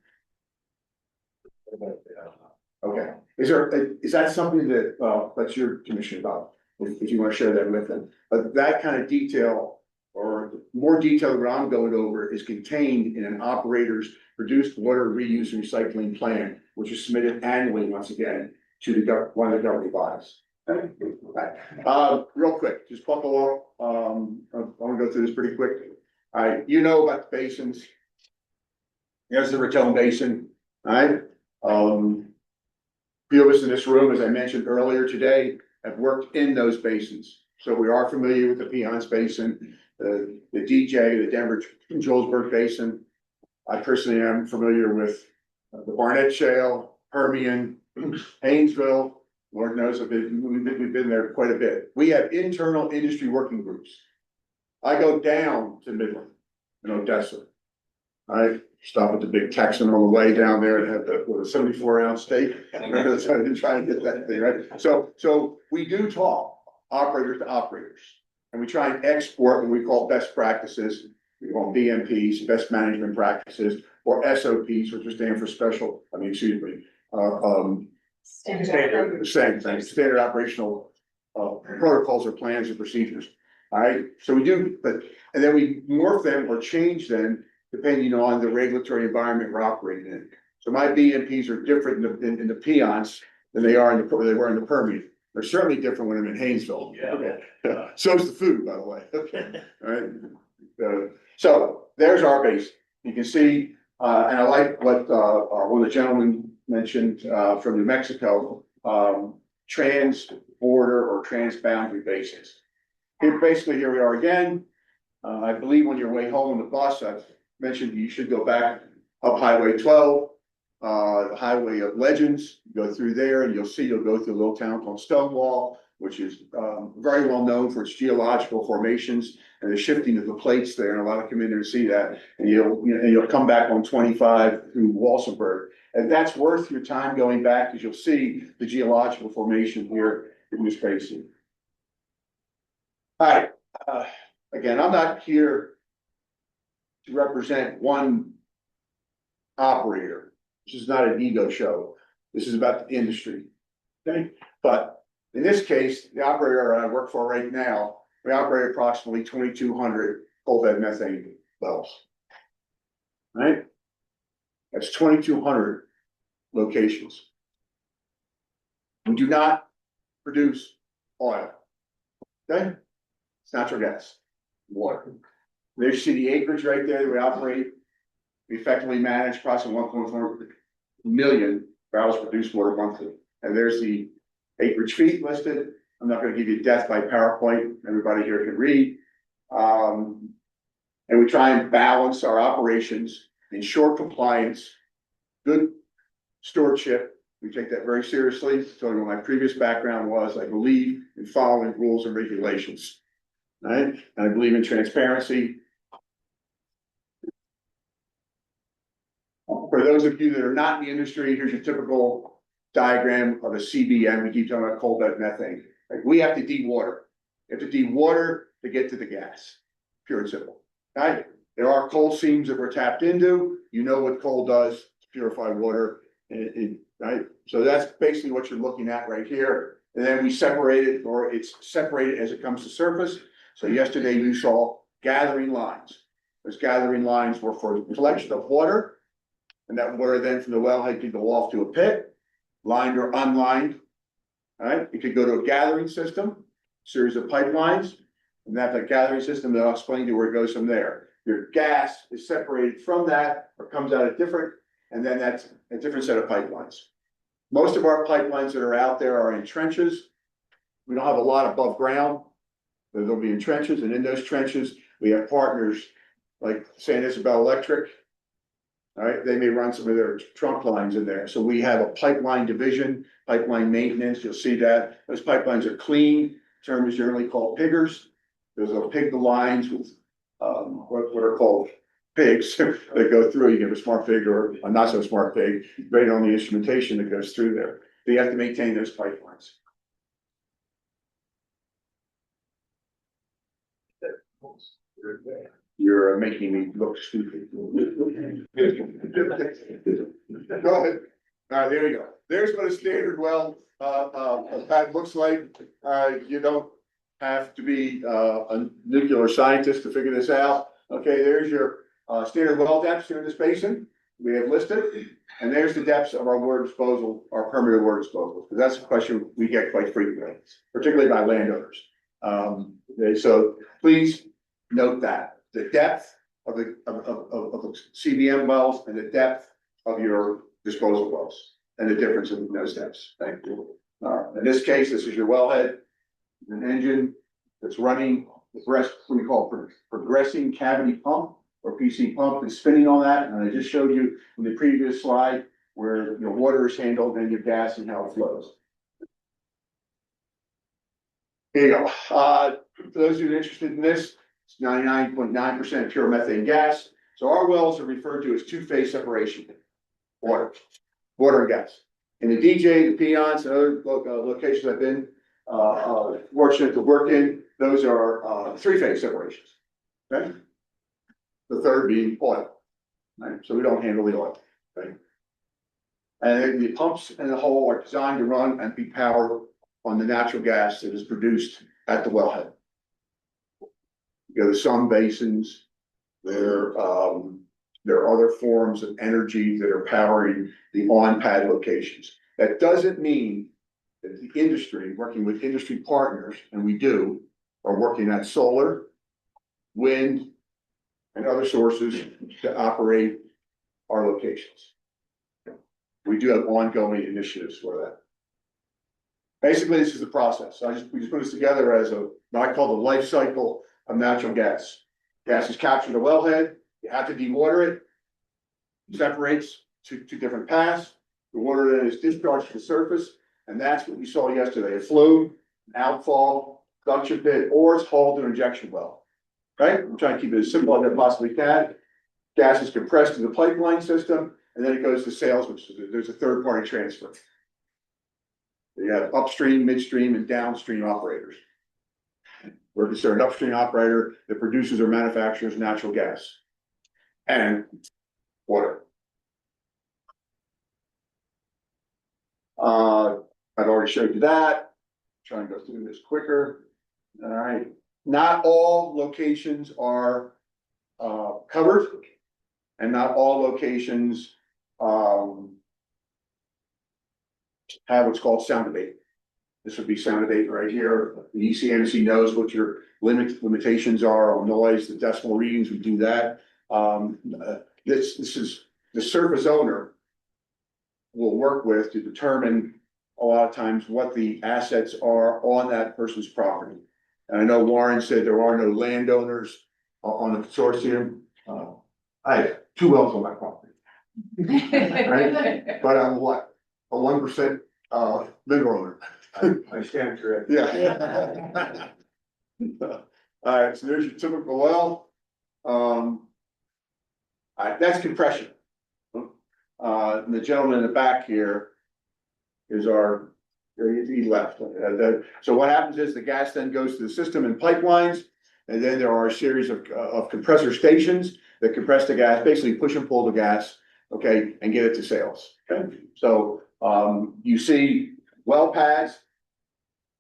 Okay, is that something that, that's your commission about, if you want to share that with them, but that kind of detail or more detail than what I'm going over is contained in an operator's produced water reuse and recycling plan, which is submitted annually, once again, to the one of the governing bodies. Okay. Real quick, just buckle up. I want to go through this pretty quickly. All right, you know about the basins. There's the Raton Basin, all right? Few of us in this room, as I mentioned earlier today, have worked in those basins. So we are familiar with the Piceance Basin, the DJ, the Denver Julesburg Basin. I personally am familiar with the Barnett Shale, Permian, Haynesville. Lord knows we've been there quite a bit. We have internal industry working groups. I go down to Midland in Odessa. I stop at the big Texan on the way down there and have the 74-ounce steak. Try to get that thing right. So we do talk operators to operators, and we try and export what we call best practices. We call them BMPs, best management practices, or SOPs, which stand for standard operational protocols or plans and procedures. All right, so we do, and then we morph them or change them depending on the regulatory environment we're operating in. So my BMPs are different in the Piceance than they were in the Permian. They're certainly different when I'm in Haynesville. Yeah. Okay. So is the food, by the way. Okay. All right. So there's our base. You can see, and I like what one of the gentlemen mentioned from New Mexico, trans-border or trans-boundary bases. Basically, here we are again. I believe on your way home on the bus, I've mentioned you should go back up Highway 12, the Highway of Legends, go through there and you'll go through a little town called Stonewall, which is very well known for its geological formations and the shifting of the plates there. And a lot of come in there to see that. And you'll come back on 25 through Walsenburg. And that's worth your time going back because you'll see the geological formation here in this basin. All right. Again, I'm not here to represent one operator. This is not an ego show. This is about the industry. Okay, but in this case, the operator I work for right now, we operate approximately 2,200 coal bed methane wells. Right? That's 2,200 locations. We do not produce oil. Okay? It's natural gas, water. There you see the acreage right there that we operate. We effectively manage approximately 1.4 million barrels of produced water monthly. And there's the acreage feet listed. I'm not going to give you death by PowerPoint. Everybody here can read. And we try and balance our operations, ensure compliance, good stewardship. We take that very seriously. So what my previous background was, I believe in following rules and regulations. Right? And I believe in transparency. For those of you that are not in the industry, here's your typical diagram of a CBM. We keep talking about coal bed methane. Like we have to dewater. You have to dewater to get to the gas. Pure and simple. Right? There are coal seams that we're tapped into. You know what coal does to purify water. Right? So that's basically what you're looking at right here. And then we separate it, or it's separated as it comes to surface. So yesterday you saw gathering lines. Those gathering lines were for the collection of water. And that water then from the wellhead could go off to a pit, lined or unlined. All right, it could go to a gathering system, series of pipelines, and that gathering system that I'll explain to you where it goes from there. Your gas is separated from that or comes out at different, and then that's a different set of pipelines. Most of our pipelines that are out there are in trenches. We don't have a lot above ground. They'll be in trenches, and in those trenches, we have partners like San Isabel Electric. All right, they may run some of their trunk lines in there. So we have a pipeline division, pipeline maintenance. You'll see that those pipelines are clean. Term is generally called piggers. Those will pig the lines with what are called pigs that go through. You get a smart pig or a not so smart pig, based on the instrumentation that goes through there. So you have to maintain those pipelines. You're making me look stupid. Go ahead. All right, there you go. There's what a standard well pad looks like. You don't have to be a nuclear scientist to figure this out. Okay, there's your standard well depths here in this basin. We have listed, and there's the depths of our water disposal, our permitted water disposal, because that's a question we get quite frequently, particularly by landowners. So please note that the depth of the CBM wells and the depth of your disposal wells and the difference in those depths. Thank you. In this case, this is your wellhead, an engine that's running the what we call progressing cavity pump or PC pump is spinning on that. And I just showed you in the previous slide where your water is handled and your gas and how it flows. Here you go. For those who are interested in this, it's 99.9% pure methane gas. So our wells are referred to as two-phase separation. Water and gas. In the DJ, the Peons, and other locations I've been fortunate to work in, those are three-phase separations. Okay? The third being oil. Right? So we don't handle the oil. Okay? And the pumps and the hole are designed to run and be powered on the natural gas that is produced at the wellhead. You go to some basins, there are other forms of energy that are powering the on-pad locations. That doesn't mean that the industry, working with industry partners, and we do, are working at solar, wind, and other sources to operate our locations. We do have ongoing initiatives for that. Basically, this is the process. We just put this together as what I call the life cycle of natural gas. Gas is captured in the wellhead. You have to dewater it. It separates to different paths. The water then is discharged to the surface, and that's what we saw yesterday. A flume, an outfall, suction pit, or it's hauled to an injection well. Right? I'm trying to keep it as simple as I possibly can. Gas is compressed to the pipeline system, and then it goes to sales, which is there's a third-party transfer. You have upstream, midstream, and downstream operators. We're considered an upstream operator that produces or manufactures natural gas and water. I've already showed you that. Trying to go through this quicker. All right. Not all locations are covered, and not all locations have what's called sound abatement. This would be sound abatement right here. The ECMC knows what your limitations are on noise, the decimal readings. We do that. This is the surface owner will work with to determine a lot of times what the assets are on that person's property. And I know Warren said there are no landowners on the consortium. I have 2 wells on my property. Right? But I'm what? A 1% mineral owner. I stand correct. Yeah. All right, so there's your typical well. That's compression. The gentleman in the back here is he left. So what happens is the gas then goes to the system in pipelines, and then there are a series of compressor stations that compress the gas, basically push and pull the gas, okay, and get it to sales. Okay, so you see well pads.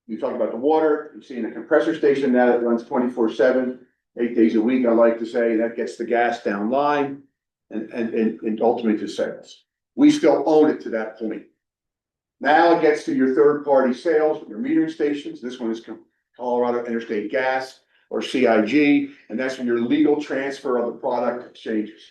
You talk about the water. You see in a compressor station now that runs 24/7, 8 days a week. I like to say that gets the gas down line and ultimately to sales. We still own it to that point. Now it gets to your third-party sales, your metering stations. This one is Colorado Interstate Gas or CIG, and that's when your legal transfer of the product exchanges.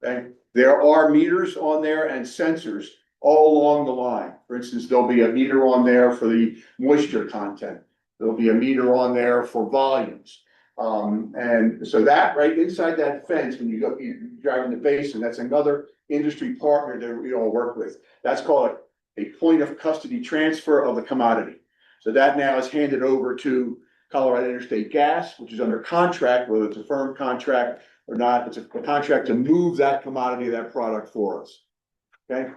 Okay, there are meters on there and sensors all along the line. For instance, there'll be a meter on there for the moisture content. There'll be a meter on there for volumes. And so that right inside that fence, when you're driving the basin, that's another industry partner that we all work with. That's called a point of custody transfer of the commodity. So that now is handed over to Colorado Interstate Gas, which is under contract, whether it's a firm contract or not. It's a contract to move that commodity, that product for us. Okay.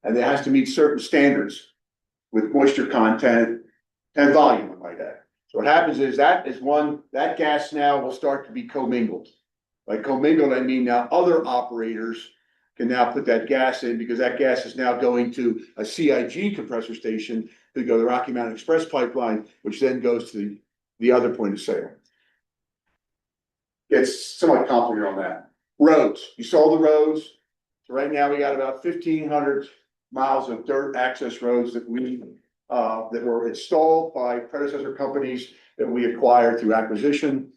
And it has to meet certain standards with moisture content and volume, I might add. So what happens is that gas now will start to be commingled. By commingled, I mean now other operators can now put that gas in because that gas is now going to a CIG compressor station to go to the Rocky Mountain Express pipeline, which then goes to the other point of sale. It's somewhat complicated on that. Roads, you saw the roads. So right now we got about 1,500 miles of dirt access roads that that were installed by predecessor companies that we acquired through acquisition.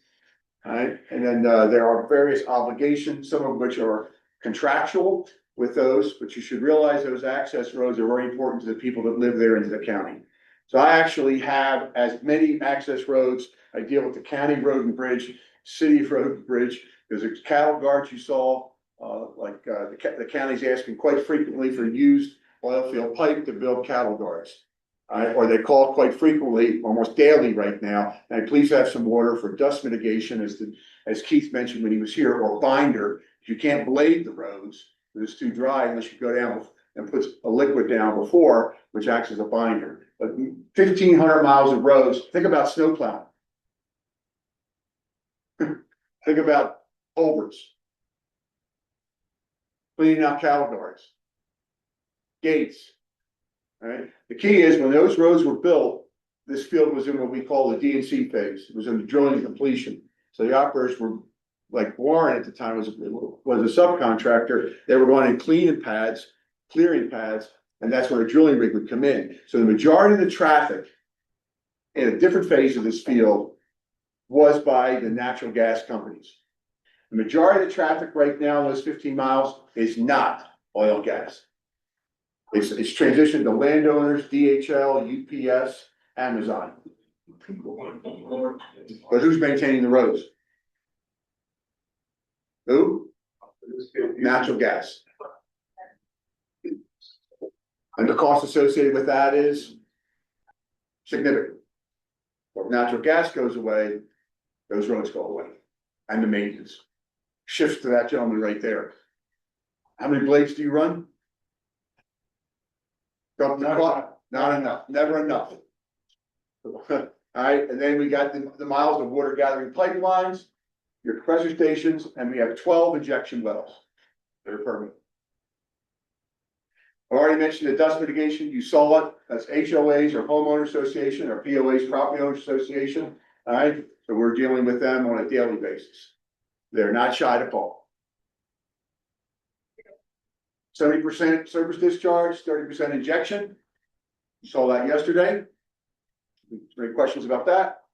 All right, and then there are various obligations, some of which are contractual with those, but you should realize those access roads are very important to the people that live there into the county. So I actually have as many access roads. I deal with the county road and bridge, city road and bridge. There's a cattle guards you saw, the county's asking quite frequently for used oil field pipe to build cattle guards. Or they call quite frequently, almost daily right now, and please have some water for dust mitigation as Keith mentioned when he was here, or binder. You can't blade the roads, it's too dry unless you go down and put a liquid down before, which acts as a binder. But 1,500 miles of roads, think about snow plowing. Think about culverts. Cleaning out cattle guards. Gates. All right. The key is when those roads were built, this field was in what we call the D&C phase. It was in the drilling and completion. So the operators were like Warren at the time was a subcontractor. They were going in cleaning pads, clearing pads, and that's when a drilling rig would come in. So the majority of the traffic in a different phase of this field was by the natural gas companies. The majority of the traffic right now in those 15 miles is not oil and gas. It's transitioned to landowners, DHL, UPS, Amazon. But who's maintaining the roads? Who? Natural gas. And the cost associated with that is significant. If natural gas goes away, those roads go away. And the maintenance. Shifts to that gentleman right there. How many blades do you run? Not enough, never enough. All right, and then we got the miles of water gathering pipelines, your compressor stations, and we have 12 injection wells that are permanent. I already mentioned the dust mitigation. You saw it. That's HOAs or homeowner association or POAs, property owner association. All right, so we're dealing with them on a daily basis. They're not shy to call. 70% surface discharge, 30% injection. You saw that yesterday. Any questions about that?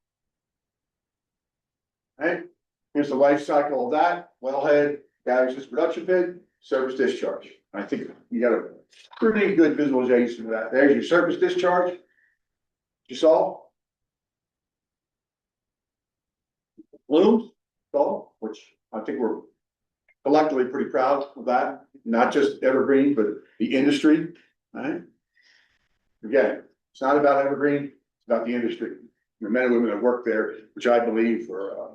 All right, here's the life cycle of that. Wellhead, gathering system production pit, surface discharge. I think you got a pretty good visualization of that. There's your surface discharge. You saw? Blue, saw, which I think we're collectively pretty proud of that. Not just Evergreen, but the industry. All right. Again, it's not about Evergreen, it's about the industry. The men and women that work there, which I believe are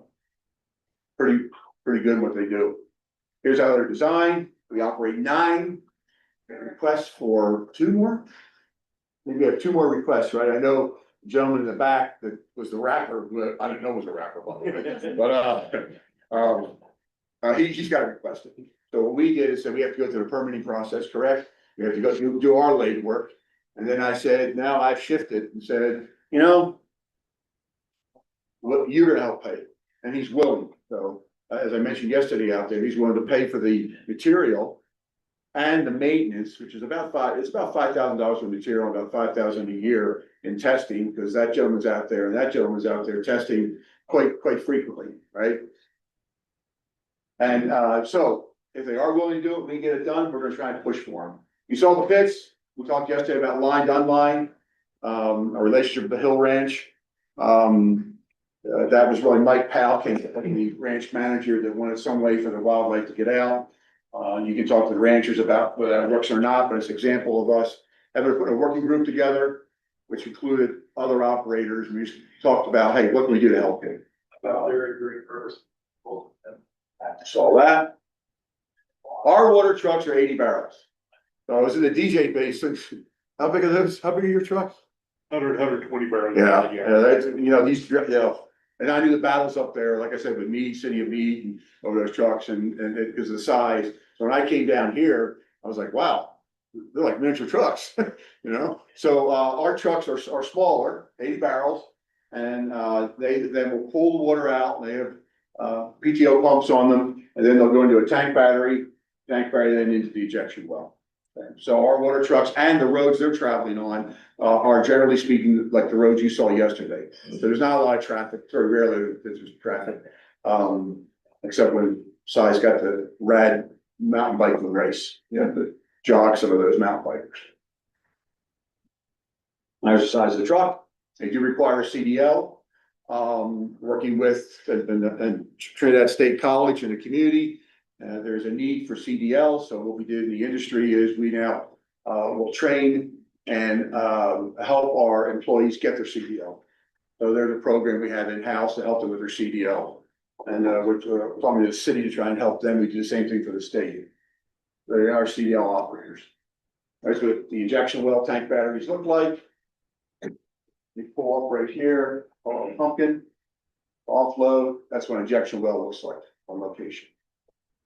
pretty good in what they do. Here's how they're designed. We operate 9 requests for 2 more. Maybe we have 2 more requests, right? I know the gentleman in the back that was the rapper, but I didn't know was a rapper, but he's got a request. So what we did is said we have to go through the permitting process, correct? We have to go do our late work. And then I said, now I've shifted and said, you know, what you're gonna help pay. And he's willing. So as I mentioned yesterday out there, he's willing to pay for the material and the maintenance, which is about $5,000 for material, about $5,000 a year in testing, because that gentleman's out there and that gentleman's out there testing quite frequently, right? And so if they are willing to do it, we get it done, we're gonna try and push for them. You saw the pits. We talked yesterday about lined, unlined, a relationship with the Hill Ranch. That was really Mike Palkin, the ranch manager, that wanted some way for the wildlife to get out. You can talk to the ranchers about whether that works or not, but it's an example of us having to put a working group together, which included other operators. We talked about, hey, what can we do to help you? Saw that. Our water trucks are 80 barrels. So I was in the DJ basin. How big are those? How big are your trucks? 120 barrels. Yeah, that's, you know, these, you know, and I knew the battles up there, like I said, with Meade, City of Meade, and over those trucks and because of the size. So when I came down here, I was like, wow, they're like miniature trucks, you know? So our trucks are smaller, 80 barrels. and they then will pull the water out, and they have PTO pumps on them, and then they'll go into a tank battery then into the ejection well. Okay, so our water trucks and the roads they're traveling on are generally speaking like the roads you saw yesterday. So there's not a lot of traffic, very rarely there's traffic, except when Si's got the rad mountain biking race, you know, to jog some of those mountain bikers. There's the size of the truck. They do require a CDL. Working with Trinidad State College and the community, there's a need for CDL. So what we did in the industry is we now will train and help our employees get their CDL. So there's a program we have in-house to help them with their CDL. And we're talking to the city to try and help them. We do the same thing for the state. They are CDL operators. That's what the injection well tank batteries look like. You pull up right here, on pumpkin, offload, that's what an injection well looks like on location.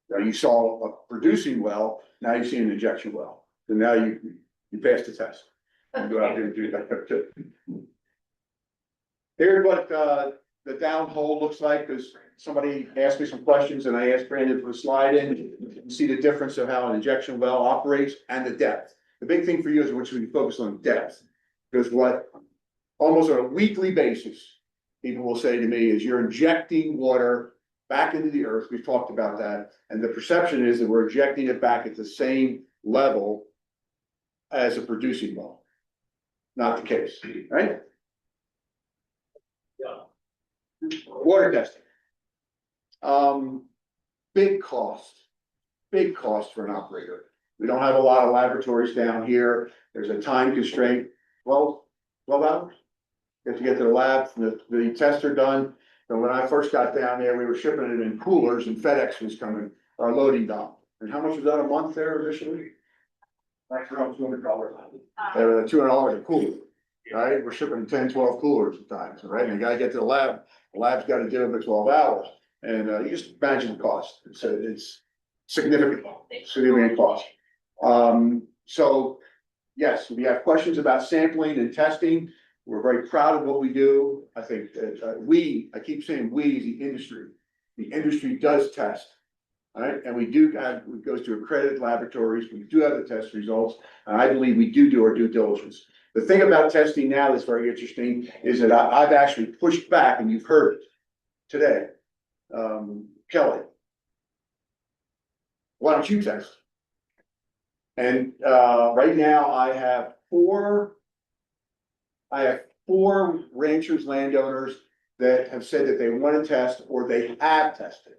Now you saw a producing well, now you see an injection well. So now you pass the test. You go out there and do that. Here's what the down hole looks like, because somebody asked me some questions and I asked Brandon to put a slide in. You can see the difference of how an injection well operates and the depth. The big thing for you is what you focus on depth, because what almost on a weekly basis, people will say to me is you're injecting water back into the earth. We've talked about that. And the perception is that we're injecting it back at the same level as a producing well. Not the case, right? Water testing. Big cost for an operator. We don't have a lot of laboratories down here. There's a time constraint. 12 hours. You have to get to the lab, the tests are done. And when I first got down there, we were shipping it in coolers and FedEx was coming, our loading dock. And how much was that a month there initially? Like around $200. $200 a cooler, right? We're shipping 10, 12 coolers at times, right? And you gotta get to the lab's gotta do it for 12 hours. And you just imagine the cost. It's significant cost. So yes, we have questions about sampling and testing. We're very proud of what we do. I think I keep saying we, the industry does test, right? And we do have, it goes to accredited laboratories. We do have the test results. And I believe we do our due diligence. The thing about testing now that's very interesting is that I've actually pushed back, and you've heard it today. Kelly, why don't you test? And right now I have four ranchers, landowners that have said that they want to test or they have tested.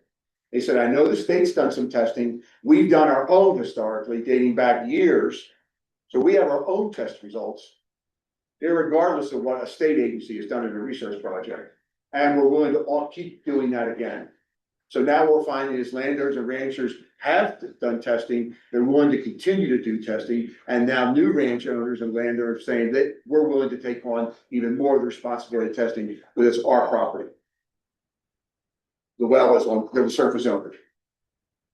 They said, I know the state's done some testing. We've done our own historically dating back years. So we have our own test results, irregardless of what a state agency has done in a research project. And we're willing to keep doing that again. So now we're finding is landowners and ranchers have done testing, they're willing to continue to do testing, and now new ranch owners and landowners saying that we're willing to take on even more of the responsibility of testing because it's our property. The well is on the surface owner.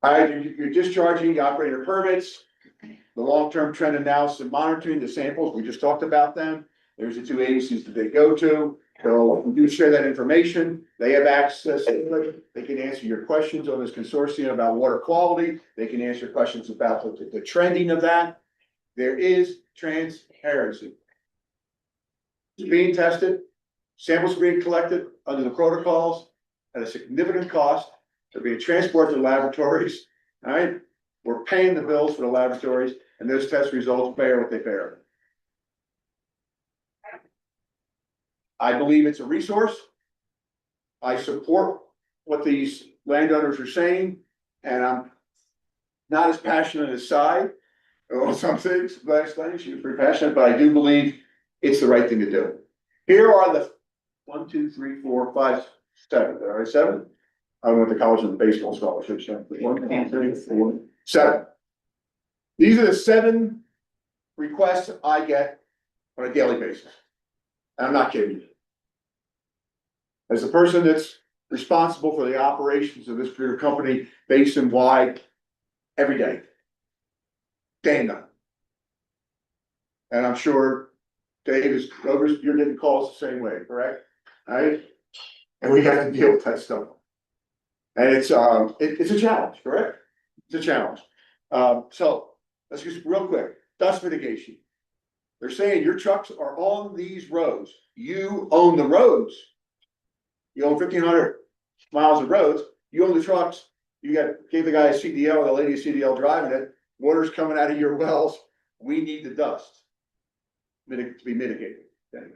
You're discharging the operator permits, the long-term trend analysis and monitoring, the samples, we just talked about them. There's the two agencies that they go to. So we do share that information. They have access to it. They can answer your questions on this consortium about water quality. They can answer questions about the trending of that. There is transparency. It's being tested. Samples are being collected under the protocols at a significant cost. They're being transported to laboratories. All right. We're paying the bills for the laboratories, and those test results bear what they bear. I believe it's a resource. I support what these landowners are saying, and I'm not as passionate as Si on some things. Last night she was pretty passionate, but I do believe it's the right thing to do. Here are the 1, 2, 3, 4, 5, 7. All right, 7. I went to college on the baseball scholarship. 1, 2, 3, 4, 7. These are the 7 requests I get on a daily basis. And I'm not kidding you. As the person that's responsible for the operations of this particular company, basin-wide, every day. Day and night. And I'm sure Dave is, you're getting calls the same way, correct? right? And we have to deal with that stuff. And it's a challenge, correct? It's a challenge. So let's just real quick, dust mitigation. They're saying your trucks are on these roads. You own the roads. You own 1,500 miles of roads. You own the trucks. Gave the guy a CDL, the lady a CDL driving it. Water's coming out of your wells. We need the dust to be mitigated.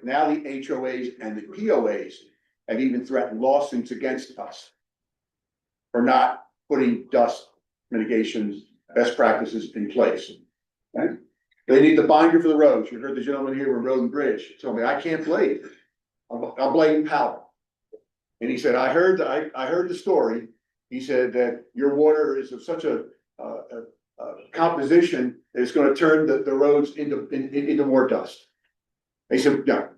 Now the HOAs and the POAs have even threatened lawsuits against us for not putting dust mitigation best practices in place. Okay? They need the binder for the roads. You heard the gentleman here with Road and Bridge told me, I can't blame. I'll blame Powell. And he said, I heard the story. He said that your water is of such a composition that it's going to turn the roads into more dust. They said, no,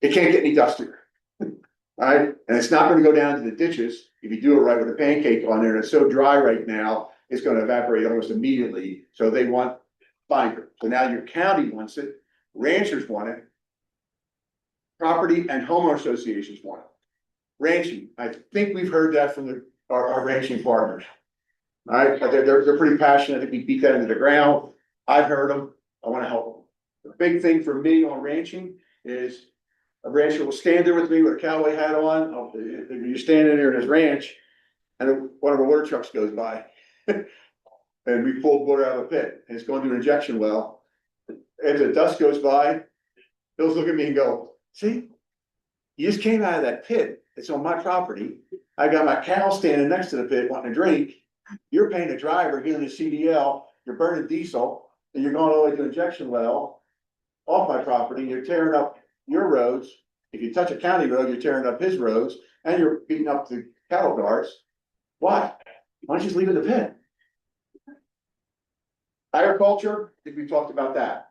it can't get any dustier. All right, and it's not going to go down to the ditches if you do it right with a pancake on there. And it's so dry right now, it's going to evaporate almost immediately. So they want binder. So now your county wants it, ranchers want it, property and homeowner associations want it. Ranching, I think we've heard that from our ranching partners. All right, they're pretty passionate. I think we beat that into the ground. I've heard them. I want to help them. The big thing for me on ranching is a rancher will stand there with me with a cowboy hat on. You're standing there in his ranch, and one of our water trucks goes by, and we pulled water out of a pit, and it's going to an injection well. As the dust goes by, Bill's look at me and go, "See, you just came out of that pit. It's on my property. I got my cow standing next to the pit wanting a drink. You're paying the driver, getting a CDL. You're burning diesel, and you're going all the way to injection well off my property. You're tearing up your roads. If you touch a county road, you're tearing up his roads, and you're beating up the cattle guards. Why? Why don't you just leave it in the pit?" Agriculture, I think we talked about that.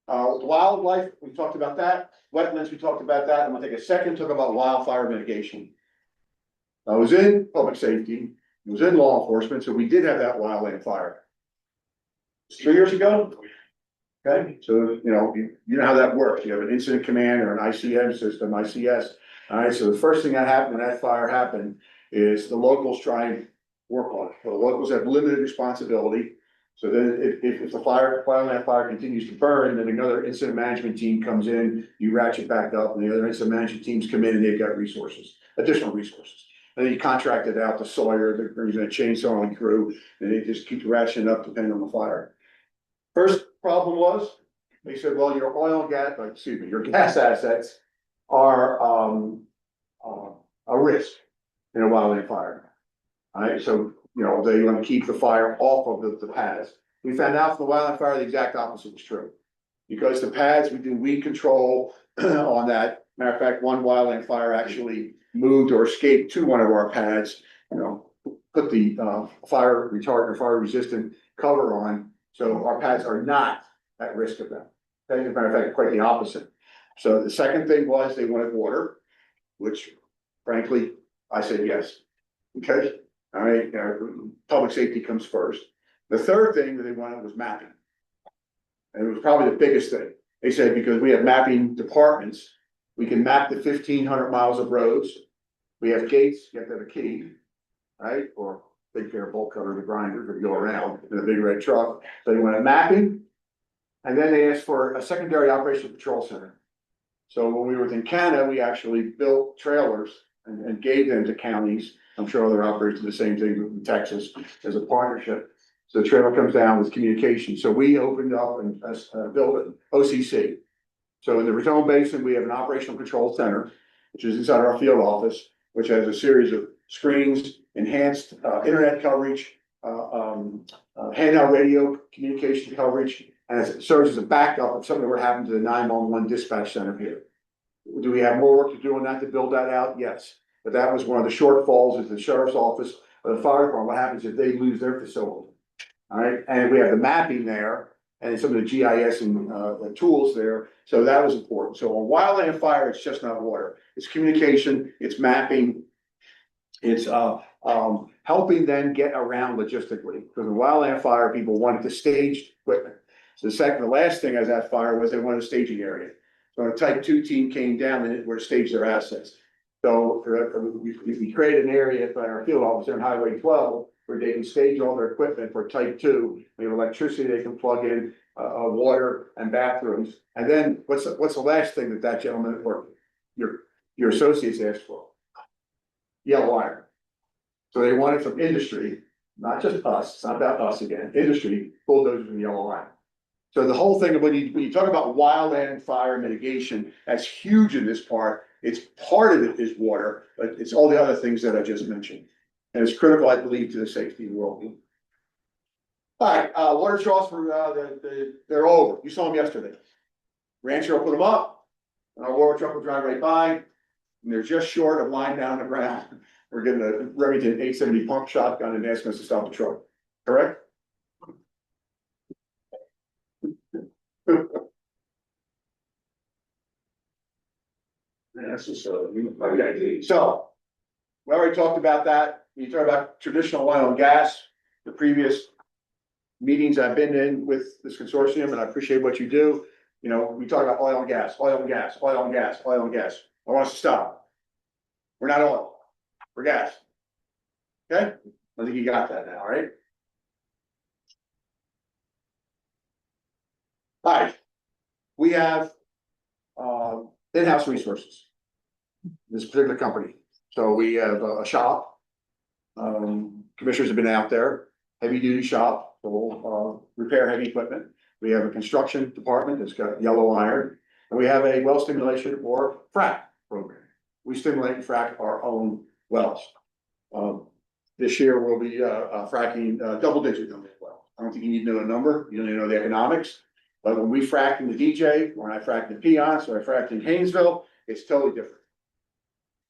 Wildlife, we talked about that. Wetlands, we talked about that. I'm gonna take a second to talk about wildfire mitigation. I was in public safety, I was in law enforcement, so we did have that wildland fire. 3 years ago. Okay, so you know how that works. You have an incident command or an ICM system, ICS. All right, so the first thing that happened when that fire happened is the locals try and work on it. The locals have limited responsibility. So then if the wildland fire continues to burn, then another incident management team comes in, you ratchet back up, and the other incident management teams come in and they've got resources, additional resources. And then you contract it out to Sawyer, that brings in a chainsawing crew, and they just keep ratcheting up depending on the fire. First problem was, they said, well, your oil and gas, your gas assets are a risk in a wildland fire. All right, so they want to keep the fire off of the pads. We found out from the wildland fire the exact opposite was true. Because the pads, we do weed control on that. Matter of fact, one wildland fire actually moved or escaped to one of our pads, put the fire retardant or fire resistant cover on. So our pads are not at risk of them. As a matter of fact, quite the opposite. So the second thing was they wanted water, which frankly, I said yes. Okay. All right, public safety comes first. The third thing that they wanted was mapping. And it was probably the biggest thing. They said, because we have mapping departments, we can map the 1,500 miles of roads. We have gates, you have to have a key, right? Or big pair of bolt cutter, the grinder to go around in a big red truck. So they wanted mapping. And then they asked for a secondary operational control center. So when we were in Canada, we actually built trailers and gave them to counties. I'm sure other operators do the same thing in Texas as a partnership. So the trailer comes down with communication. So we opened up and built an OCC. So in the Raton Basin, we have an operational control center, which is inside our field office, which has a series of screens, enhanced internet coverage, handheld radio communication coverage, and it serves as a backup if something were to happen to the 911 dispatch center here. Do we have more work to do on that to build that out? Yes. But that was one of the shortfalls is the sheriff's office or the fire department. What happens if they lose their facility? All right. And we have the mapping there and some of the GIS and the tools there. So that was important. So on wildland fire, it's just not water. It's communication, it's mapping, it's helping them get around logistically. Because in wildland fire, people wanted the staged equipment. So the last thing as that fire was they wanted a staging area. So a type 2 team came down and where to stage their assets. So we created an area for our field officer on Highway 12 where they can stage all their equipment for type 2. We have electricity they can plug in, water and bathrooms. And then what's the last thing that gentleman or your associates asked for? Yellow iron. So they wanted from industry, not just us, it's not about us again, industry, bulldozers and yellow iron. So the whole thing, when you talk about wildland fire mitigation, that's huge in this part. It's part of it is water, but it's all the other things that I just mentioned. And it's critical, I believe, to the safety of the world. All right, water troughs they're over. You saw them yesterday. Rancher will put them up, and our water truck will drive right by, and they're just short of lying down on the ground. We're getting a Remington 870 pump shotgun and asking us to stop the truck, correct? That's just, okay. So, we already talked about that. You talk about traditional oil and gas, the previous meetings I've been in with this consortium, and I appreciate what you do. You know, we talk about oil and gas, oil and gas, oil and gas, oil and gas. I want us to stop. We're not oil, we're gas. Okay? I think you got that now, right? All right. We have in-house resources. This particular company. So we have a shop. Commissioners have been out there, heavy duty shop, so we'll repair heavy equipment. We have a construction department that's got yellow iron, and we have a well stimulation or frac program. We stimulate and frac our own wells. This year we'll be fracking double digit number of wells. I don't think you need to know a number, you don't need to know the economics. But when we fracked in the DJ, when I fracked in Pions, or I fracked in Haynesville, it's totally different.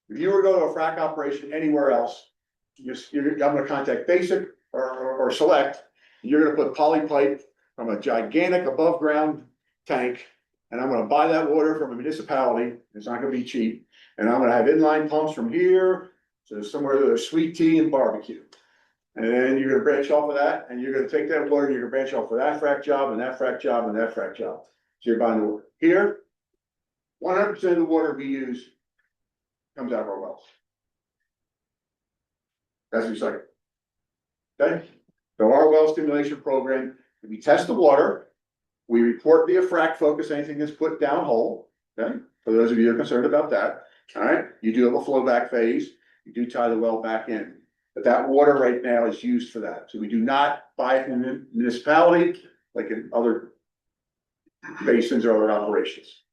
If you were to go to a frac operation anywhere else, I'm gonna contact Basic or Select, and you're gonna put poly pipe from a gigantic above ground tank, and I'm gonna buy that water from a municipality, it's not gonna be cheap, and I'm gonna have inline pumps from here to somewhere to there's sweet tea and barbecue. And then you're gonna branch off of that, and you're gonna take that water, and you're gonna branch off for that frac job, and that frac job, and that frac job. So you're buying the water. Here, 100% of the water we use comes out of our wells. That's recycled. Okay, so our well stimulation program, we test the water, we report via frac focus anything that's put down hole. Okay, for those of you who are concerned about that. All right, you do have a flow back phase, you do tie the well back in. But that water right now is used for that. So we do not buy it from the municipality like in other basins or other operations.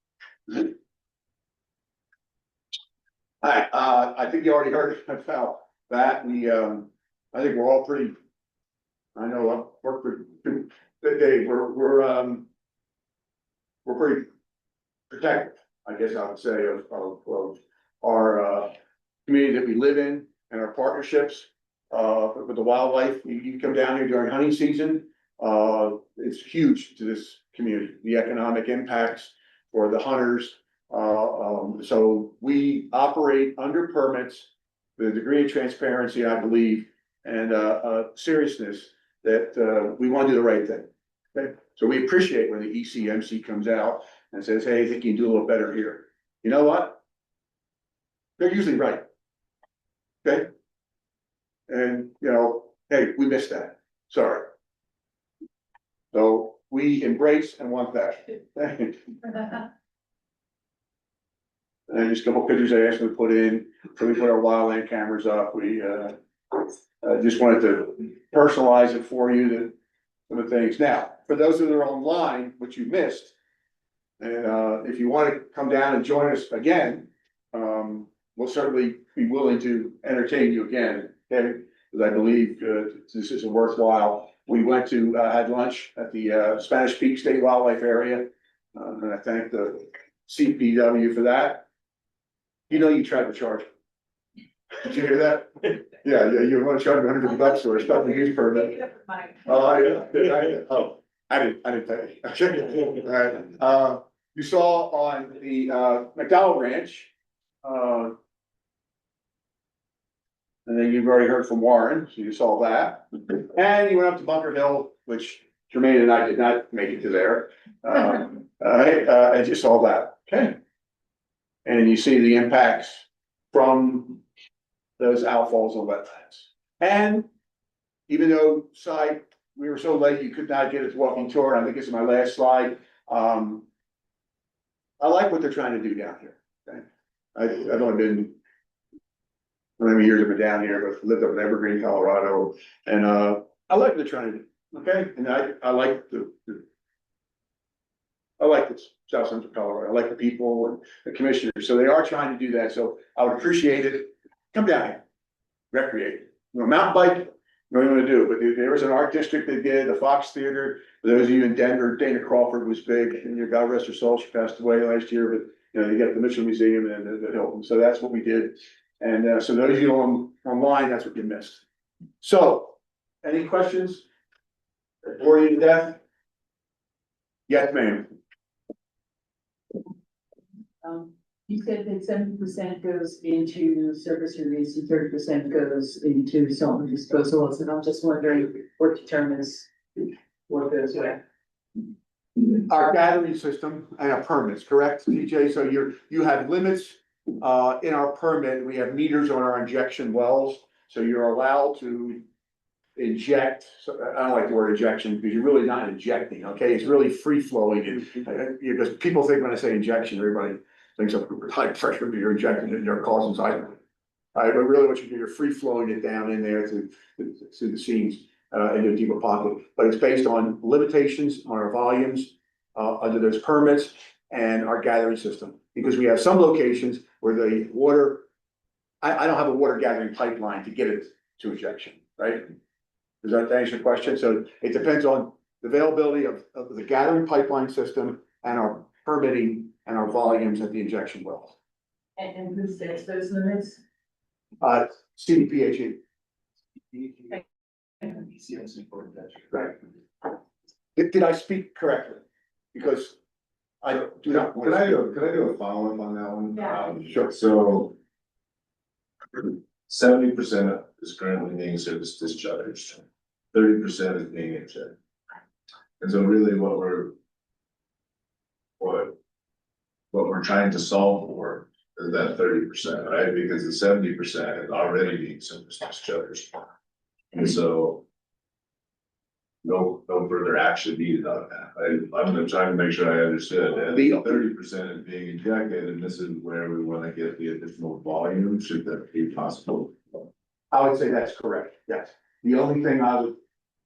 All right, I think you already heard about that. I think we're all pretty, I know we're pretty, Dave, we're pretty protective, I guess I would say, of our community that we live in and our partnerships. With the wildlife, you come down here during hunting season, it's huge to this community, the economic impacts for the hunters. So we operate under permits, the degree of transparency, I believe, and seriousness that we want to do the right thing. Okay, so we appreciate when the ECMC comes out and says, hey, I think you can do a little better here. You know what? They're usually right. Okay. And, you know, hey, we missed that. Sorry. So we embrace and want that. And just a couple pictures I asked them to put in, so we put our wildland cameras up. We just wanted to personalize it for you, that some of the things. Now, for those that are online, which you missed, and if you want to come down and join us again, we'll certainly be willing to entertain you again. Okay, because I believe this is worthwhile. We went to had lunch at the Spanish Peak State Wildlife Area, and I thank the CPW for that. You know, you tried to charge. Did you hear that? Yeah, you want to charge $150 for a special use permit. Oh, I didn't pay. All right. You saw on the McDowell Ranch, and then you've already heard from Warren, so you saw that. And you went up to Bunker Hill, which Jermaine and I did not make it to there. All right, and just all that, okay? And you see the impacts from those outfalls and wetlands. And even though we were so late, you could not get a walking tour, and I think this is my last slide. I like what they're trying to do down here. Okay? I've only been, how many years I've been down here, but lived up in Evergreen, Colorado, and I like what they're trying to do. Okay, and I like I like this South Central Colorado. I like the people and the commissioners. So they are trying to do that. So I would appreciate it. Come down here, recreate. Mountain bike, what you want to do? But there was an art district that did the Fox Theater. For those of you in Denver, Dana Crawford was big, and your God rest her soul, she passed away last year. But you got the Mitchell Museum and the Hilton. So that's what we did. And so those of you online, that's what you missed. So, any questions? Bore you to death? Yes, ma'am. You said that 70% goes into surface release and 30% goes into salt and disposals, and I'm just wondering what determines what goes where. Our gathering system and our permits, correct, TJ? So you have limits in our permit. We have meters on our injection wells, so you're allowed to inject. So I don't like the word injection because you're really not injecting. Okay, it's really free flowing. Because people think when I say injection, everybody thinks of high pressure, but you're injecting it, you're causing side. But really what you do, you're free flowing it down in there through the seams in a deeper pocket. But it's based on limitations on our volumes under those permits and our gathering system. Because we have some locations where the water, I don't have a water gathering pipeline to get it to injection, right? Does that answer your question? So it depends on the availability of the gathering pipeline system and our permitting and our volumes at the injection wells. And who sets those limits? CDPHE. Right. Did I speak correctly? Because I do not. Could I do a follow-up on that one? Yeah. Sure. So 70% is currently being service discharged, 30% is being injected. And so really what we're trying to solve for is that 30%, right? Because the 70% is already being service discharged. And so no further action needed on that. I'm trying to make sure I understood. And the 30% is being injected, and this is where we want to get the additional volume, should that be possible? I would say that's correct, yes. The only thing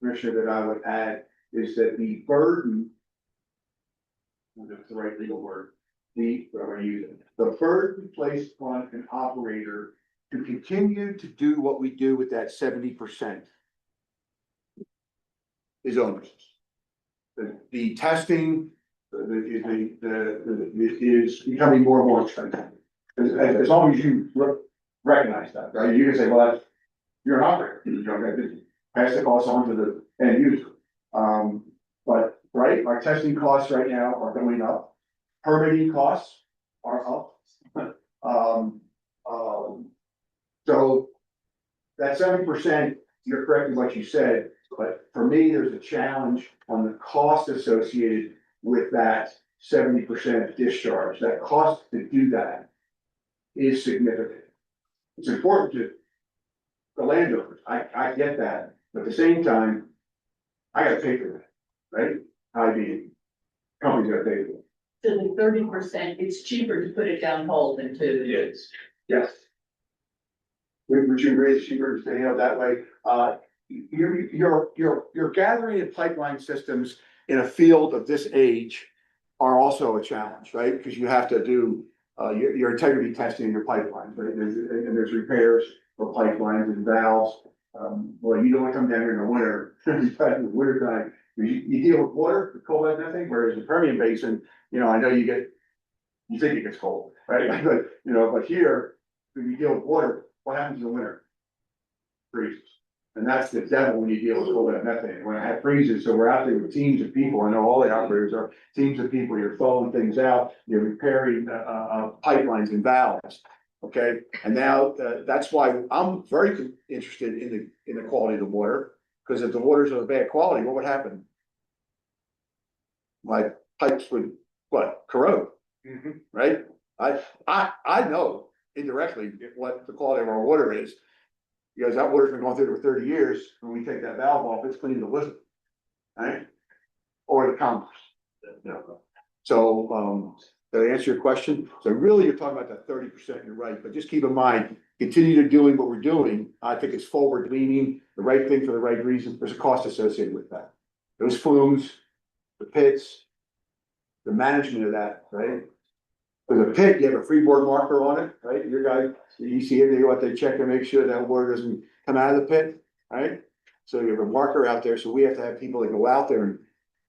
Commissioner, that I would add is that the burden, that's the right legal word, whatever you use, the burden placed on an operator to continue to do what we do with that 70% is onerous. The testing, is becoming more and more expensive. As long as you recognize that, right? You can say, well, you're an operator, you don't pass the cost on to the end user. But right, our testing costs right now are going up. Permitting costs are up. So that 70%, you're correct in what you said, but for me, there's a challenge on the cost associated with that 70% discharge. That cost to do that is significant. It's important to the landowners. I get that, but at the same time, I gotta pay for that, right? Companies gotta pay for it. So the 30%, it's cheaper to put it down hole than to. Yes. Yes. Would you agree it's cheaper to stay out that way? Your gathering and pipeline systems in a field of this age are also a challenge, right? Because you have to do your integrity testing in your pipelines, right? And there's repairs for pipelines and valves. Well, you don't want to come down here in the winter, in the winter time. You deal with water, with cold and nothing, whereas the Permian Basin, I know you think it gets cold, right? But here, when you deal with water, what happens in the winter? Freezes. And that's the devil when you deal with cold and methane. When it freezes, so we're out there with teams of people. I know all the operators are teams of people. You're throwing things out, you're repairing pipelines and valves. Okay, and now that's why I'm very interested in the quality of the water, because if the water's of bad quality, what would happen? My pipes would what, corrode, right? I know indirectly what the quality of our water is. Because that water's been going through it for 30 years, when we take that valve off, it's clean to listen, right? Or the compost. So, to answer your question, so really you're talking about that 30%, you're right, but just keep in mind, continue to doing what we're doing. I think it's forward leaning, the right thing for the right reasons. There's a cost associated with that. Those flumes, the pits, the management of that, right? With a pit, you have a freeboard marker on it, right? Your guy, you see it, they go out, they check and make sure that water doesn't come out of the pit, right? So you have a marker out there, so we have to have people that go out there and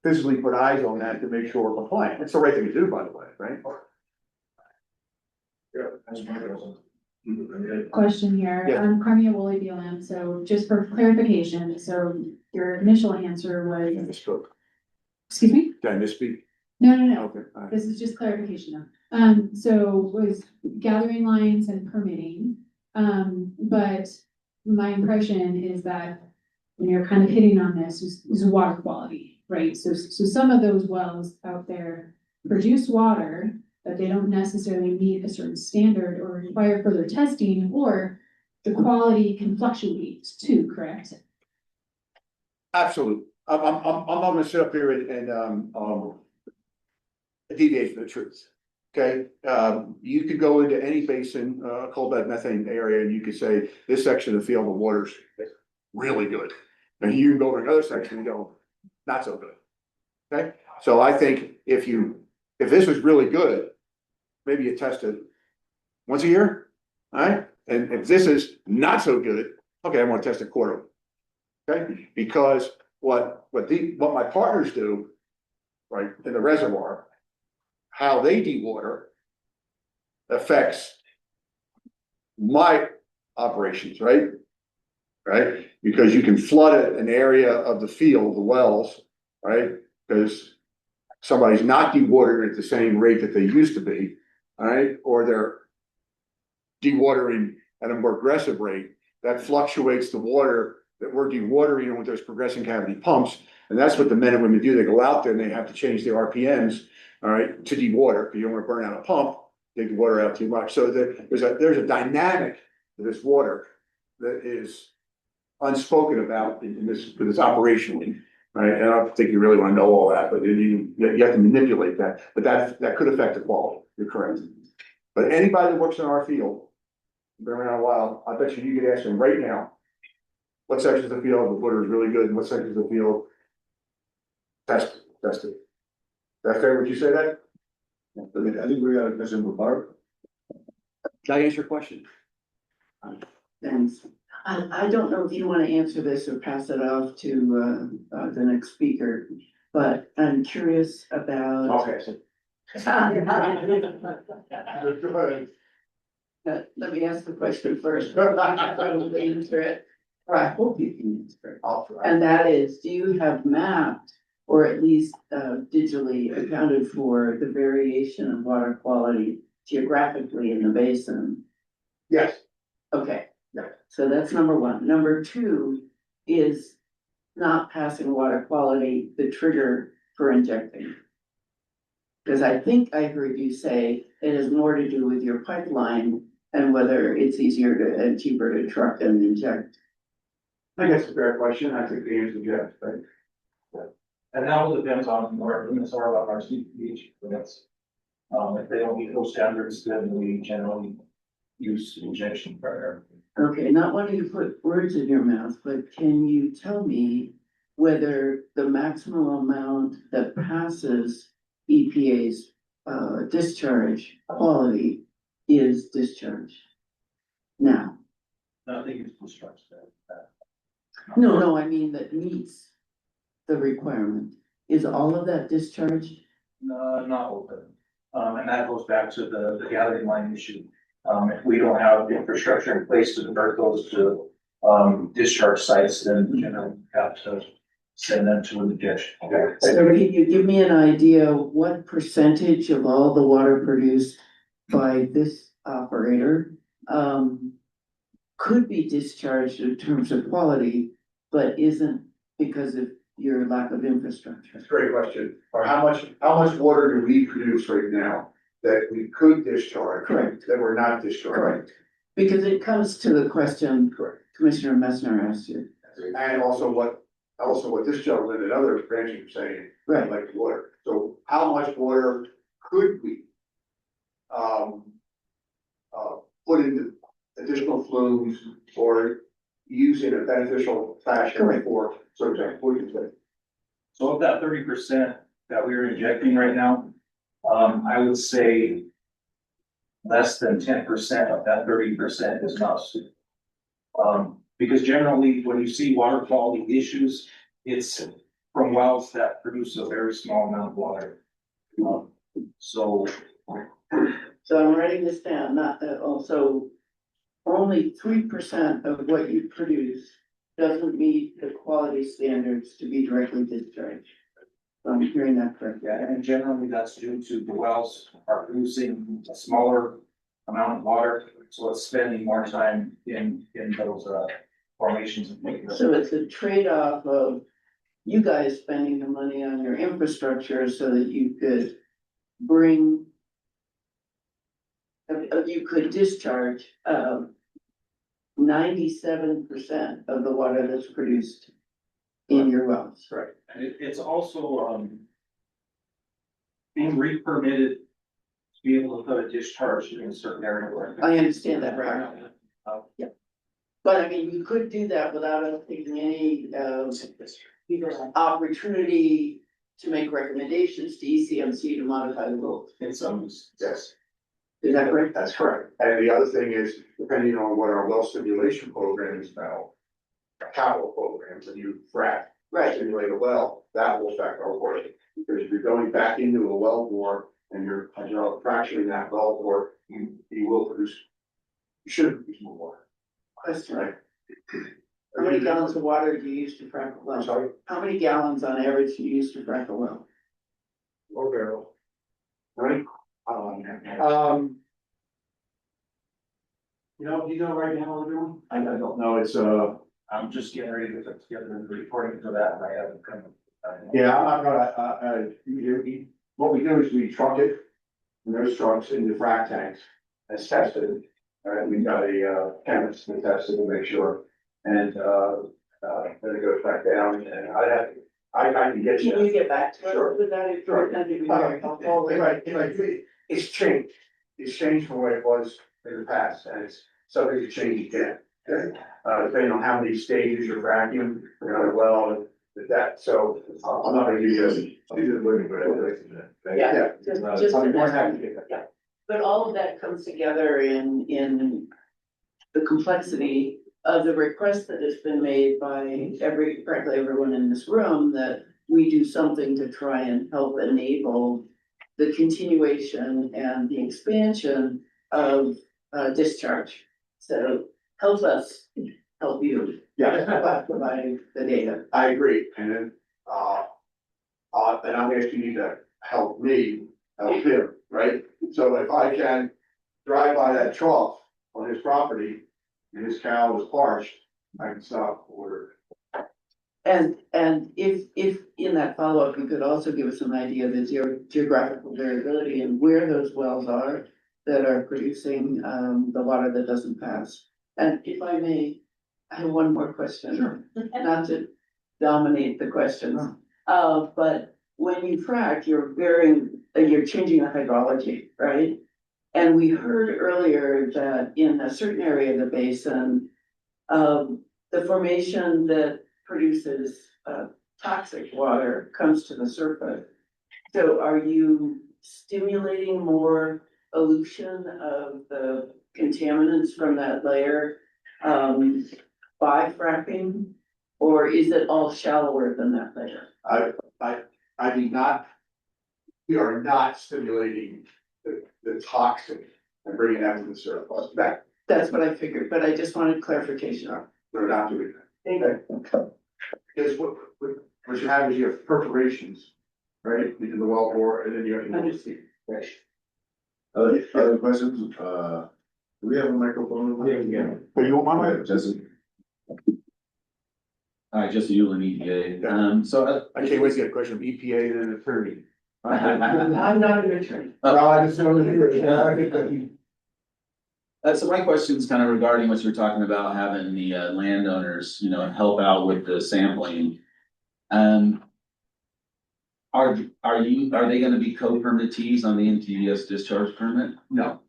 physically put eyes on that to make sure we're compliant. It's the right thing to do, by the way, right? Yeah, that's my question. Question here, Yeah. I'm Carmia Woolley BLM, so just for clarification, so your initial answer I was, misspoke. excuse me? Did I misspeak? No, Okay, all right. this is just clarification now. So was gathering lines and permitting, but my impression is that when you're kind of hitting on this is water quality, right? So some of those wells out there produce water, but they don't necessarily meet a certain standard or require further testing, or the quality can fluctuate too, correct? Absolutely. I'm not gonna sit up here and deviate from the truth. Okay, you could go into any basin, coal bed methane area, and you could say, this section of the field, the water's really good. And you can go to another section and go, not so good. Okay, so I think if this was really good, maybe you test it once a year, all right? And if this is not so good, okay, I want to test it quarterly. Okay, because what my partners do, right, in the reservoir, how they dewater affects my operations, right? Right, because you can flood an area of the field, the wells, right? Because somebody's not dewatering at the same rate that they used to be, all right? Or they're dewatering at a more aggressive rate, that fluctuates the water that we're dewatering with those progressing cavity pumps. And that's what the men and women do. They go out there and they have to change their RPMs, all right, to dewater, because you don't want to burn out a pump, take the water out too much. So there's a dynamic to this water that is unspoken about in this operationally, right? And I don't think you really want to know all that, but you have to manipulate that. But that could affect the quality. You're correct. But anybody that works in our field, been around a while, I bet you could ask them right now, what sections of the field the water is really good, and what sections of the field test it. That's fair, would you say that? I think we got a question for Barb. Can I answer your question? Thanks. I don't know if you want to answer this or pass it off to the next speaker, but I'm curious about. Okay. Let me ask the question first. I will answer it, or I hope you can answer it. And that is, do you have mapped or at least digitally accounted for the variation of water quality geographically in the basin? Yes. Okay, so that's number one. Number two is not passing water quality the trigger for injecting. Because I think I heard you say it has more to do with your pipeline and whether it's easier to and cheaper to truck and inject. I guess it's a fair question. I think the answer is yes, right? And that will depend on our MSR on our CPH permits. If they don't meet those standards, then we generally use injection prior. Okay, not wanting to put words in your mouth, but can you tell me whether the maximum amount that passes EPA's discharge quality is discharge now? Nothing is discharged that. No, I mean that meets the requirement. Is all of that discharged? No, not open. And that goes back to the gathering line issue. If we don't have the infrastructure in place to divert those to discharge sites, then we have to send them to an injection. So can you give me an idea what percentage of all the water produced by this operator could be discharged in terms of quality, but isn't because of your lack of infrastructure? That's a great question. Or how much water do we produce right now that we could discharge? Correct. That we're not discharging? Correct. Because it comes to the question Correct. Commissioner Messner asked you. And also what this gentleman and other branches are saying, Right. like water. So how much water could we put into additional flumes or use in a beneficial fashion Correct. for, so example, what do you think? So of that 30% that we are injecting right now, I would say less than 10% of that 30% is us. Because generally, when you see water quality issues, it's from wells that produce a very small amount of water. So So I'm writing this down, not that also only 3% of what you produce doesn't meet the quality standards to be directly discharged. So I'm hearing that correctly. yeah, and generally that's due to the wells are producing a smaller amount of water, so it's spending more time in those formations and making So it's a trade-off of you guys spending the money on your infrastructure so that you could bring you could discharge 97% of the water that's produced in your wells. Right, and it's also, being re-permitted to be able to put a discharge in a certain area where. I understand that, right? Yeah. But I mean, you could do that without us taking any opportunity to make recommendations to ECMC to modify the rules. In some, Yes. Is that correct? That's correct. And the other thing is, depending on what our well stimulation program is now, capital programs, and you frac, Right. stimulate a well, that will affect our water. Because if you're going back into a well bore and you're fracturing that well bore, you will produce, you should produce more water. Question. Right? How many gallons of water do you use to frack a well? I'm sorry? How many gallons on average do you use to frack a well? Or barrel. Right? Do you know right now what we're doing? I don't know, it's, I'm just getting ready to put together the reporting for that, and I haven't come. Yeah, I'm gonna, what we do is we truck it, and those trucks into frac tanks, that's tested. All right, we've got a chemist to test it to make sure, and then it goes back down, and I can get you. Can you get back to us Sure. with that? Sure. That'd be very helpful. It's changed, it's changed from what it was in the past, and it's subject to change again. Okay? Depending on how many stages you're fracking, well, that, so I'm not gonna give you a. Yeah, just I'm an more happy estimate. to get that. But all of that comes together in the complexity of the request that has been made by frankly, everyone in this room, that we do something to try and help enable the continuation and the expansion of discharge. So help us help you. Yeah. By providing the data. I agree, and then, and I'm asking you to help me, help him, right? So if I can drive by that trough on his property and his cow is parched, I can stop order. And if in that follow-up, you could also give us an idea of the geographical variability and where those wells are that are producing the water that doesn't pass. And if I may, I have one more question. Sure. Not to dominate the questions. But when you frack, you're changing the hydrology, right? And we heard earlier that in a certain area of the basin, the formation that produces toxic water comes to the surface. So are you stimulating more elution of the contaminants from that layer by fracking? Or is it all shallower than that layer? I do not, we are not stimulating the toxic and bringing that to the surface. That's what I figured, but I just wanted clarification. We're not doing that. Because what you have is you have perforations, right, into the well bore, and then you have. Understood. Other questions? Do we have a microphone? But you want my mic? Jesse? Just you and EPA. I can't wait to get a question from EPA and an attorney. I'm not an attorney. Well, I just know that. So my question is kind of regarding what you're talking about, having the landowners, you know, help out with the sampling. Are they gonna be co-permittees on the NTDS discharge permit? No.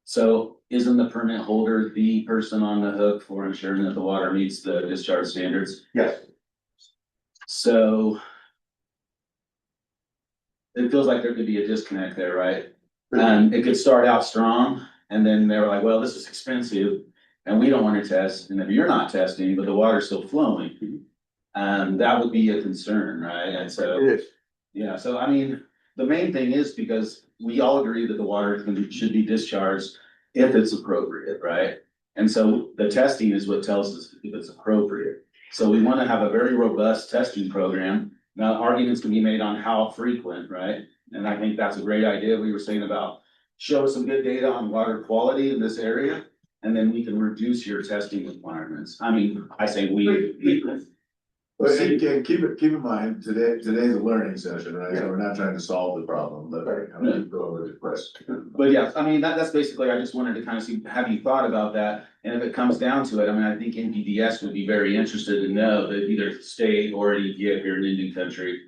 So isn't the permit holder the person on the hook for ensuring that the water meets the discharge standards? Yes. So it feels like there could be a disconnect there, right? It could start out strong and then they were like, well, this is expensive and we don't want to test. And if you're not testing, but the water's still flowing, that would be a concern, right? And so. It is. Yeah, so I mean, the main thing is because we all agree that the water should be discharged if it's appropriate, right? And so the testing is what tells us if it's appropriate. So we want to have a very robust testing program. Now, arguments can be made on how frequent, right? And I think that's a great idea. We were saying about show us some good data on water quality in this area, and then we can reduce your testing requirements. I mean, I say we. But again, keep in mind, today's a learning session, right? So we're not trying to solve the problem, but go over the question. But yeah, I mean, that's basically, I just wanted to kind of see, have you thought about that? And if it comes down to it, I mean, I think NPDS would be very interested to know that either state or EPA if you're in Indian country.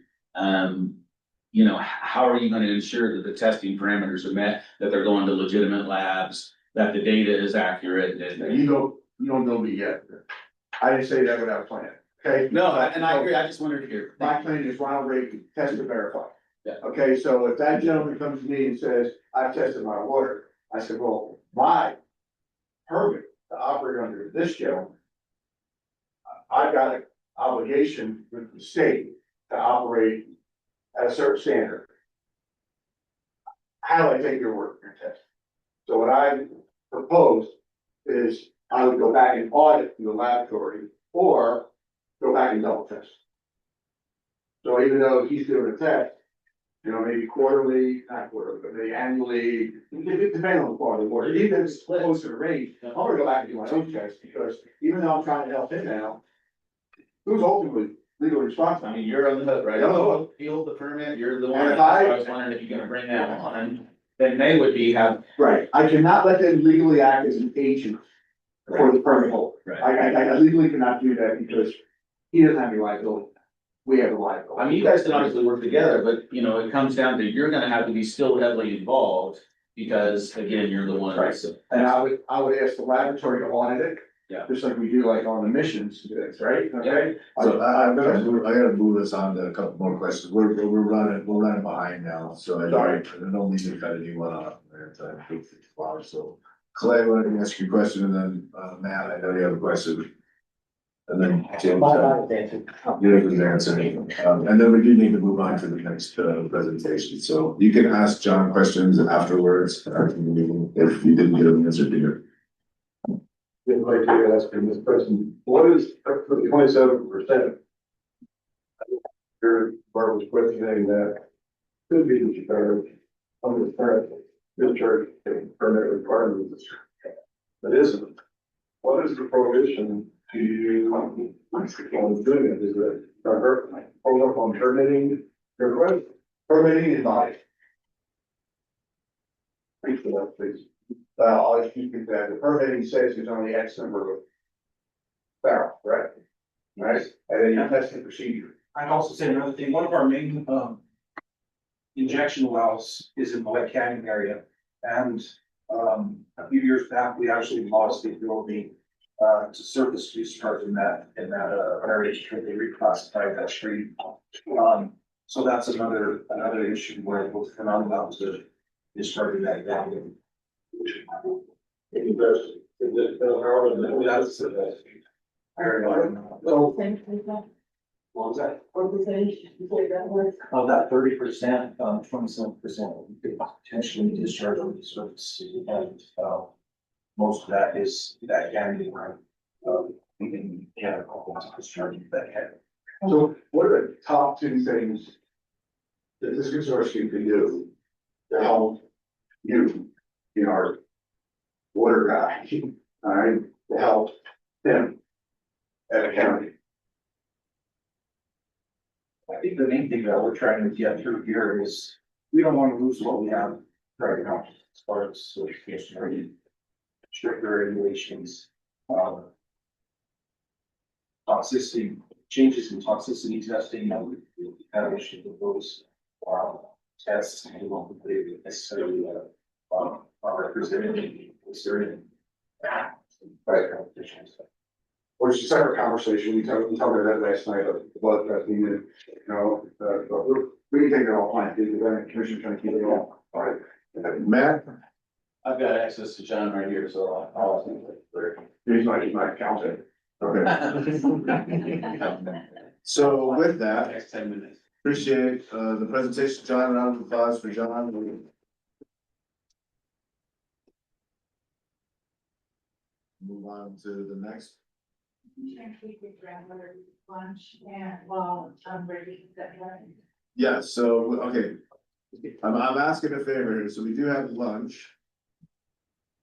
You know, how are you gonna ensure that the testing parameters are met, that they're going to legitimate labs, that the data is accurate? And You don't know me yet. I didn't say that without a plan, okay? No, and I agree, I just wanted to hear. My plan is Ronald Reagan, test and verify. Yeah. Okay, so if that gentleman comes to me and says, I've tested my water, I said, well, my permit to operate under this gentleman, I've got an obligation with the state to operate at a certain standard. How do I take your word for your test? So what I proposed is I would go back and audit the laboratory or go back and double test. So even though he's doing a test, you know, maybe quarterly, not quarterly, but maybe annually, depending on the quality of water, even if it's close to the rate, I'm gonna go back and do my own test because even though I'm trying to help him now, who's ultimately legally responsible? I mean, you're on the hook, right? No. You hold the permit, you're the one. And if I was wondering if you're gonna bring that on, then they would have. Right, I cannot let them legally act as an agent for the permit holder. Right. I legally cannot do that because he doesn't have any liability. We have a liability. I mean, you guys can obviously work together, but you know, it comes down to, you're gonna have to be still heavily involved. Because again, you're the one. Right. And I would ask the laboratory to audit it. Yeah. Just like we do like on the missions, right? Okay. So I gotta move us on to a couple more questions. We're running behind now, so I don't need to cut anyone off. So Clay, why don't you ask your question and then Matt, I know you have a question. And then Jim. Yours is answering. And then we do need to move on to the next presentation. So you can ask John questions afterwards after the meeting if you didn't get an answer to your. I'd like to ask him this question, what is the 27%? Your part was questioning that could be discharged under the current discharge permit requirements. But isn't. What is the prohibition to you on doing it? Is it hold up on permitting your question? Permitting is not it. Thanks for that, please. I'll just keep it that. The permitting says there's only X number of barrels, right? Right, and then you test the procedure. I'd also say another thing, one of our main, injection wells is in the White Canyon area. And, a few years back, we actually lost the ability, to surface discharge in that area because they reclassified that stream. So that's another issue where we're not allowed to discharge in that value. What was that? What percentage did you say that was? Of that 30%, 27% could potentially discharge on the surface. And, most of that is that can be right. We can get a couple of discharging that can. So what are the top two things that this consortium can do to help you, our water guy, all right, to help them at a county? thing that we're trying to get through here is we don't want to lose what we have right now as far as certification or stricter regulations. Toxicity, changes in toxicity testing, and we have issues with those tests and we won't believe necessarily are represented concerning Right. Which is a separate conversation, we talked about that last night, of the blood testing, and, you know, but we can take it all fine, the commission trying to keep it all right. Matt? I've got access to John right here, so I'll. He's my accountant. Okay. So with that, Next 10 minutes. appreciate the presentation, John, round of applause for John. Move on to the next. Lunch and while I'm ready, that right? Yeah, so, okay. I'm asking a favor here, so we do have lunch.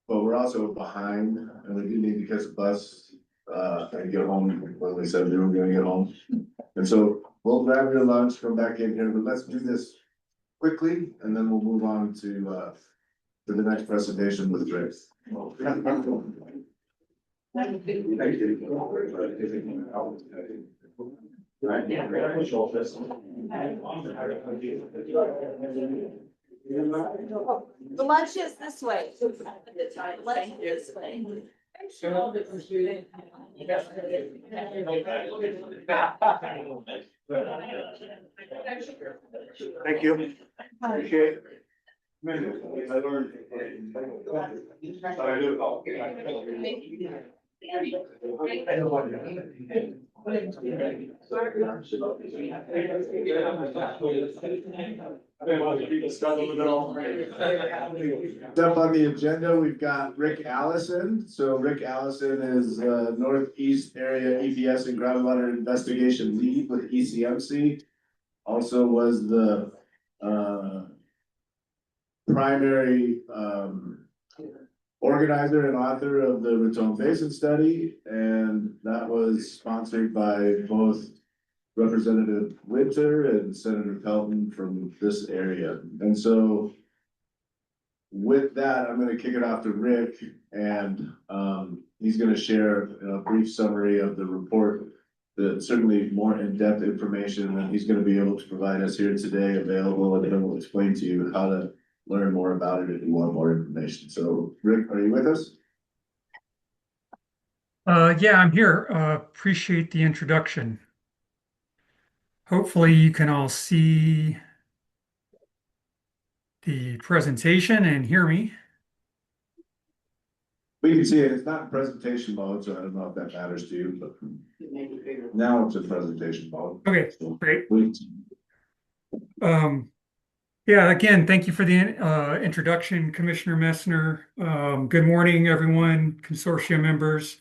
But we're also behind and we do need to catch a bus, and get home when we said we were gonna get home. And so we'll grab your lunch, come back in here, but let's do this quickly and then we'll move on to the next presentation with Rick. The lunch is this way. Lunch is this way. Thank you. Appreciate it. I learned. I do. Up on the agenda, we've got Rick Allison. So Rick Allison is Northeast Area EPS and Groundwater Investigation Lead with ECMC. Also was the primary organizer and author of the Raton Basin Study, and that was sponsored by both Representative Winter and Senator Pelton from this area. And so with that, I'm gonna kick it off to Rick, and he's gonna share a brief summary of the report, the certainly more in-depth information that he's gonna be able to provide us here today available, and then we'll explain to you how to learn more about it if you want more information. So Rick, are you with us? Yeah, I'm here. Appreciate the introduction. Hopefully you can all see the presentation and hear me. We can see it. It's not in presentation mode, so I don't know if that matters to you, but now it's in presentation mode. Okay, great. Please. Yeah, again, thank you for the introduction, Commissioner Messner. Good morning, everyone, consortium members.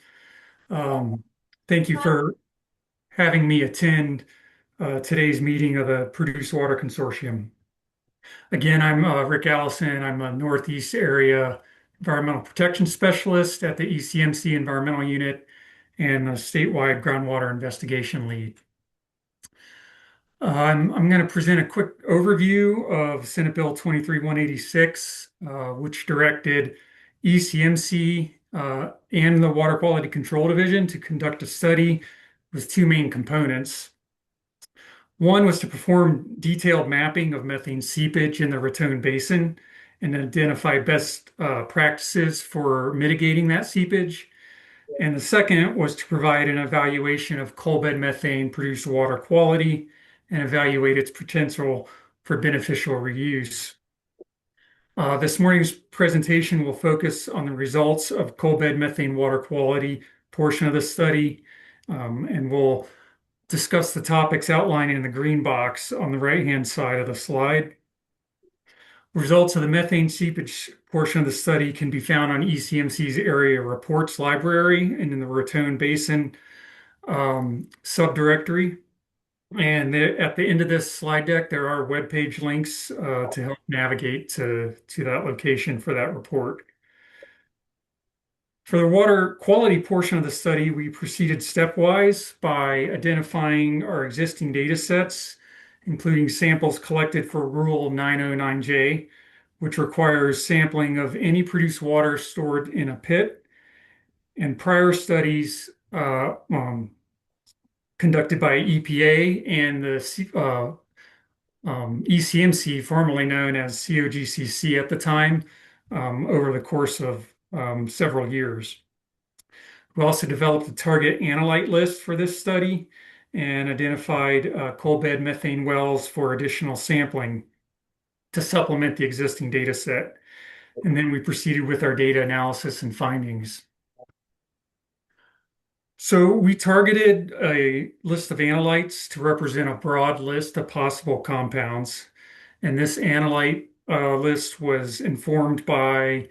Thank you for having me attend today's meeting of the Produce Water Consortium. Again, I'm Rick Allison. I'm a Northeast Area Environmental Protection Specialist at the ECMC Environmental Unit and a statewide groundwater investigation lead. I'm going to present a quick overview of Senate Bill 23-186, which directed ECMC and the Water Quality Control Division to conduct a study with two main components. One was to perform detailed mapping of methane seepage in the Raton Basin and identify best practices for mitigating that seepage. And the second was to provide an evaluation of coal bed methane produced water quality and evaluate its potential for beneficial reuse. This morning's presentation will focus on the results of coal bed methane water quality portion of the study, and we'll discuss the topics outlined in the green box on the right-hand side of the slide. Results of the methane seepage portion of the study can be found on ECMC's area reports library and in the Raton Basin subdirectory. And at the end of this slide deck, there are webpage links to help navigate to that location for that report. For the water quality portion of the study, we proceeded stepwise by identifying our existing data sets including samples collected for Rule 909J, which requires sampling of any produced water stored in a pit, and prior studies conducted by EPA and the ECMC, formerly known as COGCC at the time, over the course of several years. We also developed a target analyte list for this study and identified coal bed methane wells for additional sampling to supplement the existing data set. And then we proceeded with our data analysis and findings. So we targeted a list of analytes to represent a broad list of possible compounds. And this analyte list was informed by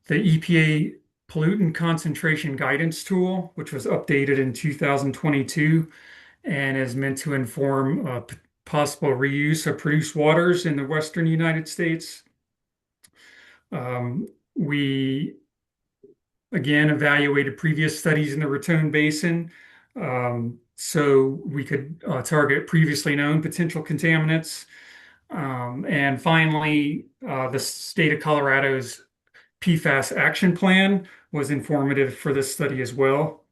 the EPA pollutant concentration guidance tool, which was updated in 2022 and is meant to inform possible reuse of produced waters in the Western United States. We again evaluated previous studies in the Raton Basin, so we could target previously known potential contaminants. And finally, the state of Colorado's PFAS action plan was informative for this study as well.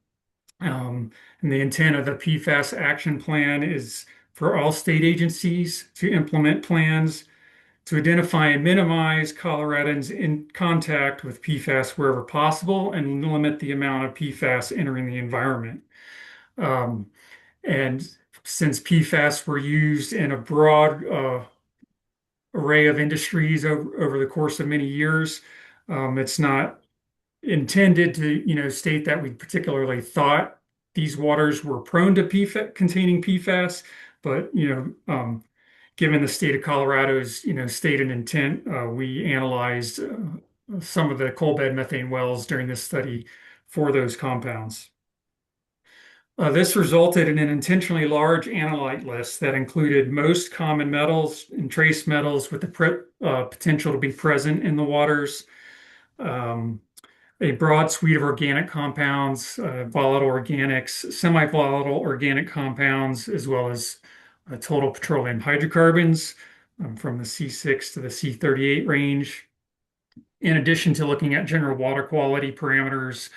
And the intent of the PFAS action plan is for all state agencies to implement plans to identify and minimize Coloradans in contact with PFAS wherever possible and limit the amount of PFAS entering the environment. And since PFAS were used in a broad array of industries over the course of many years, it's not intended to, state that we particularly thought these waters were prone to PFAS, containing PFAS, but given the state of Colorado's, stated intent, we analyzed some of the coal bed methane wells during this study for those compounds. This resulted in an intentionally large analyte list that included most common metals and trace metals with the potential to be present in the waters, a broad suite of organic compounds, volatile organics, semi-volatile organic compounds, as well as total petroleum hydrocarbons from the C6 to the C38 range. In addition to looking at general water quality parameters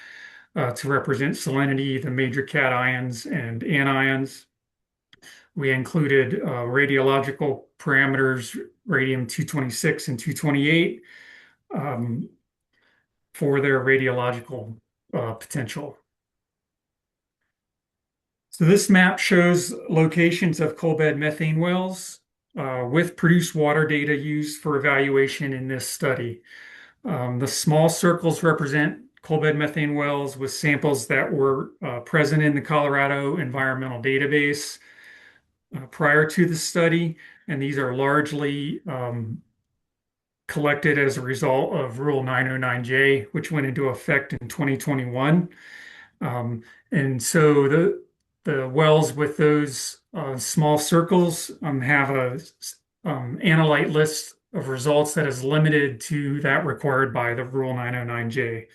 to represent salinity, the major cations and anions, we included radiological parameters, radium 226 and 228, for their radiological potential. So this map shows locations of coal bed methane wells with produced water data used for evaluation in this study. The small circles represent coal bed methane wells with samples that were present in the Colorado Environmental Database prior to the study, and these are largely collected as a result of Rule 909J, which went into effect in 2021. And so the wells with those small circles have a analyte list of results that is limited to that required by the Rule 909J.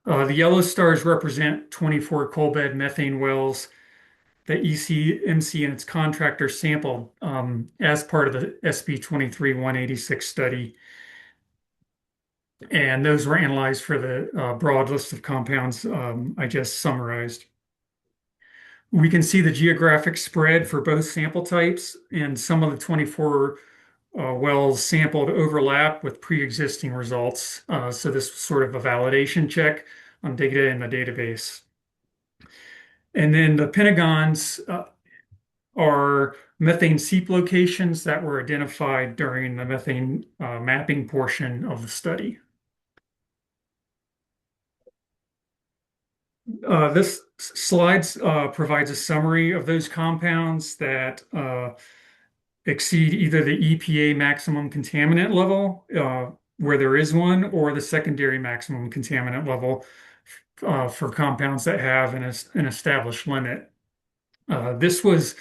The yellow stars represent 24 coal bed methane wells that ECMC and its contractors sampled as part of the SB 23-186 study. And those were analyzed for the broad list of compounds I just summarized. We can see the geographic spread for both sample types, and some of the 24 wells sampled overlap with pre-existing results. So this was sort of a validation check on data in the database. And then the pentagons are methane seep locations that were identified during the methane mapping portion of the study. This slide provides a summary of those compounds that exceed either the EPA maximum contaminant level, where there is one, or the secondary maximum contaminant level for compounds that have an established limit. This was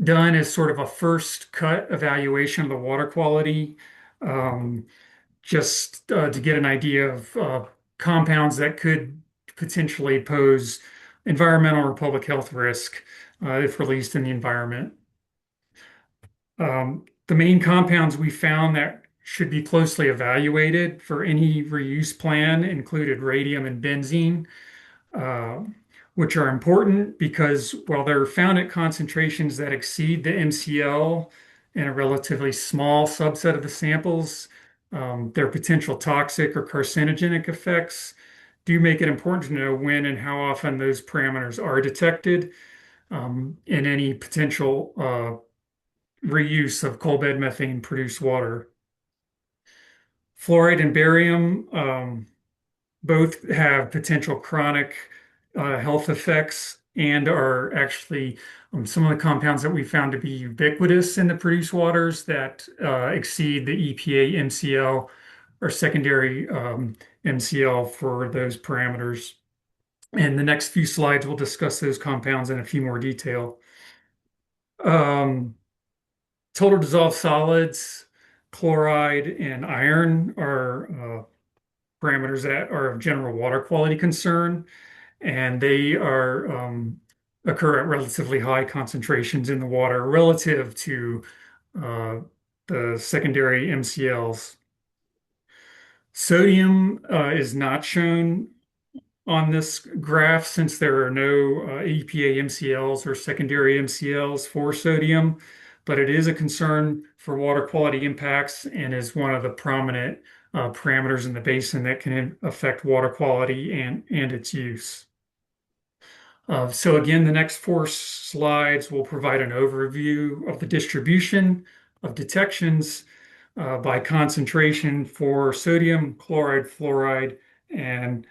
done as sort of a first cut evaluation of the water quality, just to get an idea of compounds that could potentially pose environmental or public health risk if released in the environment. The main compounds we found that should be closely evaluated for any reuse plan included radium and benzene, uh, which are important because while they're found at concentrations that exceed the MCL in a relatively small subset of the samples, their potential toxic or carcinogenic effects do make it important to know when and how often those parameters are detected in any potential reuse of coal bed methane produced water. Fluoride and barium both have potential chronic health effects and are actually some of the compounds that we found to be ubiquitous in the produced waters that exceed the EPA MCL or secondary MCL for those parameters. And the next few slides will discuss those compounds in a few more detail. Um, Total dissolved solids, chloride, and iron are parameters that are of general water quality concern, and they are occur at relatively high concentrations in the water relative to uh, the secondary MCLs. Sodium is not shown on this graph since there are no EPA MCLs or secondary MCLs for sodium, but it is a concern for water quality impacts and is one of the prominent parameters in the basin that can affect water quality and its use. So again, the next four slides will provide an overview of the distribution of detections by concentration for sodium, chloride, fluoride, and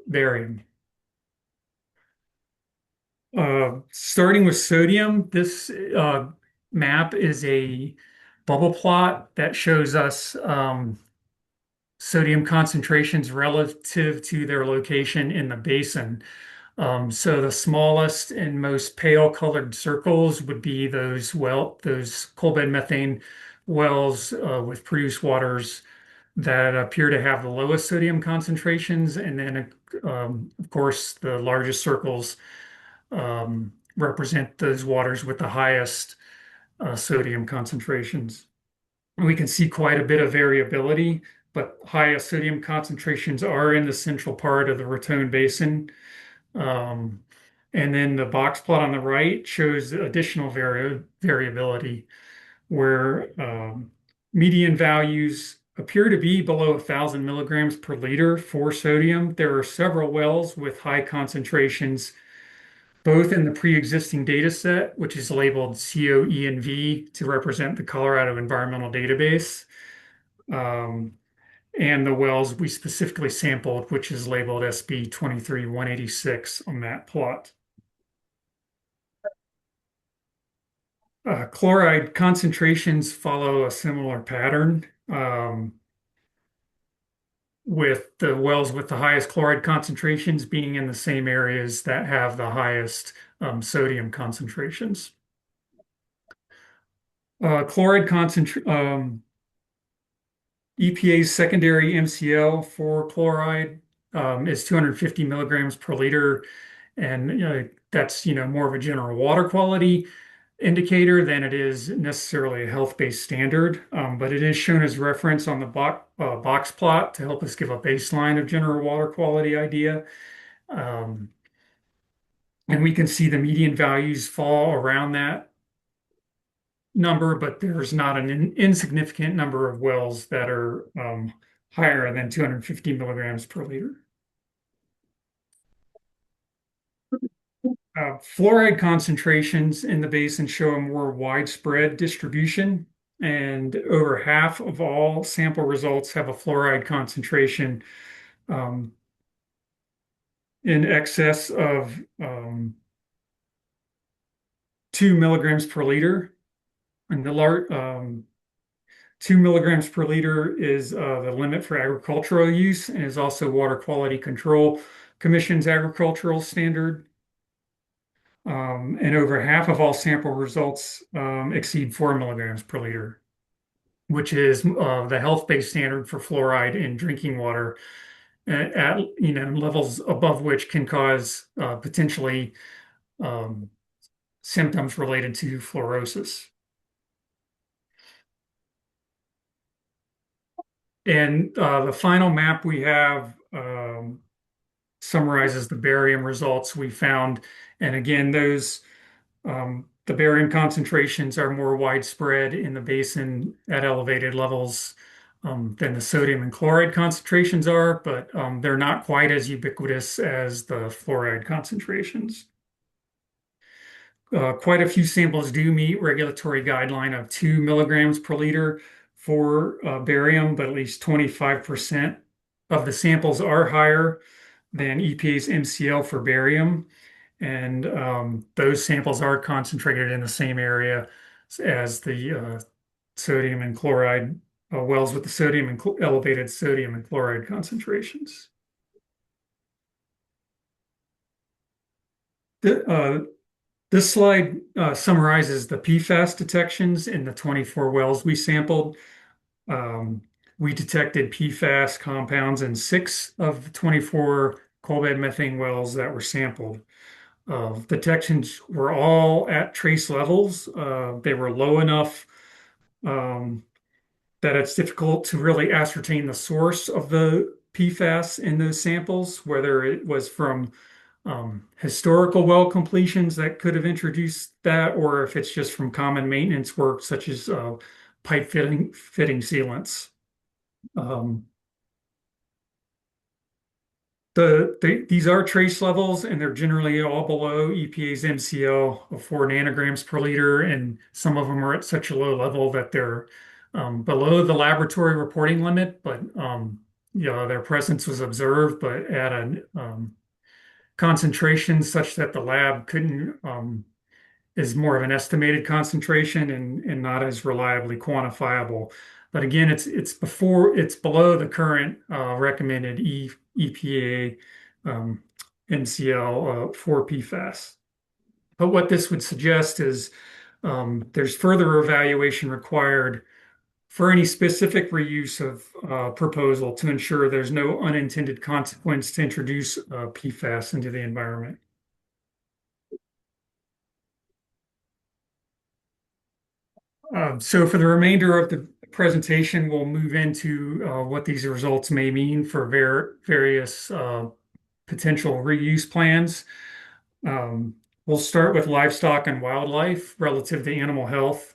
barium. Starting with sodium, this map is a bubble plot that shows us sodium concentrations relative to their location in the basin. So the smallest and most pale colored circles would be those coal bed methane wells with produced waters that appear to have the lowest sodium concentrations. And then, of course, the largest circles represent those waters with the highest sodium concentrations. We can see quite a bit of variability, but highest sodium concentrations are in the central part of the Raton Basin. Um, and then the box plot on the right shows additional variability where median values appear to be below 1,000 milligrams per liter for sodium. There are several wells with high concentrations, both in the pre-existing data set, which is labeled COENV to represent the Colorado Environmental Database, um, and the wells we specifically sampled, which is labeled SB 23186 on that plot. Chloride concentrations follow a similar pattern, with the wells with the highest chloride concentrations being in the same areas that have the highest sodium concentrations. Chloride concentration, EPA's secondary MCL for chloride is 250 milligrams per liter, and that's more of a general water quality indicator than it is necessarily a health-based standard. But it is shown as reference on the box plot to help us give a baseline of general water quality idea. And we can see the median values fall around that number, but there's not an insignificant number of wells that are higher than 250 milligrams per liter. Fluoride concentrations in the basin show a more widespread distribution, and over half of all sample results have a fluoride concentration in excess of 2 milligrams per liter. And the 2 milligrams per liter is the limit for agricultural use and is also Water Quality Control Commission's agricultural standard. And over half of all sample results exceed 4 milligrams per liter, which is the health-based standard for fluoride in drinking water at levels above which can cause potentially symptoms related to fluorosis. And the final map we have summarizes the barium results we found. And again, the barium concentrations are more widespread in the basin at elevated levels than the sodium and chloride concentrations are, but they're not quite as ubiquitous as the fluoride concentrations. Quite a few samples do meet regulatory guideline of 2 milligrams per liter for barium, but at least 25% of the samples are higher than EPA's MCL for barium. And those samples are concentrated in the same area as the sodium and chloride wells with the sodium and elevated sodium and chloride concentrations. The, this slide summarizes the PFAS detections in the 24 wells we sampled. Um, we detected PFAS compounds in 6 of the 24 coal bed methane wells that were sampled. Detections were all at trace levels. They were low enough um, that it's difficult to really ascertain the source of the PFAS in those samples, whether it was from historical well completions that could have introduced that, or if it's just from common maintenance work such as pipe fitting sealants. Um, these are trace levels, and they're generally all below EPA's MCL of 4 nanograms per liter, and some of them are at such a low level that they're below the laboratory reporting limit, but their presence was observed, but at a concentration such that the lab couldn't is more of an estimated concentration and not as reliably quantifiable. But again, it's below the current recommended EPA MCL for PFAS. But what this would suggest is there's further evaluation required for any specific reuse of proposal to ensure there's no unintended consequence to introduce PFAS into the environment. So for the remainder of the presentation, we'll move into what these results may mean for various potential reuse plans. Um, we'll start with livestock and wildlife relative to animal health.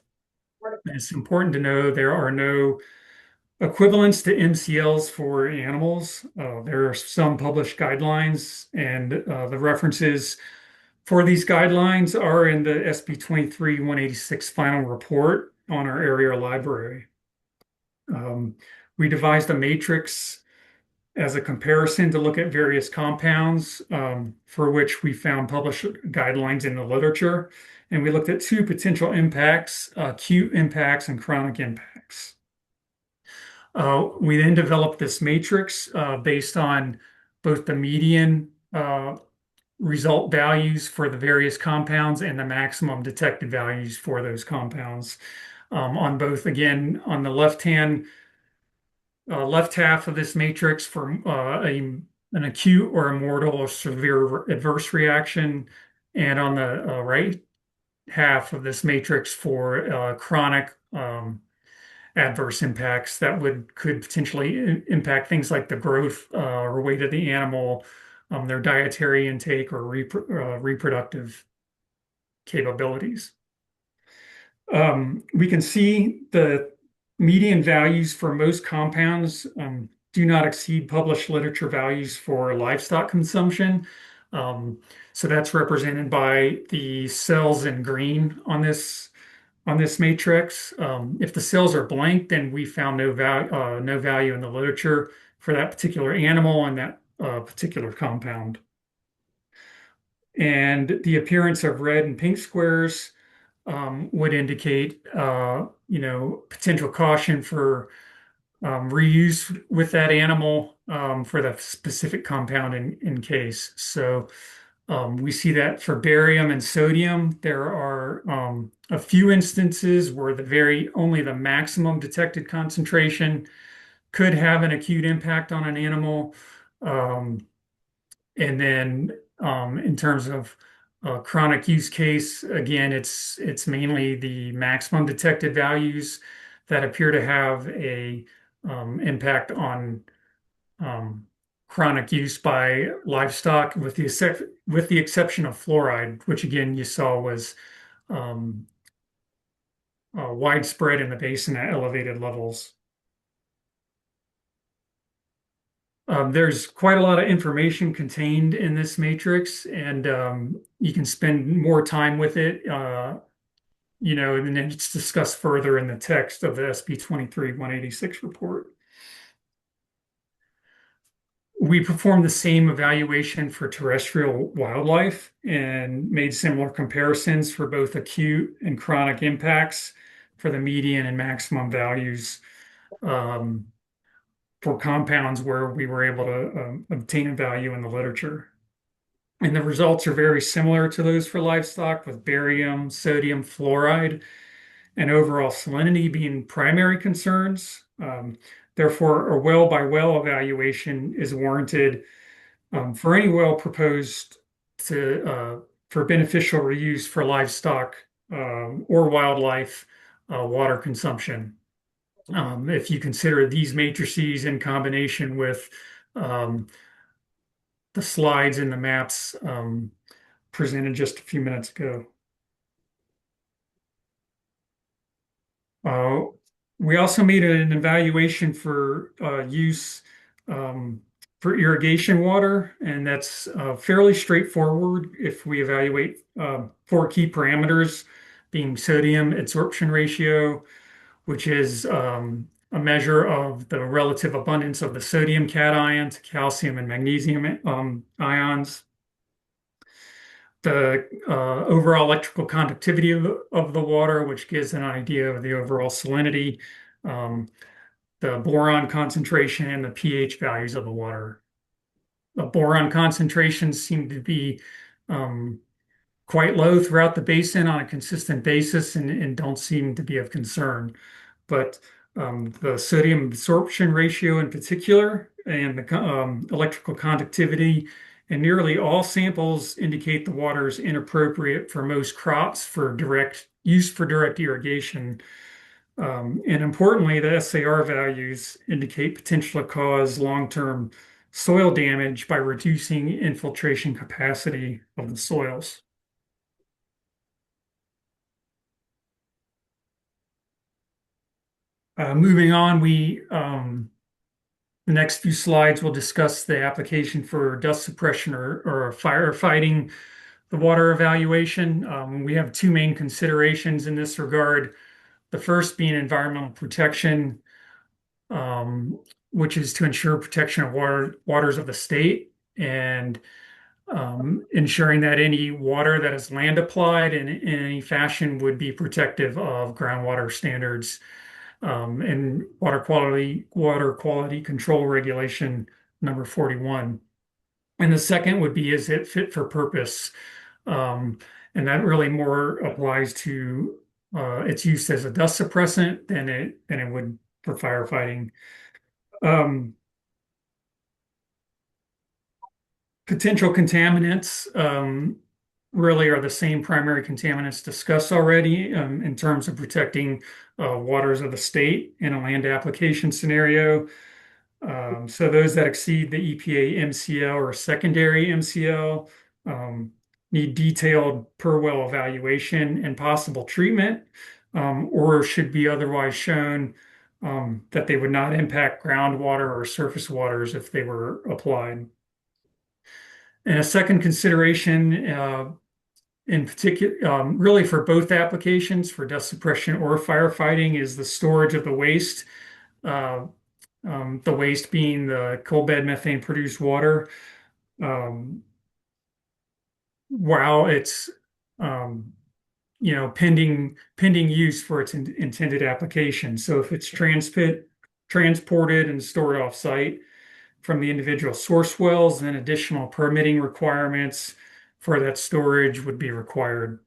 It's important to know there are no equivalents to MCLs for animals. There are some published guidelines, and the references for these guidelines are in the SB 23-186 final report on our area library. We devised a matrix as a comparison to look at various compounds for which we found published guidelines in the literature. And we looked at 2 potential impacts, acute impacts and chronic impacts. We then developed this matrix based on both the median result values for the various compounds and the maximum detected values for those compounds. On both, again, on the left half of this matrix for an acute or a mortal or severe adverse reaction, and on the right half of this matrix for chronic adverse impacts that could potentially impact things like the growth or weight of the animal, their dietary intake or reproductive capabilities. We can see the median values for most compounds do not exceed published literature values for livestock consumption. So that's represented by the cells in green on this matrix. If the cells are blank, then we found no value in the literature for that particular animal and that particular compound. And the appearance of red and pink squares would indicate, potential caution for reuse with that animal for the specific compound in case. So we see that for barium and sodium, there are a few instances where only the maximum detected concentration could have an acute impact on an animal. And then in terms of chronic use case, again, it's mainly the maximum detected values that appear to have a impact on chronic use by livestock, with the exception of fluoride, which again you saw was um, widespread in the basin at elevated levels. There's quite a lot of information contained in this matrix, and you can spend more time with it, and then it's discussed further in the text of the SB 23-186 report. We performed the same evaluation for terrestrial wildlife and made similar comparisons for both acute and chronic impacts for the median and maximum values um, for compounds where we were able to obtain a value in the literature. And the results are very similar to those for livestock, with barium, sodium, fluoride, and overall salinity being primary concerns. Therefore, a well by well evaluation is warranted for any well proposed for beneficial reuse for livestock or wildlife water consumption. If you consider these matrices in combination with um, the slides and the maps presented just a few minutes ago. Uh, we also made an evaluation for use um, for irrigation water, and that's fairly straightforward if we evaluate four key parameters, being sodium absorption ratio, which is a measure of the relative abundance of the sodium cation to calcium and magnesium ions. The overall electrical conductivity of the water, which gives an idea of the overall salinity, um, the boron concentration, and the pH values of the water. The boron concentrations seem to be um, quite low throughout the basin on a consistent basis and don't seem to be of concern. But the sodium absorption ratio in particular and the electrical conductivity and nearly all samples indicate the water is inappropriate for most crops for direct use for direct irrigation. And importantly, the SAR values indicate potential to cause long-term soil damage by reducing infiltration capacity of the soils. Moving on, the next few slides will discuss the application for dust suppression or firefighting the water evaluation. We have two main considerations in this regard. The first being environmental protection, um, which is to ensure protection of waters of the state and ensuring that any water that is land applied in any fashion would be protective of groundwater standards and water quality control regulation number 41. And the second would be, is it fit for purpose? Um, and that really more applies to its use as a dust suppressant than it would for firefighting. Um, Potential contaminants really are the same primary contaminants discussed already in terms of protecting waters of the state in a land application scenario. So those that exceed the EPA MCL or secondary MCL need detailed per well evaluation and possible treatment, or should be otherwise shown that they would not impact groundwater or surface waters if they were applied. And a second consideration, in particular, really for both applications, for dust suppression or firefighting, is the storage of the waste. Uh, the waste being the coal bed methane produced water, um, while it's pending use for its intended application. So if it's transported and stored off site from the individual source wells, then additional permitting requirements for that storage would be required.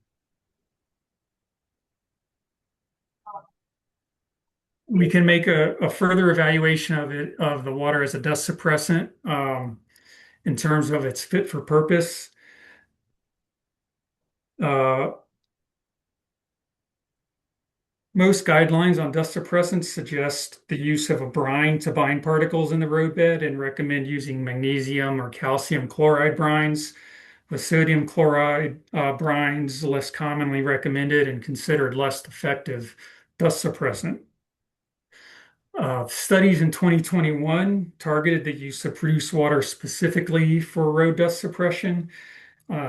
We can make a further evaluation of the water as a dust suppressant in terms of its fit for purpose. Uh, Most guidelines on dust suppressants suggest the use of a brine to bind particles in the roadbed and recommend using magnesium or calcium chloride brines, with sodium chloride brines less commonly recommended and considered less effective dust suppressant. Studies in 2021 targeted the use of produced water specifically for road dust suppression.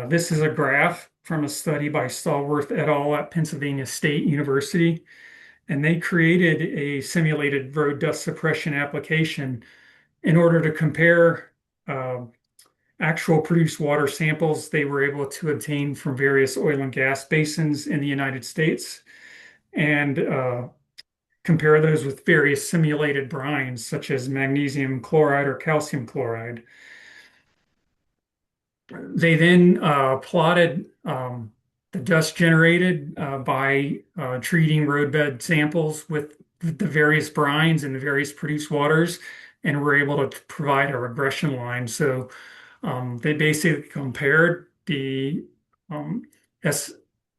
This is a graph from a study by Stallworth et al. At Pennsylvania State University, and they created a simulated road dust suppression application in order to compare actual produced water samples they were able to obtain from various oil and gas basins in the United States and compare those with various simulated brines such as magnesium chloride or calcium chloride. They then plotted the dust generated by treating roadbed samples with the various brines and the various produced waters, and were able to provide a regression line. So they basically compared the um, S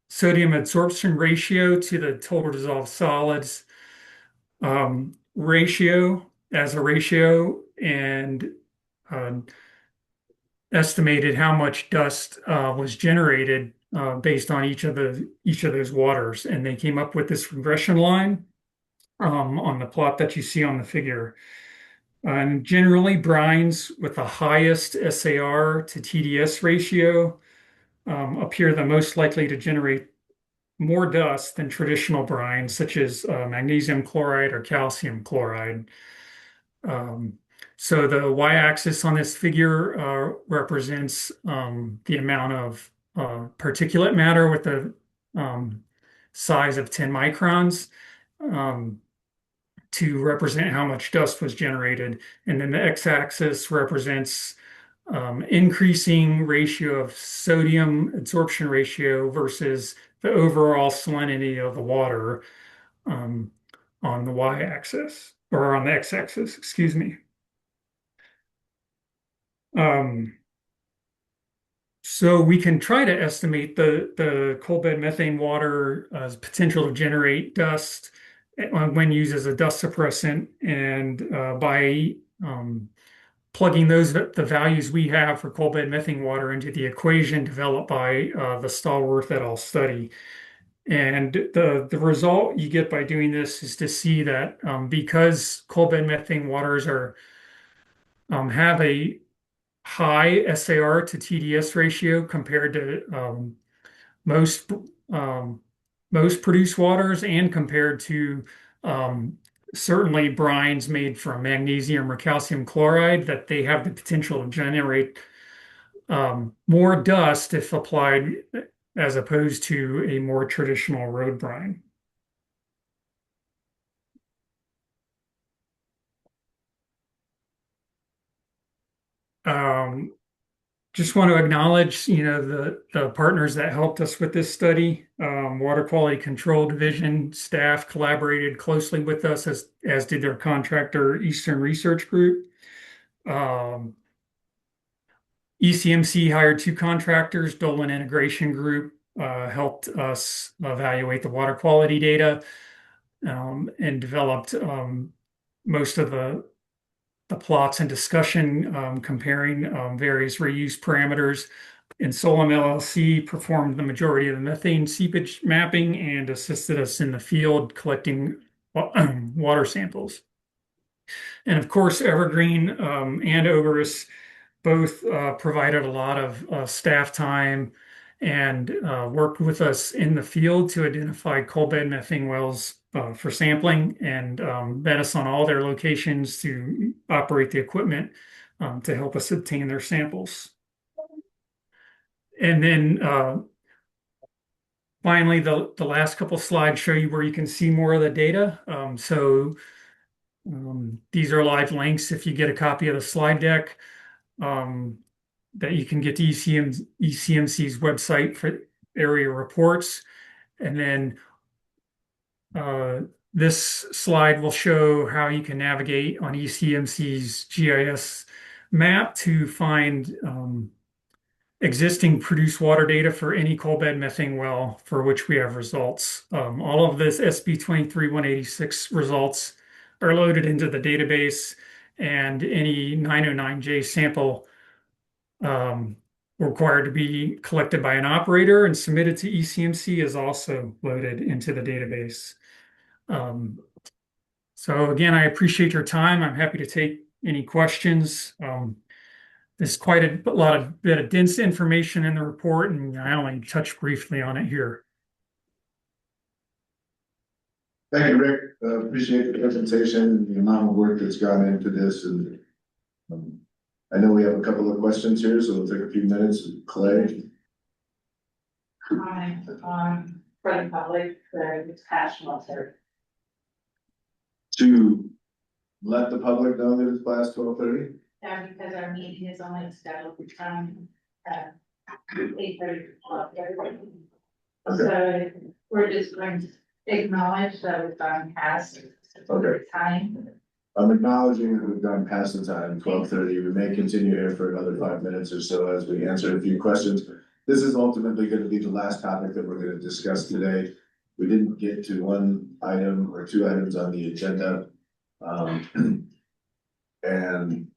sodium adsorption ratio to the total dissolved solids ratio as a ratio, and uh, estimated how much dust was generated based on each of those waters, and they came up with this regression line on the plot that you see on the figure. And generally, brines with the highest SAR to TDS ratio appear the most likely to generate more dust than traditional brines, such as magnesium chloride or calcium chloride. Um, so the y-axis on this figure represents the amount of particulate matter with the size of 10 microns um, to represent how much dust was generated. And then the x-axis represents increasing ratio of sodium adsorption ratio versus the overall salinity of the water um, on the y-axis, or on the x-axis, excuse me. Um, so we can try to estimate the coal bed methane water's potential to generate dust when used as a dust suppressant, and by plugging the values we have for coal bed methane water into the equation developed by the Stallworth et al. Study. And the result you get by doing this is to see that because coal bed methane waters have a high SAR to TDS ratio compared to most um, most produced waters, and compared to um, certainly brines made from magnesium or calcium chloride, that they have the potential to generate more dust if applied as opposed to a more traditional road brine. Um, Just want to acknowledge, the partners that helped us with this study. Water Quality Control Division staff collaborated closely with us, as did their contractor, Eastern Research Group. ECMC hired two contractors. Dolan Integration Group helped us evaluate the water quality data and developed most of the plots and discussion comparing various reuse parameters. And Solem LLC performed the majority of the methane seepage mapping and assisted us in the field collecting water samples. And of course, Evergreen and Oberus both provided a lot of staff time and worked with us in the field to identify coal bed methane wells for sampling, and met us on all their locations to operate the equipment to help us obtain their samples. And then finally, the last couple slides show you where you can see more of the data. These are live links if you get a copy of the slide deck. That you can get to ECMC's website for area reports. And then this slide will show how you can navigate on ECMC's GIS map to find existing produced water data for any coal bed methane well for which we have results. All of this SB 23-186 results are loaded into the database, and any 909J sample required to be collected by an operator and submitted to ECMC is also loaded into the database. So again, I appreciate your time. I'm happy to take any questions. There's quite a lot of bit of dense information in the report, and I only touched briefly on it here. Thank you, Rick. Appreciate the presentation and the amount of work that's gone into this. And I know we have a couple of questions here, so we'll take a few minutes. Clay. Hi, for the public, it's passionate, sir. To let the public know that it's past 12:30. Yeah, because our meeting is only scheduled for time, 8:30 to 12:30. So we're just going to acknowledge that we've gone past Okay. time. I'm acknowledging that we've gone past the time, 12:30. We may continue here for another 5 minutes or so as we answer a few questions. This is ultimately going to be the last topic that we're going to discuss today. We didn't get to one item or two items on the agenda. And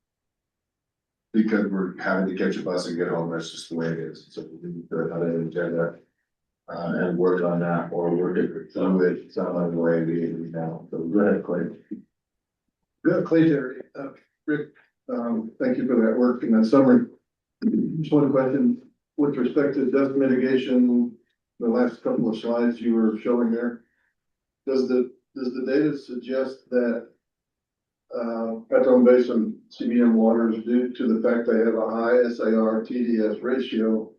because we're having to catch a bus and get home, that's just the way it is. So we didn't put another agenda and work on that, or work it through it some other way immediately now. So go ahead, Clay. Good, Clay Terry. Rick, thank you for that work and that summary. Just one question with respect to dust mitigation, the last couple of slides you were showing there. Does the data suggest that Petron Basin CBM waters, due to the fact they have a high SAR TDS ratio,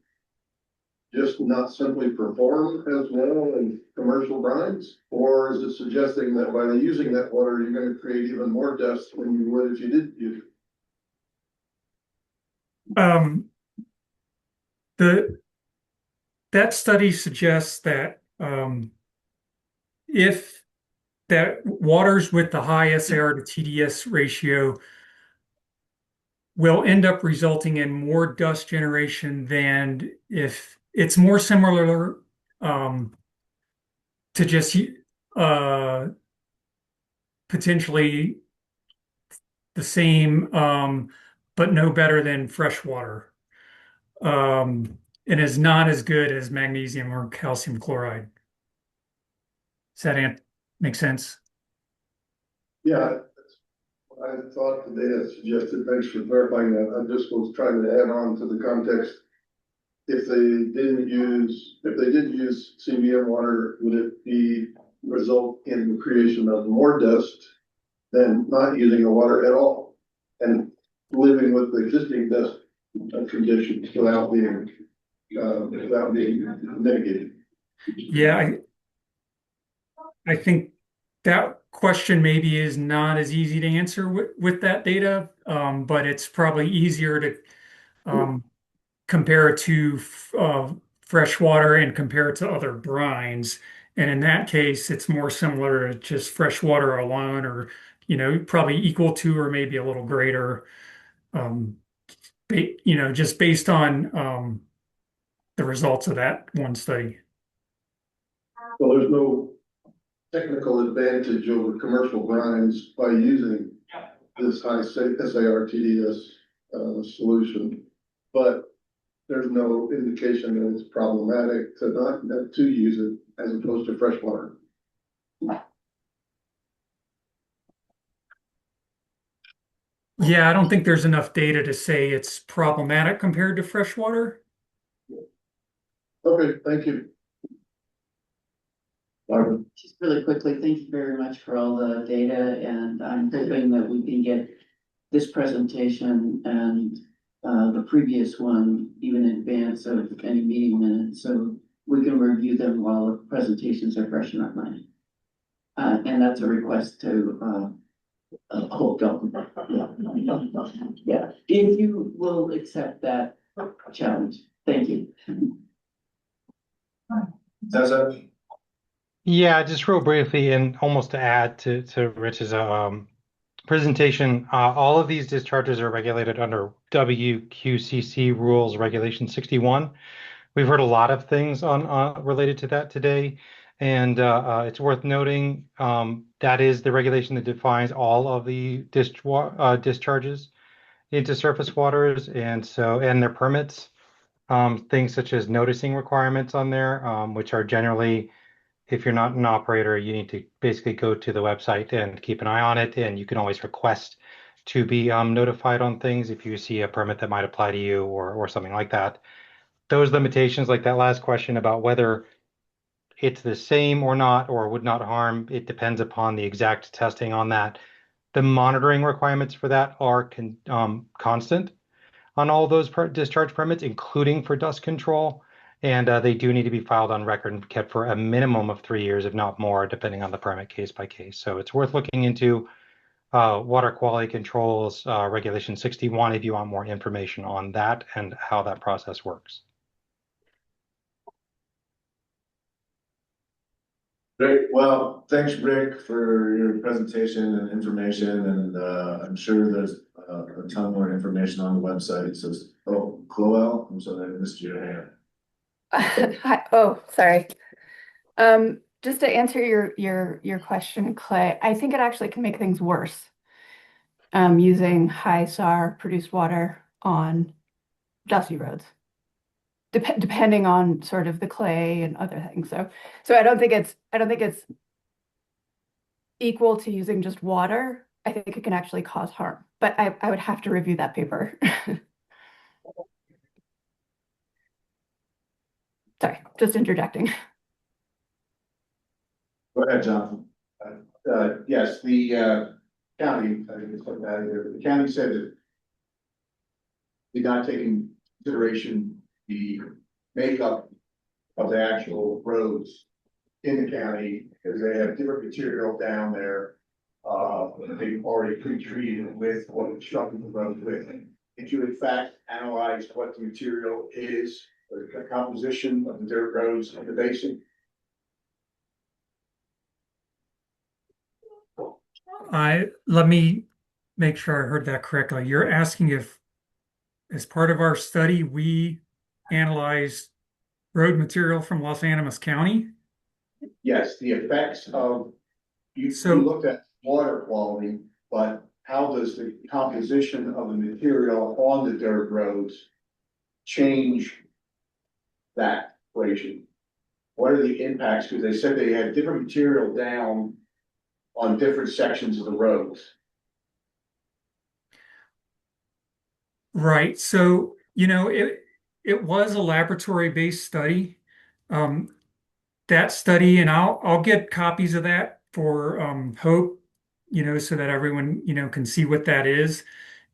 just not simply perform as well as commercial brines? Or is it suggesting that by using that water, you're going to create even more dust than you would if you didn't use it? That study suggests that if that waters with the high SAR to TDS ratio will end up resulting in more dust generation than if it's more similar to just potentially the same, but no better than fresh water. It is not as good as magnesium or calcium chloride. Does that make sense? Yeah, I thought the data suggested, thanks for clarifying that. I just was trying to add on to the context. If they did use CBM water, would it result in the creation of more dust than not using the water at all and living with the existing dust conditions without being mitigated? Yeah, I think that question maybe is not as easy to answer with that data, but it's probably easier to compare it to fresh water and compare it to other brines. And in that case, it's more similar to just fresh water alone, or probably equal to or maybe a little greater. Just based on the results of that one study. So there's no technical advantage over commercial brines by using this high SAR TDS solution, but there's no indication that it's problematic to use it as opposed to fresh water. Yeah, I don't think there's enough data to say it's problematic compared to fresh water. Okay, thank you. Barbara. Just really quickly, thank you very much for all the data, and I'm hoping that we can get this presentation and the previous one even in advance of any meeting minutes, so we can review them while the presentations are fresh in our mind. And that's a request to hold on. Yeah, if you will accept that challenge, thank you. Yeah, just real briefly, and almost to add to Rich's presentation, all of these discharges are regulated under WQCC rules, Regulation 61. We've heard a lot of things on related to that today, and it's worth noting that is the regulation that defines all of the discharges into surface waters, and their permits. Things such as noticing requirements on there, which are generally, if you're not an operator, you need to basically go to the website and keep an eye on it, and you can always request to be notified on things if you see a permit that might apply to you or something like that. Those limitations, like that last question about whether it's the same or not or would not harm, it depends upon the exact testing on that. The monitoring requirements for that are constant on all those discharge permits, including for dust control. And they do need to be filed on record and kept for a minimum of 3 years, if not more, depending on the permit case by case. So it's worth looking into water quality controls, Regulation 61, if you want more information on that and how that process works. Great. Well, thanks, Rick, for your presentation and information, and I'm sure there's a ton more information on the website. So, oh, Chloe, I'm sorry, I missed your hand. Hi. Oh, sorry. Just to answer your question, Clay, I think it actually can make things worse. Using high SAR produced water on dusty roads, depending on sort of the clay and other things. So I don't think it's equal to using just water. I think it can actually cause harm, but I would have to review that paper. Sorry, just interjecting. Go ahead, Jonathan. Yes, the county, I think it's like that here, the county said that did not take in consideration the makeup of the actual roads in the county, because they have different material down there. They've already pre-treated with what constructed the road with. Did you in fact analyze what the material is, or the composition of the dirt roads in the basin? Let me make sure I heard that correctly. You're asking if, as part of our study, we analyzed road material from Los Animas County? Yes, the effects of, you So- looked at water quality, but how does the composition of the material on the dirt roads change that equation? What are the impacts? Because they said they had different material down on different sections of the roads. Right. So, it was a laboratory-based study. That study, and I'll get copies of that for Hope, so that everyone, can see what that is.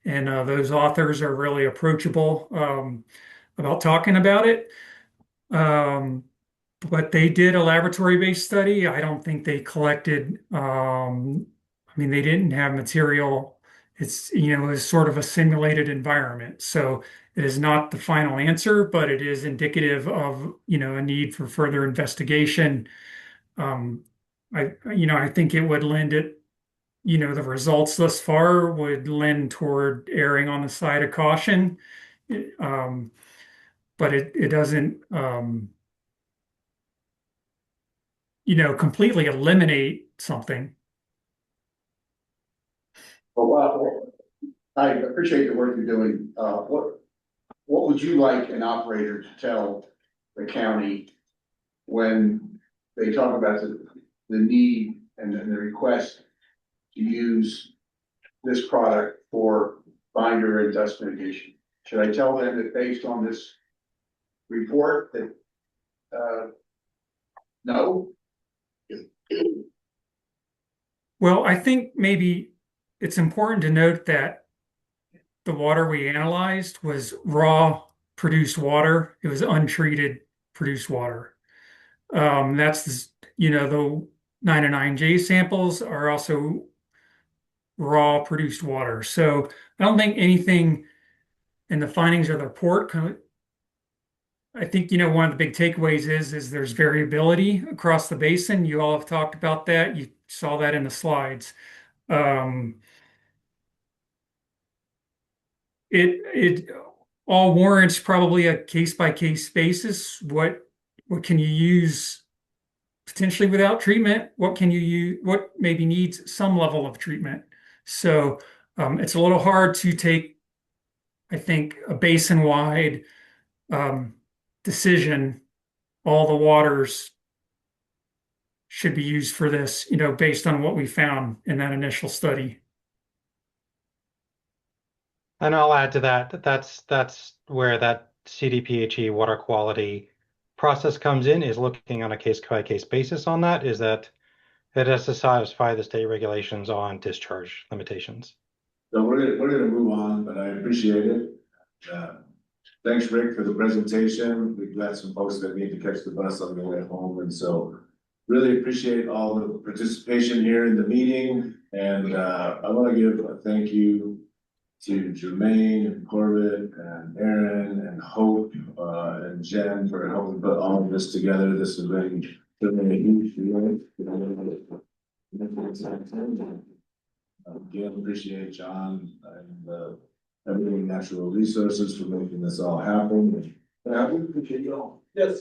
And those authors are really approachable about talking about it. Um, but they did a laboratory-based study. I don't think they collected, they didn't have material. It's, it was sort of a simulated environment. So it is not the final answer, but it is indicative of, a need for further investigation. Um, I think it would lend it, the results thus far would lend toward erring on the side of caution. Um, but it doesn't, completely eliminate something. Well, I appreciate the work you're doing. What would you like an operator to tell the county when they talk about the need and the request to use this product for binder and dust mitigation? Should I tell them that based on this report that, no? Well, I think maybe it's important to note that the water we analyzed was raw produced water. It was untreated produced water. That's the 909J samples are also raw produced water. So I don't think anything in the findings of the report. I think, one of the big takeaways is there's variability across the basin. You all have talked about that. You saw that in the slides. Um, it all warrants probably a case by case basis. What can you use potentially without treatment? What can you use? What maybe needs some level of treatment? So it's a little hard to take, I think, a basin-wide decision. All the waters should be used for this, based on what we found in that initial study. And I'll add to that, that's where that CDPHE water quality process comes in, is looking on a case by case basis on that, is that it has to satisfy the state regulations on discharge limitations. So we're gonna move on, but I appreciate it. Thanks, Rick, for the presentation. We've got some folks that need to catch the bus on the way home, and so really appreciate all the participation here in the meeting. And I want to give a thank you to Jermaine and Corbett and Aaron and Hope and Jen for helping put all of this together. This has been a huge deal. Again, appreciate John and everything Natural Resources for making this all happen. Yeah, we appreciate you all. Yes,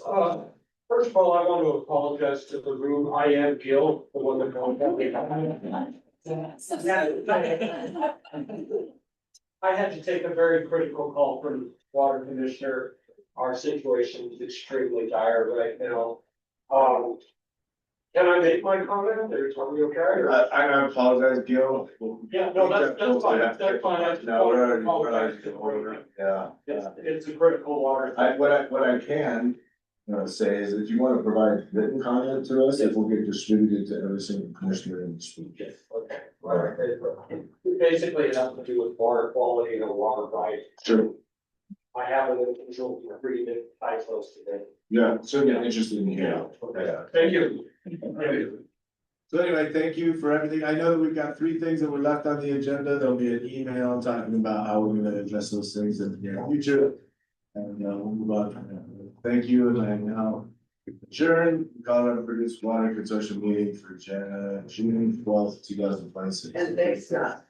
first of all, I want to apologize to the room. I am Gil, the one that called. I had to take a very critical call from water commissioner. Our situation is extremely dire right now. Can I make my comment? Are you okay? Or? I apologize, Gil. Yeah, no, that's fine. That's fine. No, we're yeah. It's a critical water. What I can say is if you want to provide written comment to us, it will get distributed to every single commissioner in the school. Yes, okay. All right. Basically, it has to do with water quality and a water right. Sure. I have an unusual agreement I close today. Yeah, certainly interested in hearing. Okay. Thank you. So anyway, thank you for everything. I know that we've got 3 things that were left on the agenda. There'll be an email talking about how we're going to address those things in the near future. And we'll move on from there. Thank you, and I now adjourn the Colorado Produced Water Consortium meeting for June 12th, 2026. And thanks, Scott.